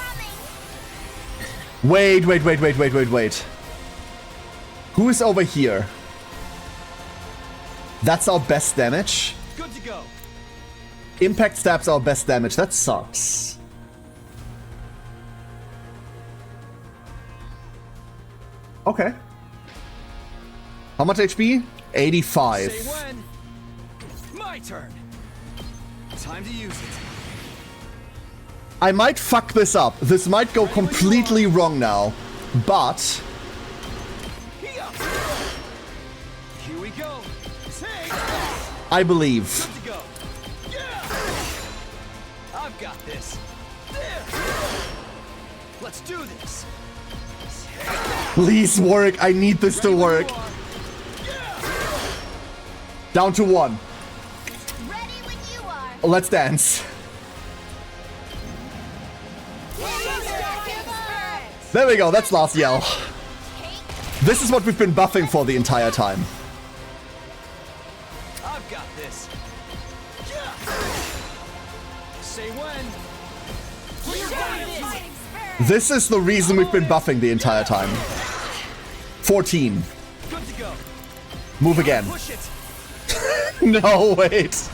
Wait. Who is over here? That's our best damage. Good to go. Impact stab's our best damage. That sucks. Okay. How much HP? 85. Say when. My turn. Time to use it. I might fuck this up. This might go completely wrong now. But Here we go. Take. I believe. Good to go. Yeah. I've got this. There. Let's do this. Please work. I need this to work. Down to 1. Ready when you are. Let's dance. There we go. That's last yell. This is what we've been buffing for the entire time. I've got this. Say when. This is the reason we've been buffing the entire time. 14. Good to go. Move again. Push it. No, wait.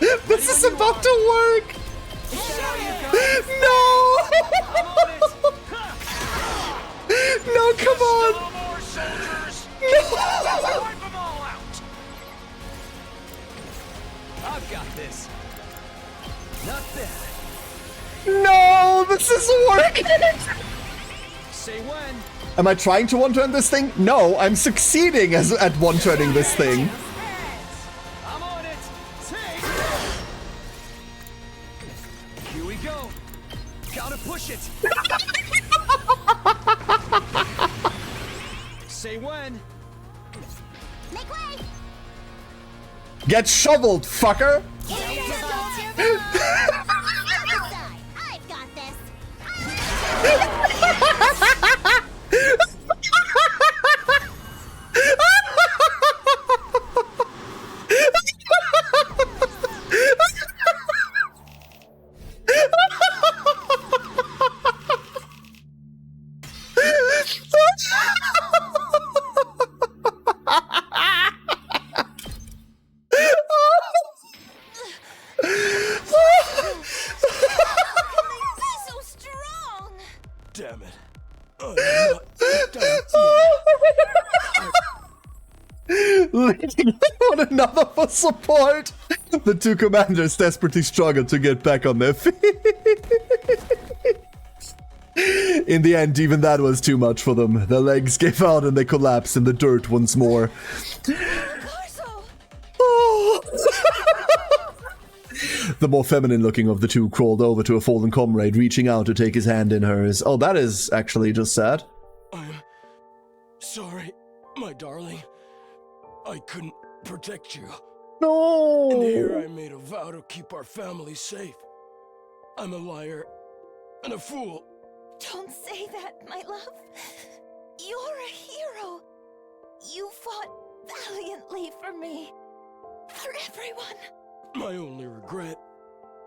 This is about to work. No. No, come on. more soldiers! No. Wipe them all out! I've got this. Not bad. No, this is working. Say when. Am I trying to one-turn this thing? No, I'm succeeding at one-turning this thing. I'm on it. Take. Here we go. Gotta push it. Say when. Make way. Get shoveled, fucker. I've got this. So strong. Damn it. Leaning on another for support. The two commanders desperately struggle to get back on their feet. In the end, even that was too much for them. Their legs gave out and they collapsed in the dirt once more. Carso. Oh. The more feminine looking of the two crawled over to a fallen comrade, reaching out to take his hand in hers. Oh, that is actually just sad. I'm sorry, my darling. I couldn't protect you. No! And here I made a vow to keep our family safe. I'm a liar and a fool. Don't say that, my love. You're a hero. You fought valiantly for me. For everyone. My only regret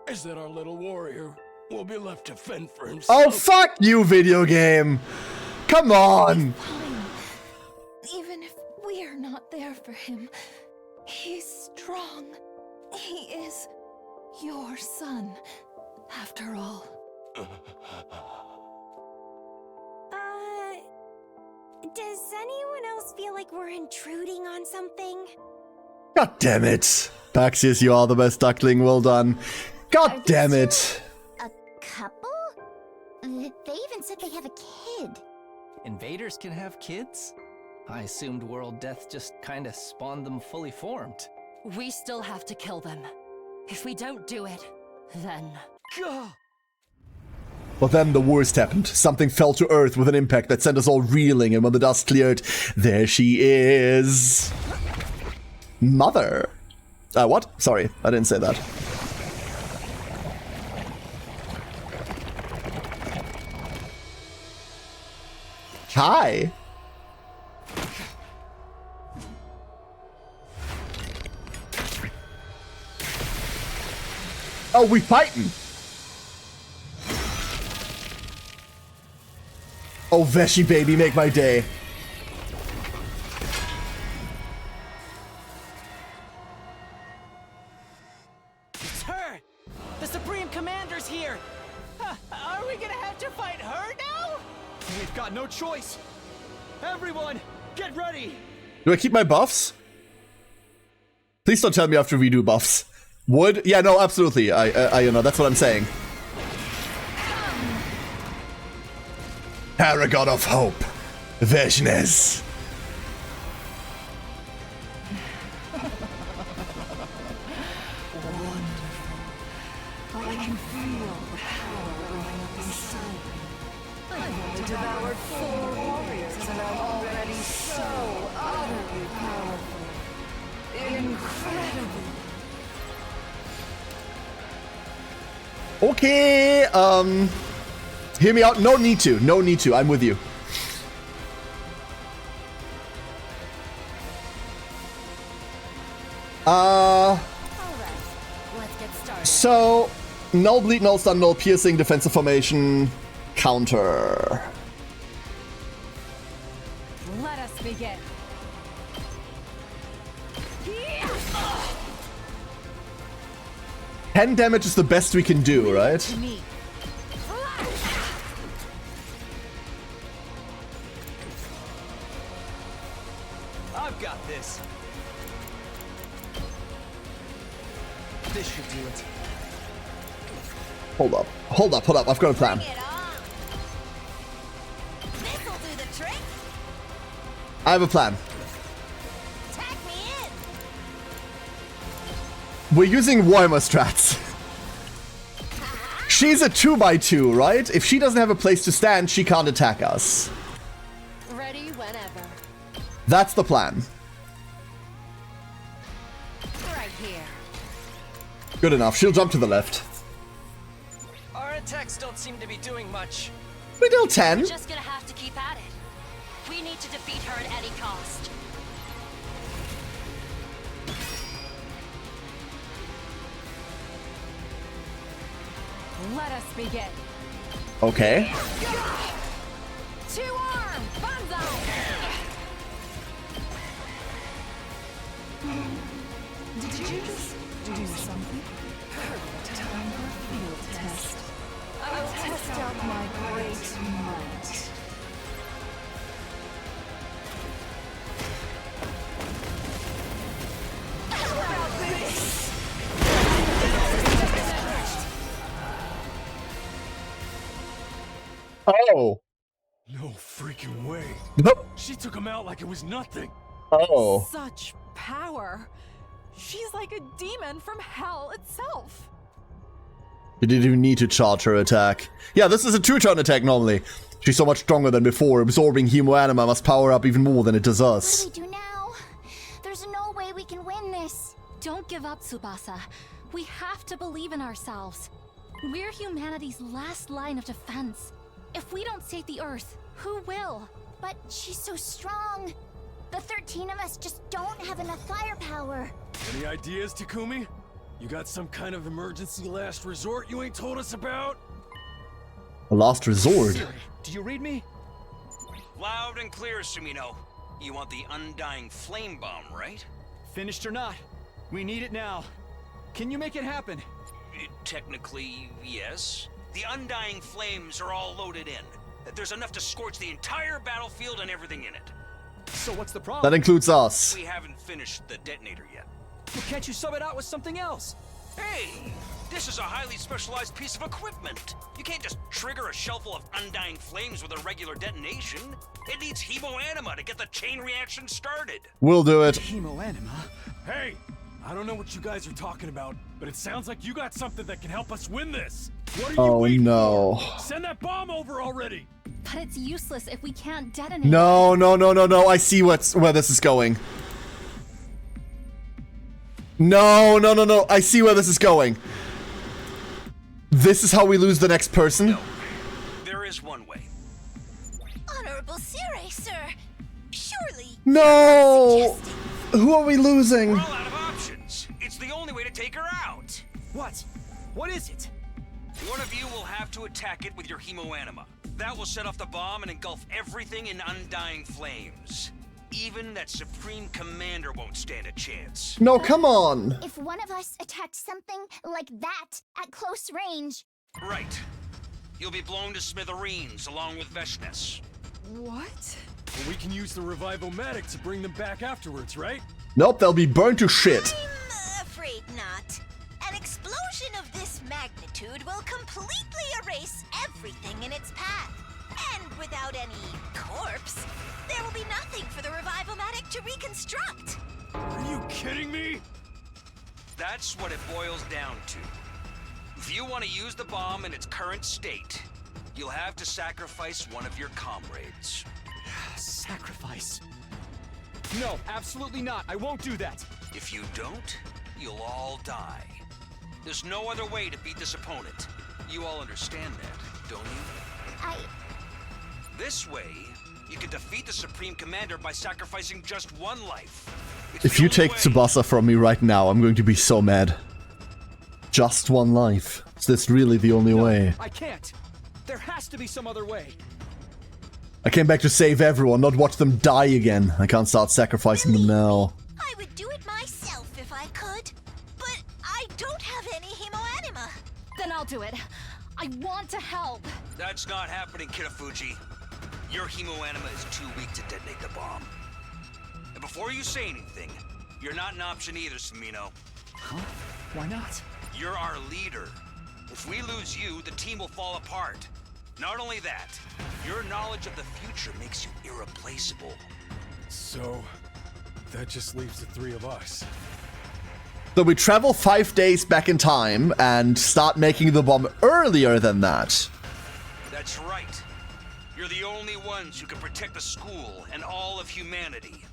is that our little warrior will be left to fend for himself. Oh, fuck you, video game! Come on! Fine. Even if we're not there for him, he's strong. He is your son, after all. Does anyone else feel like we're intruding on something? God damn it. Paxius, you are the best duckling, well done. God damn it. A couple? They even said they have a kid. Invaders can have kids? I assumed world death just kinda spawned them fully formed. We still have to kill them. If we don't do it, then... Gah! But then the worst happened. Something fell to earth with an impact that sent us all reeling, and when the dust cleared, there she is. Mother. What? Sorry, I didn't say that. Hi. Oh, we fighting. Oh, Veshi baby, make my day. It's her! The Supreme Commander's here! Are we gonna have to fight her now? We've got no choice! Everyone, get ready! Do I keep my buffs? Please don't tell me I have to redo buffs. Would? Yeah, no, absolutely. I you know, that's what I'm saying. Paragon of Hope. Vishnes. I can feel the power growing up inside me. I've only devoured 4 warriors and I'm already so utterly powerful. Incredible. Okay, hear me out. No need to. No need to. I'm with you. Alright, let's get started. So, null bleed, null stun, null piercing, defensive formation, counter. Let us begin. 10 damage is the best we can do, right? To me. I've got this. This should do it. Hold up. Hold up, hold up. I've got a plan. Bring it on. This'll do the trick. I have a plan. Tag me in. We're using Warhammer strats. She's a 2x2, right? If she doesn't have a place to stand, she can't attack us. Ready whenever. That's the plan. Right here. Good enough. She'll jump to the left. Our attacks don't seem to be doing much. We deal 10. Just gonna have to keep at it. We need to defeat her at any cost. Let us begin. Okay. 2-arm! Bunzo! Did you just do something? Perfect time for a field test. I'll test out my great might. How about this? Oh. No freaking way. Nope. She took him out like it was nothing. Oh. Such power. She's like a demon from hell itself. She didn't even need to charge her attack. Yeah, this is a 2-turn attack normally. She's so much stronger than before. Absorbing Hemoanima must power up even more than it does us. What do we do now? There's no way we can win this. Don't give up, Tsubasa. We have to believe in ourselves. We're humanity's last line of defense. If we don't save the Earth, who will? But she's so strong. The 13 of us just don't have enough firepower. Any ideas, Takumi? You got some kind of emergency last resort you ain't told us about? A last resort? Siri, do you read me? Loud and clear, Sumino. You want the undying flame bomb, right? Finished or not, we need it now. Can you make it happen? Technically, yes. The undying flames are all loaded in. There's enough to scorch the entire battlefield and everything in it. So what's the problem? That includes us. We haven't finished the detonator yet. Well, can't you sub it out with something else? Hey, this is a highly specialized piece of equipment. You can't just trigger a shell full of undying flames with a regular detonation. It needs Hemoanima to get the chain reaction started. We'll do it. Hemoanima? Hey, I don't know what you guys are talking about, but it sounds like you got something that can help us win this. What are you waiting no. for? Send that bomb over already. But it's useless if we can't detonate. No. I see where this is going. No. I see where this is going. This is how we lose the next person? No. There is one way. Honorable Sire, sir. Surely. No! Who are we losing? We're all out of options. It's the only way to take her out. What? What is it? One of you will have to attack it with your Hemoanima. That will set off the bomb and engulf everything in undying flames. Even that Supreme Commander won't stand a chance. No, come on. If one of us attacked something like that at close range. Right. You'll be blown to smithereens along with Veshnes. What? Well, we can use the Revivomatic to bring them back afterwards, right? Nope, they'll be burned to shit. I'm afraid not. An explosion of this magnitude will completely erase everything in its path. And without any corpse, there will be nothing for the Revivomatic to reconstruct. Are you kidding me? That's what it boils down to. If you want to use the bomb in its current state, you'll have to sacrifice one of your comrades. Sacrifice? No, absolutely not. I won't do that. If you don't, you'll all die. There's no other way to beat this opponent. You all understand that, don't you? This way, you can defeat the Supreme Commander by sacrificing just one life. It's If the you only take way. Tsubasa from me right now, I'm going to be so mad. Just one life. Is this really the only way? I can't. There has to be some other way. I came back to save everyone, not watch them die again. I can't start sacrificing them now. I would do it myself if I could, but I don't have any Hemoanima. Then I'll do it. I want to help. That's not happening, Kitafuji. Your Hemoanima is too weak to detonate the bomb. And before you say anything, you're not an option either, Sumino. Huh? Why not? You're our leader. If we lose you, the team will fall apart. Not only that, your knowledge of the future makes you irreplaceable. So, that just leaves the 3 of us. So we travel 5 days back in time and start making the bomb earlier than that. That's right. You're the only ones who can protect the school and all of humanity.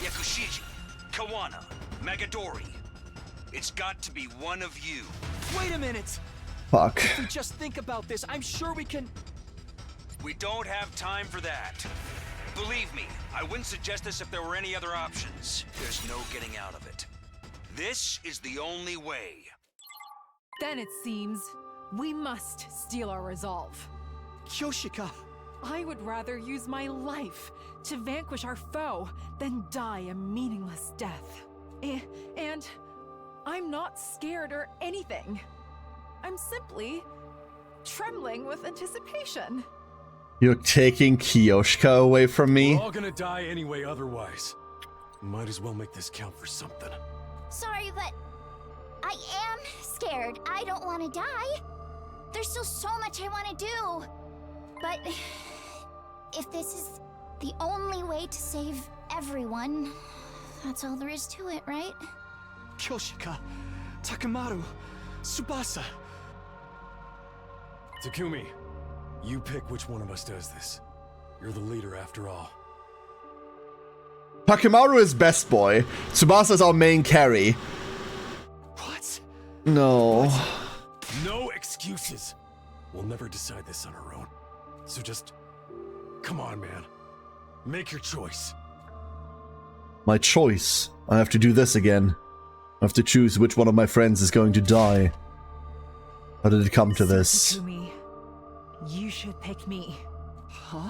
Yakushiji, Kawana, Magadori. It's got to be one of you. Wait a minute! Fuck. If we just think about this, I'm sure we can... We don't have time for that. Believe me, I wouldn't suggest this if there were any other options. There's no getting out of it. This is the only way. Then it seems we must steal our resolve. Kyoshika! I would rather use my life to vanquish our foe than die a meaningless death. And I'm not scared or anything. I'm simply trembling with anticipation. You're taking Kiyoshika away from me? We're all gonna die anyway otherwise. Might as well make this count for something. Sorry, but I am scared. I don't want to die. There's still so much I want to do. But if this is the only way to save everyone, that's all there is to it, right? Kyoshika, Takemaru, Tsubasa! Takumi, you pick which one of us does this. You're the leader after all. Takimaru is best boy. Tsubasa is our main carry. What? No. No excuses. We'll never decide this on our own. So just... come on, man. Make your choice. My choice. I have to do this again. I have to choose which one of my friends is going to die. How did it come to this? Takumi, you should pick me. Huh?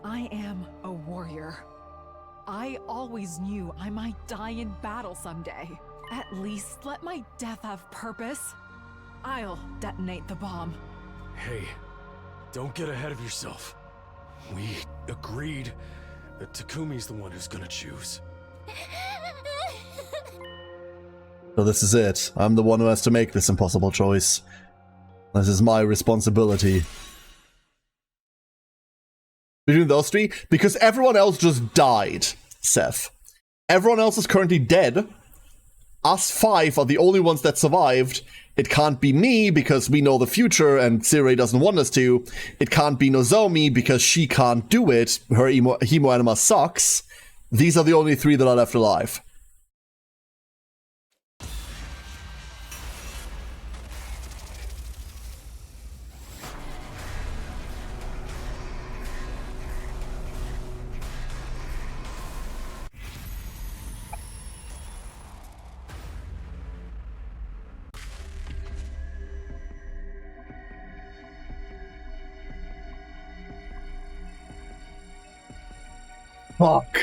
I am a warrior. I always knew I might die in battle someday. At least let my death have purpose. I'll detonate the bomb. Hey, don't get ahead of yourself. We agreed that Takumi's the one who's gonna choose. So this is it. I'm the one who has to make this impossible choice. This is my responsibility. Between those three, because everyone else just died, Seth. Everyone else is currently dead. Us 5 are the only ones that survived. It can't be me because we know the future and Tsirei doesn't want us to. It can't be Nozomi because she can't do it. Her Hemo Anima sucks. These are the only 3 that are left alive. Fuck.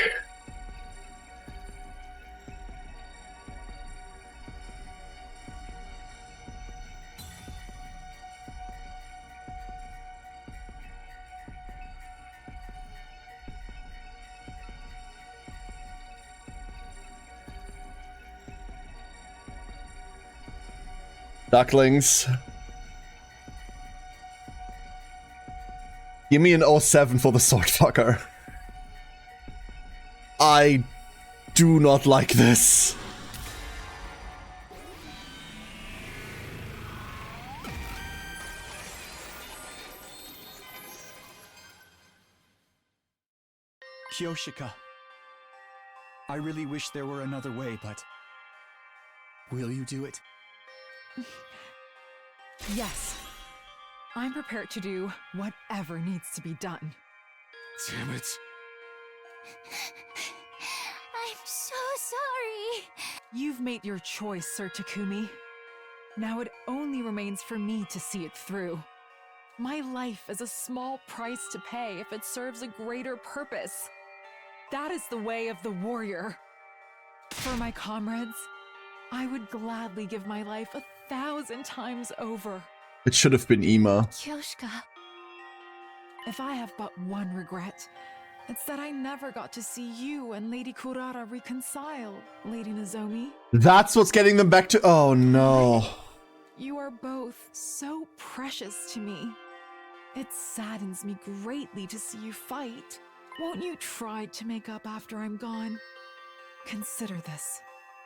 Ducklings. Give me an 07 for the sword fucker. I do not like this. Kyoshika. I really wish there were another way, but... will you do it? Yes. I'm prepared to do whatever needs to be done. Damn it. I'm so sorry. You've made your choice, Sir Takumi. Now it only remains for me to see it through. My life is a small price to pay if it serves a greater purpose. That is the way of the warrior. For my comrades, I would gladly give my life 1,000 times over. It should have been Ima. Kyoshika. If I have but one regret, it's that I never got to see you and Lady Kurara reconcile, Lady Nozomi. That's what's getting them back to... Oh no. You are both so precious to me. It saddens me greatly to see you fight. Won't you try to make up after I'm gone? Consider this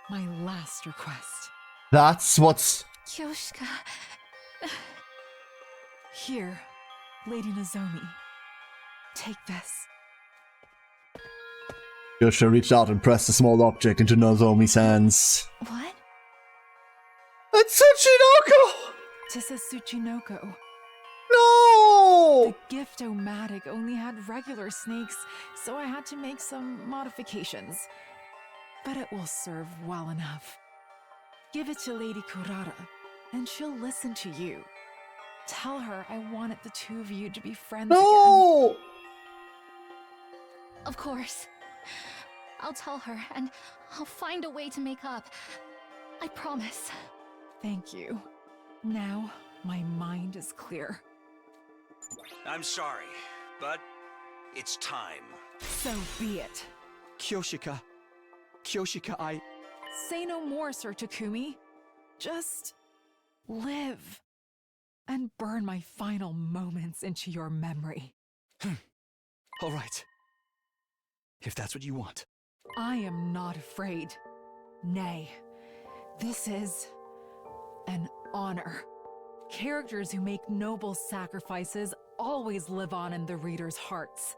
my last request. That's what's... Kyoshika. Here, Lady Nozomi. Take this. Yosha reached out and pressed a small object into Nozomi's hands. What? It's Tsuchinoko! This is Tsuchinoko. No! The gift-o-matic only had regular snakes, so I had to make some modifications. But it will serve well enough. Give it to Lady Kurara, and she'll listen to you. Tell her I wanted the 2 of you to be friends No! again. Of course. I'll tell her, and I'll find a way to make up. I promise. Thank you. Now, my mind is clear. I'm sorry, but it's time. So be it. Kyoshika. Kyoshika, I... Say no more, Sir Takumi. Just... live. And burn my final moments into your memory. All right. If that's what you want. I am not afraid. Nay, this is an honor. Characters who make noble sacrifices always live on in the reader's hearts.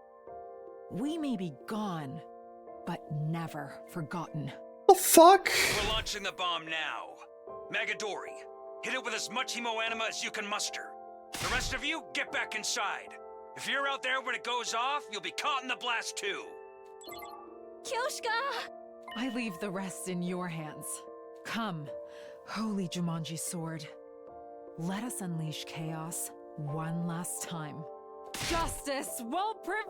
We may be gone, but never forgotten. The fuck? We're launching the bomb now. Magadori, hit it with as much hemoanima as you can muster. The rest of you, get back inside. If you're out there when it goes off, you'll be caught in the blast too. Kyoshka! I leave the rest in your hands. Come, holy Jumanji sword. Let us unleash chaos one last time. Justice will prevail!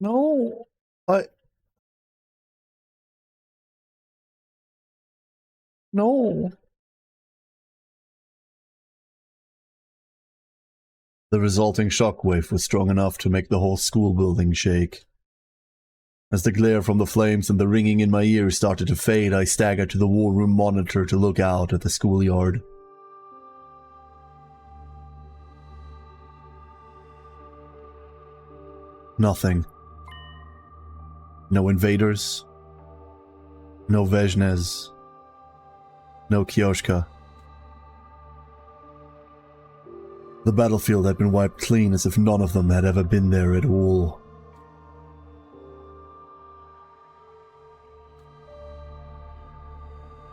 No. No. The resulting shockwave was strong enough to make the whole school building shake. As the glare from the flames and the ringing in my ears started to fade, I staggered to the war room monitor to look out at the schoolyard. Nothing. No invaders. No Vezhnez. No Kyoshka. The battlefield had been wiped clean as if none of them had ever been there at all.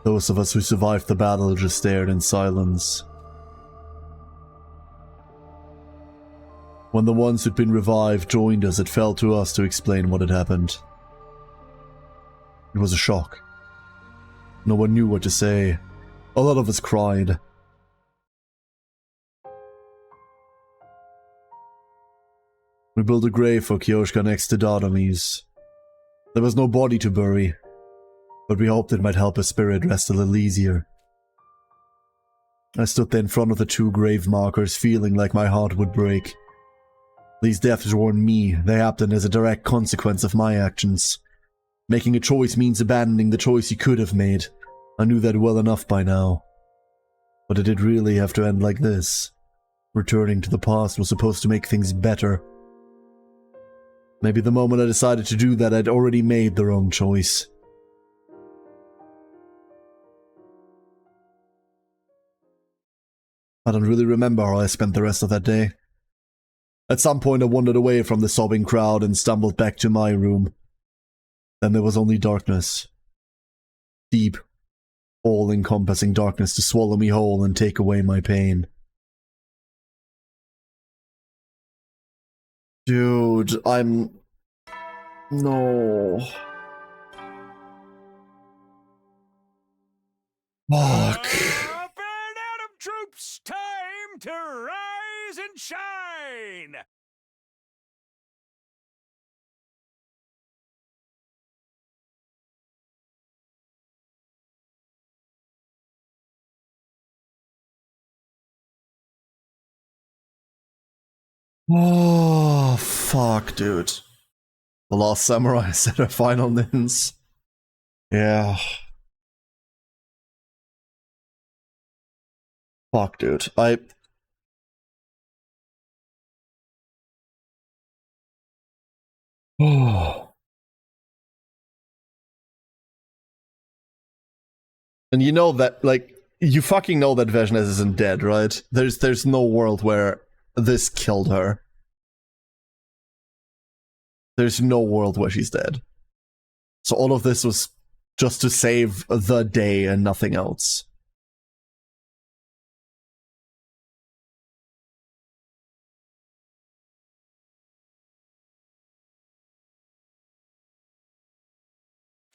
Those of us who survived the battle just stared in silence. When the ones who'd been revived joined us, it fell to us to explain what had happened. It was a shock. No one knew what to say. A lot of us cried. We built a grave for Kyoshka next to Dardami's. There was no body to bury, but we hoped it might help her spirit rest a little easier. I stood there in front of the two grave markers, feeling like my heart would break. These deaths warned me. They happened as a direct consequence of my actions. Making a choice means abandoning the choice you could have made. I knew that well enough by now. But did it really have to end like this? Returning to the past was supposed to make things better. Maybe the moment I decided to do that, I'd already made the wrong choice. I don't really remember how I spent the rest of that day. At some point I wandered away from the sobbing crowd and stumbled back to my room. Then there was only darkness. Deep, all-encompassing darkness to swallow me whole and take away my pain. Dude, No. Fuck. Up and Atom troops, time to rise and shine! Oh, fuck, dude. The Last Samurai said her final nins. Yeah. Fuck, dude. Oh. And you know that, like, you fucking know that Vezhnez isn't dead, right? There's no world where this killed her. There's no world where she's dead. So all of this was just to save the day and nothing else.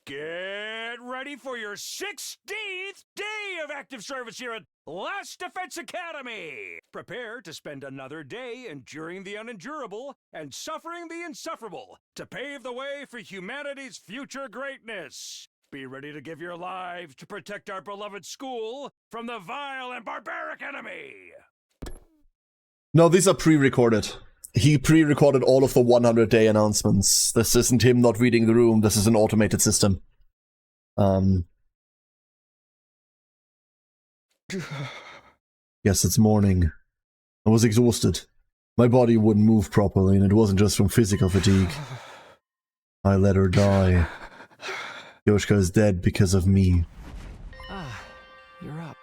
Get ready for your 16th day of active service here at Last Defense Academy. Prepare to spend another day enduring the unendurable and suffering the insufferable to pave the way for humanity's future greatness. Be ready to give your lives to protect our beloved school from the vile and barbaric enemy. No, these are pre-recorded. He pre-recorded all of the 100-day announcements. This isn't him not reading the room. This is an automated system. Yes, it's morning. I was exhausted. My body wouldn't move properly, and it wasn't just from physical fatigue. I let her die. Yoshka is dead because of me. Ah, you're up.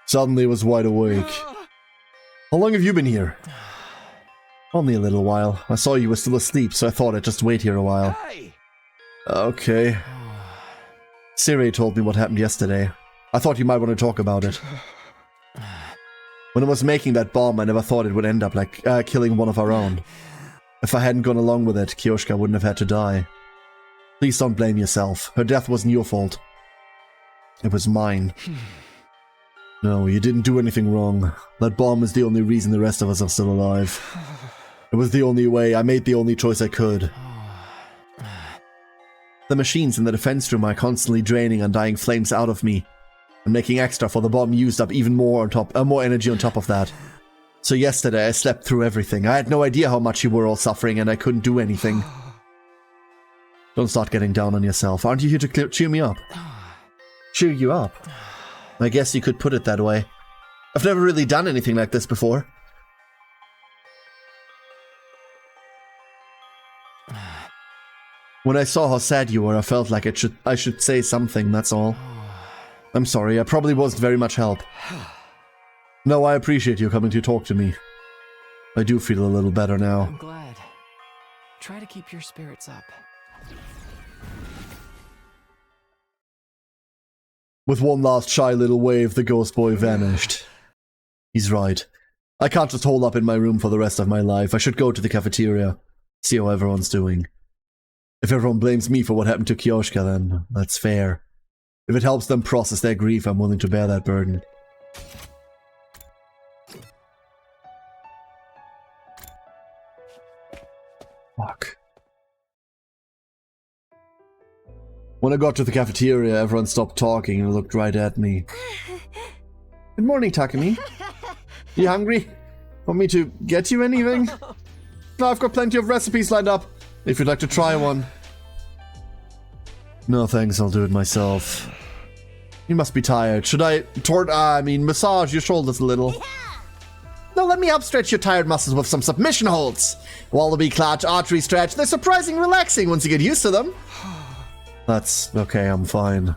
Suddenly was wide awake. How long have you been here? Only a little while. I saw you were still asleep, so I thought I'd just wait here a while. Okay. Siri told me what happened yesterday. I thought you might want to talk about it. When I was making that bomb, I never thought it would end up like killing one of our own. If I hadn't gone along with it, Kyoshka wouldn't have had to die. Please don't blame yourself. Her death wasn't your fault. It was mine. No, you didn't do anything wrong. That bomb is the only reason the rest of us are still alive. It was the only way. I made the only choice I could. The machines in the defense room are constantly draining undying flames out of me. And making extra for the bomb used up even more on top, more energy on top of that. So yesterday I slept through everything. I had no idea how much you were all suffering and I couldn't do anything. Don't start getting down on yourself. Aren't you here to cheer me up? Cheer you up? I guess you could put it that way. I've never really done anything like this before. When I saw how sad you were, I felt like I should say something, that's all. I'm sorry, I probably wasn't very much help. No, I appreciate you coming to talk to me. I do feel a little better now. I'm glad. Try to keep your spirits up. With one last shy little wave, the ghost boy vanished. He's right. I can't just hole up in my room for the rest of my life. I should go to the cafeteria, see how everyone's doing. If everyone blames me for what happened to Kyoshka, then that's fair. If it helps them process their grief, I'm willing to bear that burden. Fuck. When I got to the cafeteria, everyone stopped talking and looked right at me. Good morning, Takumi. You hungry? Want me to get you anything? No, I've got plenty of recipes lined up, if you'd like to try one. No thanks, I'll do it myself. You must be tired. Should I massage your shoulders a little? Yeah. No, let me help stretch your tired muscles with some submission holds. Wallaby clutch, archery stretch. They're surprisingly relaxing once you get used to them. That's okay, I'm fine.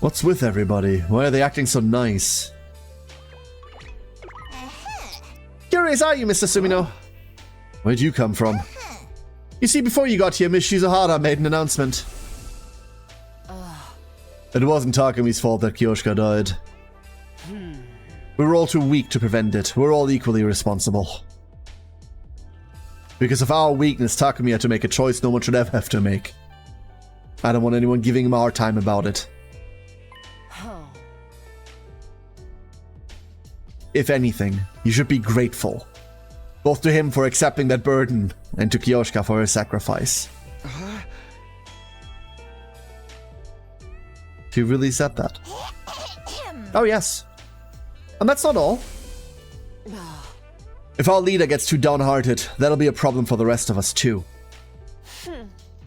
What's with everybody? Why are they acting so nice? Curious are you, Mr. Sumino? Where'd you come from? You see, before you got here, Miss Shizuhara made an announcement. It wasn't Takumi's fault that Kyoshka died. We were all too weak to prevent it. We're all equally responsible. Because of our weakness, Takumi had to make a choice no one should ever have to make. I don't want anyone giving him a hard time about it. If anything, you should be grateful. Both to him for accepting that burden, and to Kyoshka for her sacrifice. She really said that. Oh yes. And that's not all. If our leader gets too downhearted, that'll be a problem for the rest of us too.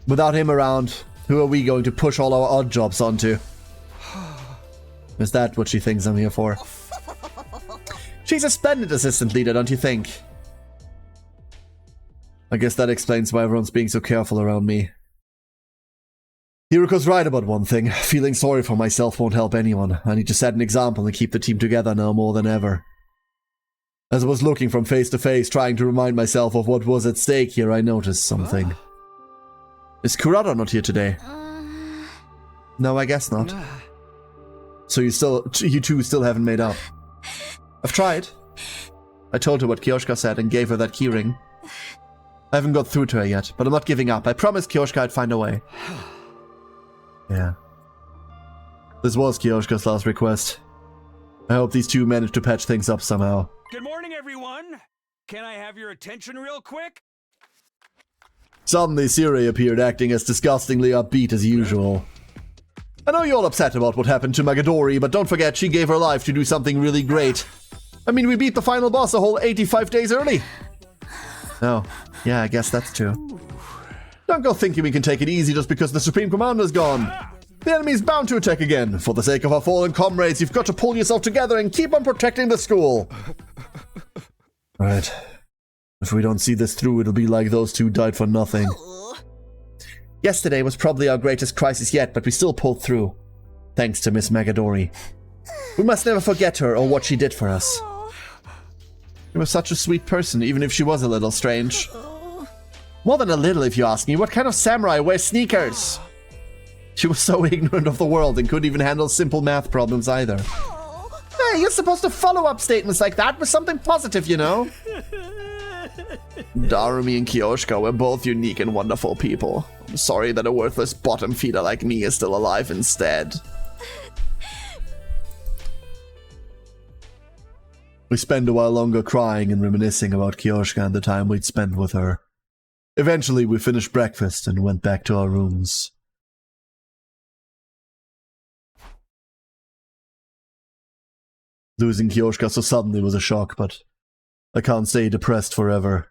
Without him around, who are we going to push all our odd jobs onto? Is that what she thinks I'm here for? She's a splendid assistant leader, don't you think? I guess that explains why everyone's being so careful around me. Hiruko's right about one thing. Feeling sorry for myself won't help anyone. I need to set an example and keep the team together now more than ever. As I was looking from face to face, trying to remind myself of what was at stake here, I noticed something. Is Kurata not here today? No, I guess not. So you two still haven't made up. I've tried. I told her what Kyoshka said and gave her that keyring. I haven't got through to her yet, but I'm not giving up. I promised Kyoshka I'd find a way. Yeah. This was Kiyoshika's last request. I hope these two manage to patch things up somehow. Good morning, everyone. Can I have your attention real quick? Suddenly, Siri appeared, acting as disgustingly upbeat as usual. I know you're all upset about what happened to Magadori, but don't forget she gave her life to do something really great. I mean, we beat the final boss a whole 85 days early. Oh, yeah, I guess that's true. Don't go thinking we can take it easy just because the Supreme Commander's gone. The enemy's bound to attack again. For the sake of our fallen comrades, you've got to pull yourself together and keep on protecting the school. Alright. If we don't see this through, it'll be like those two died for nothing. Yesterday was probably our greatest crisis yet, but we still pulled through. Thanks to Miss Magadori. We must never forget her or what she did for us. She was such a sweet person, even if she was a little strange. More than a little, if you ask me. What kind of samurai wears sneakers? She was so ignorant of the world and couldn't even handle simple math problems either. Hey, you're supposed to follow up statements like that with something positive, you know? Darumi and Kiyoshika were both unique and wonderful people. I'm sorry that a worthless bottom feeder like me is still alive instead. We spent a while longer crying and reminiscing about Kiyoshika and the time we'd spent with her. Eventually, we finished breakfast and went back to our rooms. Losing Kiyoshika so suddenly was a shock, but I can't stay depressed forever.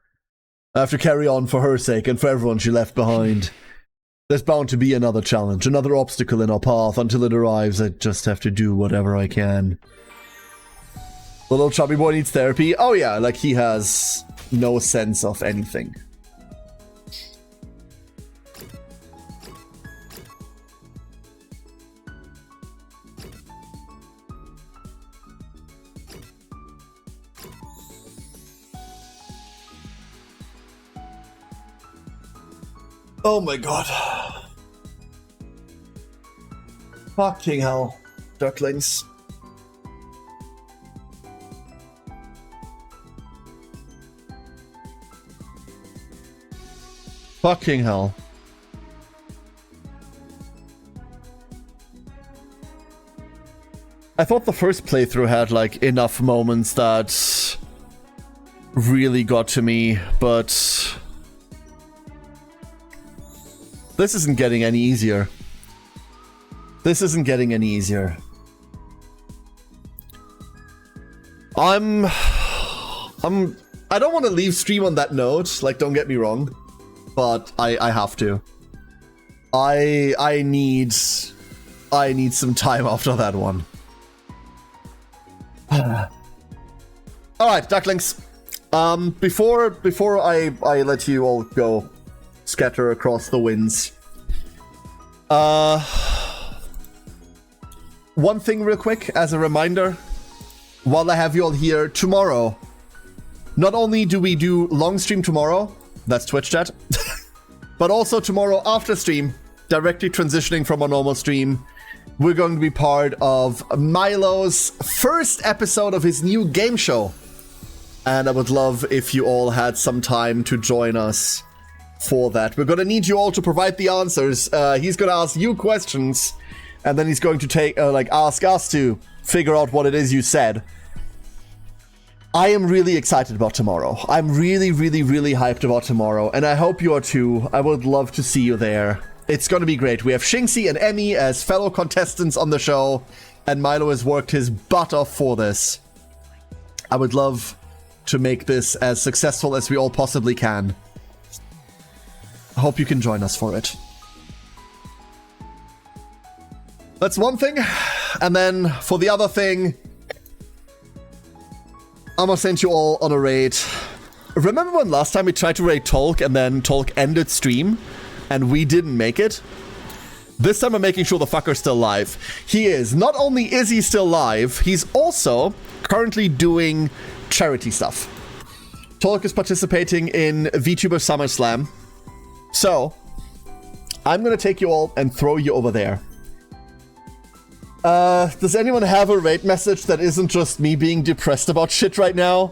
I have to carry on for her sake and for everyone she left behind. There's bound to be another challenge, another obstacle in our path. Until it arrives, I just have to do whatever I can. The little chubby boy needs therapy. Oh yeah, like he has no sense of anything. Oh my god. Fucking hell, ducklings. Fucking hell. I thought the first playthrough had like enough moments that really got to me, but this isn't getting any easier. This isn't getting any easier. I don't want to leave stream on that note, like don't get me wrong, but I have to. I need some time after that one. Alright, ducklings. Before I let you all go scatter across the winds. One thing real quick as a reminder, while I have you all here, tomorrow, not only do we do long stream tomorrow, that's Twitch chat, but also tomorrow after stream, directly transitioning from our normal stream, we're going to be part of Milo's first episode of his new game show. And I would love if you all had some time to join us for that. We're going to need you all to provide the answers. He's going to ask you questions, and then he's going to ask us to figure out what it is you said. I am really excited about tomorrow. I'm really, really, really hyped about tomorrow, and I hope you are too. I would love to see you there. It's going to be great. We have Shinxi and Emmy as fellow contestants on the show, and Milo has worked his butt off for this. I would love to make this as successful as we all possibly can. I hope you can join us for it. That's one thing. And then for the other thing, I'm gonna send you all on a raid. Remember when last time we tried to raid Tolk and then Tolk ended stream and we didn't make it? This time I'm making sure the fucker's still live. He is. Not only is he still live, he's also currently doing charity stuff. Tolk is participating in VTuber SummerSlam. So, I'm gonna take you all and throw you over there. Does anyone have a raid message that isn't just me being depressed about shit right now?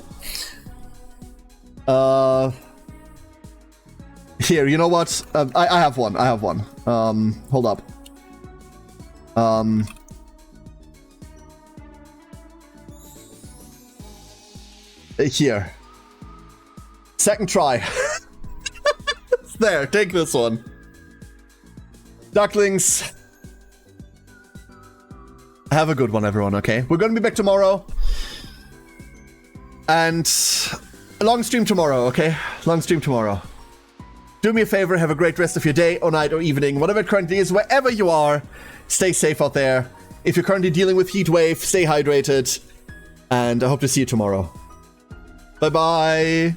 Here, you know what? I have one. Hold up. Here. Second try. There, take this one. Ducklings. Have a good one, everyone, okay? We're gonna be back tomorrow. And a long stream tomorrow, okay? Long stream tomorrow. Do me a favor, have a great rest of your day or night or evening, whatever it currently is, wherever you are. Stay safe out there. If you're currently dealing with heat wave, stay hydrated. And I hope to see you tomorrow. Bye-bye.